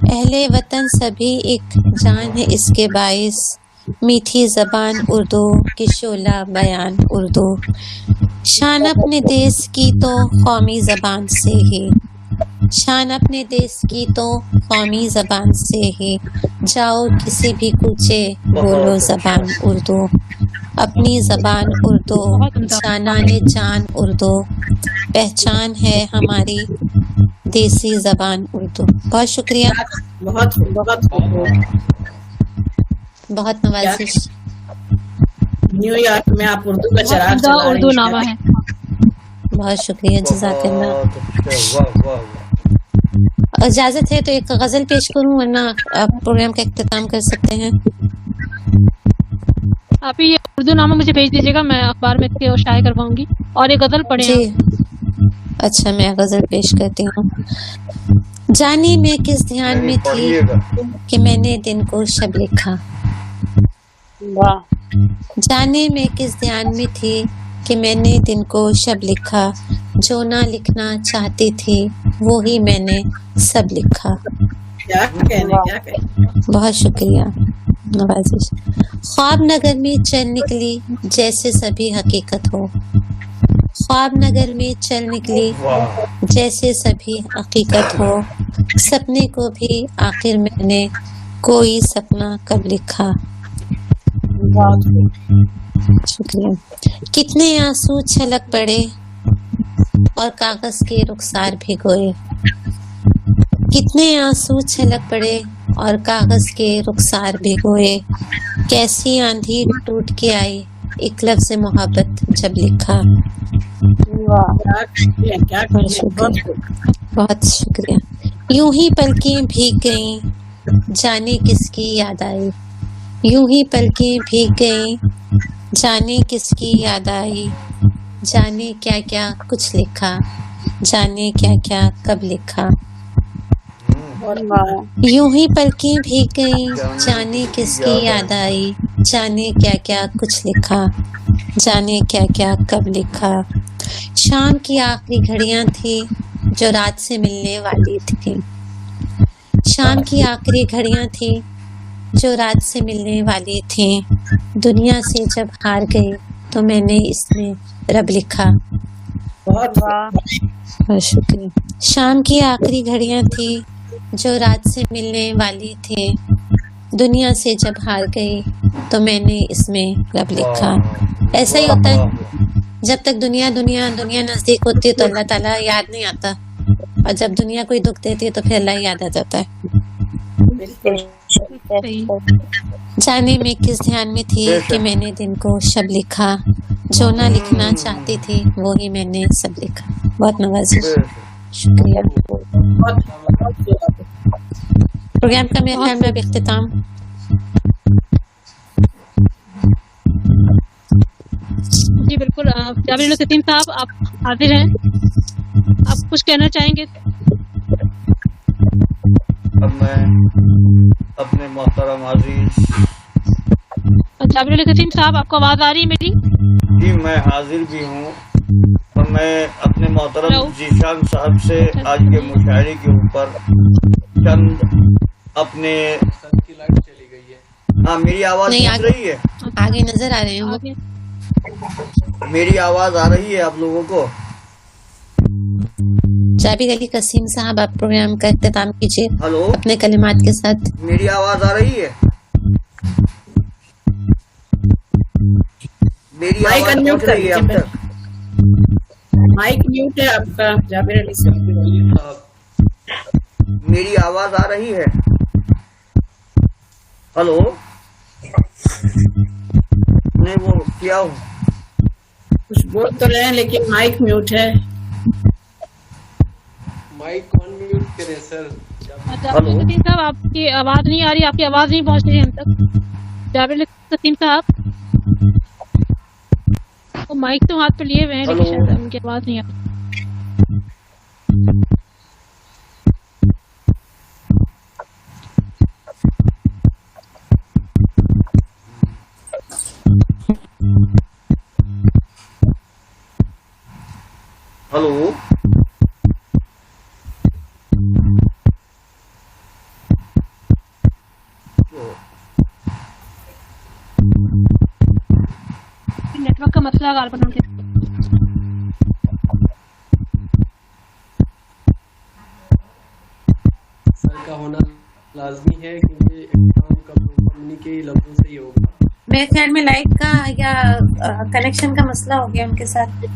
अहले वतन सभी एक जान है इसके बाइस। मीठी जबान उर्दू की शोला बयान उर्दू। शान अपने देश की तो कौमी जबान से ही। शान अपने देश की तो कौमी जबान से ही। जाओ किसी भी कूचे बोलो जबान उर्दू। अपनी जबान उर्दू जाना ने जान उर्दू। पहचान है हमारी देसी जबान उर्दू। बहुत शुक्रिया। बहुत नवाजिश। न्यूयॉर्क में आप उर्दू का चराग चला रही हैं। उर्दू नामा है। बहुत शुक्रिया, जज़ाकल्लाह। इजाजत है तो एक गजल पेश करूं, वरना आप प्रोग्राम का इख्तिताम कर सकते हैं। आप ये उर्दू नामा मुझे भेज दीजिएगा, मैं अखबार में इसके शाये करवाऊंगी। और ये गजल पढ़े जी। अच्छा, मैं गजल पेश करती हूँ। जाने में किस ध्यान में थी कि मैंने दिन को शब लिखा। जाने में किस ध्यान में थी कि मैंने दिन को शब लिखा। जो ना लिखना चाहती थी वो ही मैंने सब लिखा। क्या कहने। बहुत शुक्रिया, नवाजिश। ख्वाब नगर में चल निकली जैसे सभी हकीकत हो। ख्वाब नगर में चल निकली जैसे सभी हकीकत हो। सपने को भी आखिर मैंने कोई सपना कब लिखा। शुक्रिया। कितने आंसू छलक पड़े और कागज के रुखसार भिगोए। कितने आंसू छलक पड़े और कागज के रुखसार भिगोए। कैसी आंधी टूट के आई एक लफ्ज़ मोहब्बत जब लिखा। बहुत शुक्रिया। यूं ही पलकें भीग गईं जाने किसकी याद आई। यूं ही पलकें भीग गईं जाने किसकी याद आई, जाने क्या क्या कुछ लिखा, जाने क्या क्या कब लिखा। यूं ही पलकें भीग गईं, जाने किसकी याद आई, जाने क्या क्या कुछ लिखा, जाने क्या क्या कब लिखा। शाम की आखिरी घड़ियां थी जो रात से मिलने वाली थी, शाम की आखिरी घड़ियां थी जो रात से मिलने वाली थी। दुनिया से जब हार गई तो मैंने इसमें रब लिखा। बहुत बहुत शुक्रिया। शाम की आखिरी घड़ियां थी जो रात से मिलने वाली थी, दुनिया से जब हार गई तो मैंने इसमें रब लिखा। ऐसा ही होता है, जब तक दुनिया नजदीक होती है तो अल्लाह ताला याद नहीं आता, और जब दुनिया कोई दुख देती है तो फिर अल्लाह याद आ जाता है। सही। जाने में किस ध्यान में थी कि मैंने दिन को शब लिखा, जो ना लिखना चाहती थी वो ही मैंने सब लिखा। बहुत नवाजिश, शुक्रिया। प्रोग्राम का मेरे ख्याल में अब इख्तिताम। जी बिल्कुल। जाबिर नसीम साहब, आप हाजिर हैं, आप कुछ कहना चाहेंगे? अब मैं अपने मोहतरम अजीज, जाबिर नसीम साहब, आपको आवाज आ रही है मेरी? जी मैं हाजिर भी हूँ, और मैं अपने मोहतरम जीशान साहब से आज के मुशायरे के ऊपर चंद अपने सर की लाइट चली गई है। हाँ, मेरी आवाज नहीं, पहुंच रही है? आगे नजर आ रहे हैं वो। आगे। मेरी आवाज आ रही है आप लोगों को? जाबिर अली कसीम साहब, आप प्रोग्राम का इख्तिताम कीजिए हेलो, अपने कलिमात के साथ। मेरी आवाज आ रही है? मेरी माइक आवाज अनम्यूट पहुंच रही है अब कर तक? माइक म्यूट है आपका जाबिर अली साहब। मेरी आवाज आ रही है? हेलो, नहीं वो क्या हूँ, कुछ बोल तो रहे हैं लेकिन माइक म्यूट है। माइक अनम्यूट करें सर। जाबिर नसीम साहब, आपकी आवाज नहीं आ रही, आपकी आवाज नहीं पहुंच रही हम तक। जाबिर नसीम साहब, वो माइक तो हाथ पे लिए हुए हैं, लेकिन शायद उनकी आवाज नहीं आ रही। हेलो, नेटवर्क का मसला गालबन उनके। सर का होना लाजमी है क्योंकि एग्जाम का उन्हीं के लफ्जों से ही होगा। मेरे ख्याल में लाइट का या कनेक्शन का मसला हो गया उनके साथ।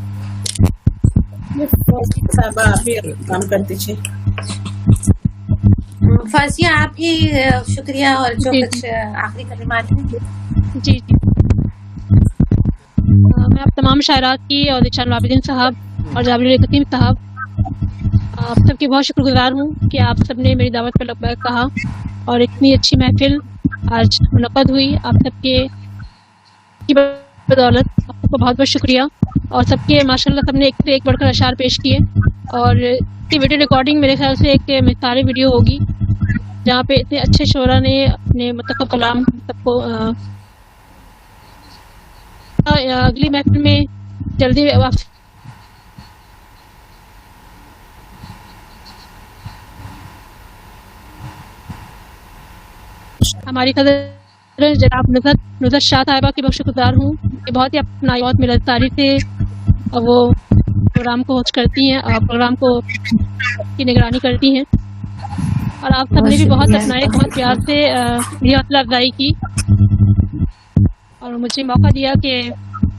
साहबा आप ही काम कर दीजिए। फाजिया, आप ही शुक्रिया, और जो जी, कुछ आखिरी कलिमात हैं। जी जी। मैं आप तमाम शायरात की और दिशान आबिदीन साहब और जाबिर अली कसीम साहब, आप सबकी बहुत शुक्रगुजार हूँ कि आप सबने मेरी दावत पर लब्बैक कहा और इतनी अच्छी महफिल आज मुनक़द हुई। आप सबके की बदौलत आपको बहुत बहुत शुक्रिया। और सबके माशाल्लाह सबने एक से एक बढ़कर अशार पेश किए, और इसकी वीडियो रिकॉर्डिंग मेरे ख्याल से एक मिसाली वीडियो होगी जहाँ पे इतने अच्छे शोरा ने अपने मतलब कलाम सबको अगली महफिल में जल्दी हमारी कदर जनाब नुज़रत शाह साहिबा की बहुत शुक्रगुजार हूँ कि बहुत ही अपना बहुत मिलनसारी से वो प्रोग्राम को होस्ट करती हैं और प्रोग्राम को की निगरानी करती हैं, और आप सबने भी बहुत अपनाए, बहुत प्यार से मेरी हौसला अफजाई की और मुझे मौका दिया कि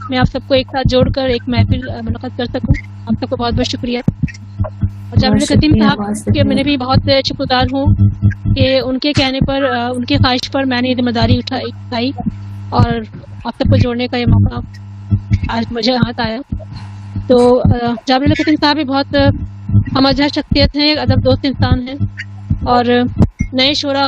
मैं आप सबको एक साथ जोड़कर एक महफिल मुनक़द कर सकूं। आप सबको बहुत बहुत शुक्रिया। और जाबिर कसीम साहब के मैंने भी बहुत शुक्रगुजार हूँ कि उनके कहने पर, उनकी ख्वाहिश पर मैंने ये जिम्मेदारी उठाई और आप सबको जोड़ने का ये मौका आज मुझे हाथ आया। तो जाबिर कसीम साहब भी बहुत हमअज़हर शख्सियत हैं, एक अदब दोस्त इंसान हैं और नए शोरा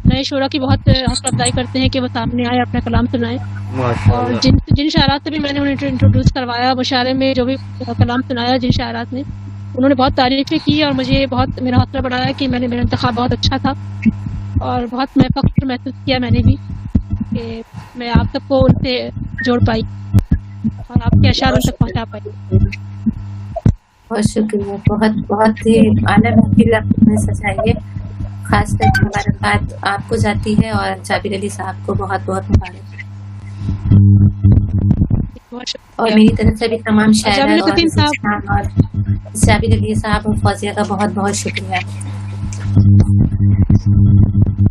नए शोरा की बहुत हौसला अफजाई करते हैं कि वो सामने आए, अपना कलाम सुनाए। और माशाल्लाह। जिन शायरात से भी मैंने उन्हें इंट्रोड्यूस करवाया, मुशायरे में जो भी कलाम सुनाया जिन शायरात ने, उन्होंने बहुत तारीफ़ें की और मुझे बहुत मेरा हौसला बढ़ाया कि मेरा इंतखाब बहुत अच्छा था। और बहुत मैं फख्र महसूस किया मैंने भी कि मैं आप सबको उनसे जोड़ पाई और आपके अशार उन तक पहुँचा पाई। बहुत शुक्रिया, बहुत बहुत ही आला महफिल आपने सजाई है। खास कर मुबारकबाद आपको जाती है और जाबिर अली साहब को बहुत बहुत मुबारक। और मेरी तरफ से भी तमाम शायरा और जाबिर अली साहब और फौजिया का बहुत बहुत शुक्रिया।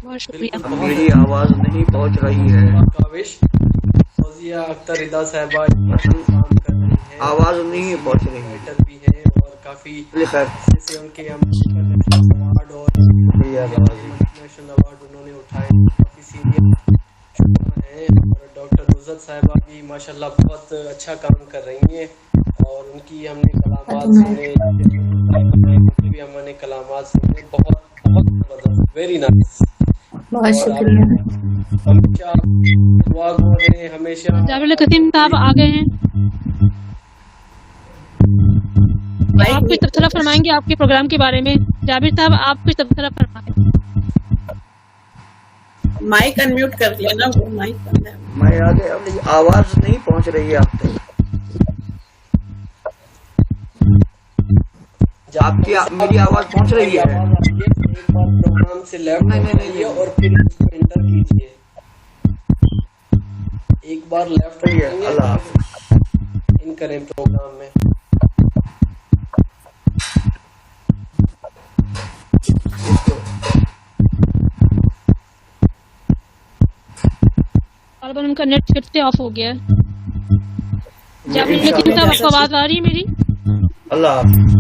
बहुत शुक्रिया। मेरी आवाज नहीं पहुंच रही है। काविश फौजिया अख्तर रिदा साहबा काम कर रही हैं, आवाज नहीं पहुंच रही है। राइटर भी हैं और काफी अच्छे से उनके हम अवार्ड और नेशनल अवार्ड उन्होंने उठाए, काफी सीनियर हैं। और डॉक्टर नुज़रत साहिबा भी माशाल्लाह बहुत अच्छा काम कर रही हैं और उनकी हमने कलामात सुने, उनकी भी हमने कलामात सुने, बहुत बहुत जबरदस्त, वेरी नाइस। बहुत शुक्रिया। हमेशा दुआ गो रहे, हमेशा जाबिर कसीम साहब आ गए हैं, आप कुछ तबसरा फरमाएंगे आपके प्रोग्राम के बारे में। जाबिर साहब आप कुछ तबसरा फरमाएं। माइक अनम्यूट कर लेना, वो माइक बंद है। मैं आगे, अब आवाज नहीं पहुंच रही है आप तक। आपकी मेरी आवाज पहुंच रही है? एक बार प्रोग्राम से लेफ्ट नहीं और फिर उसको एंटर कीजिए। एक बार लेफ्ट करेंगे, अल्लाह हाफ़िज़। इन करें प्रोग्राम में। तालिबान उनका नेट फिर से ऑफ हो गया है। जाबिर कसीम साहब आपको आवाज आ रही है मेरी? अल्लाह हाफ़िज़।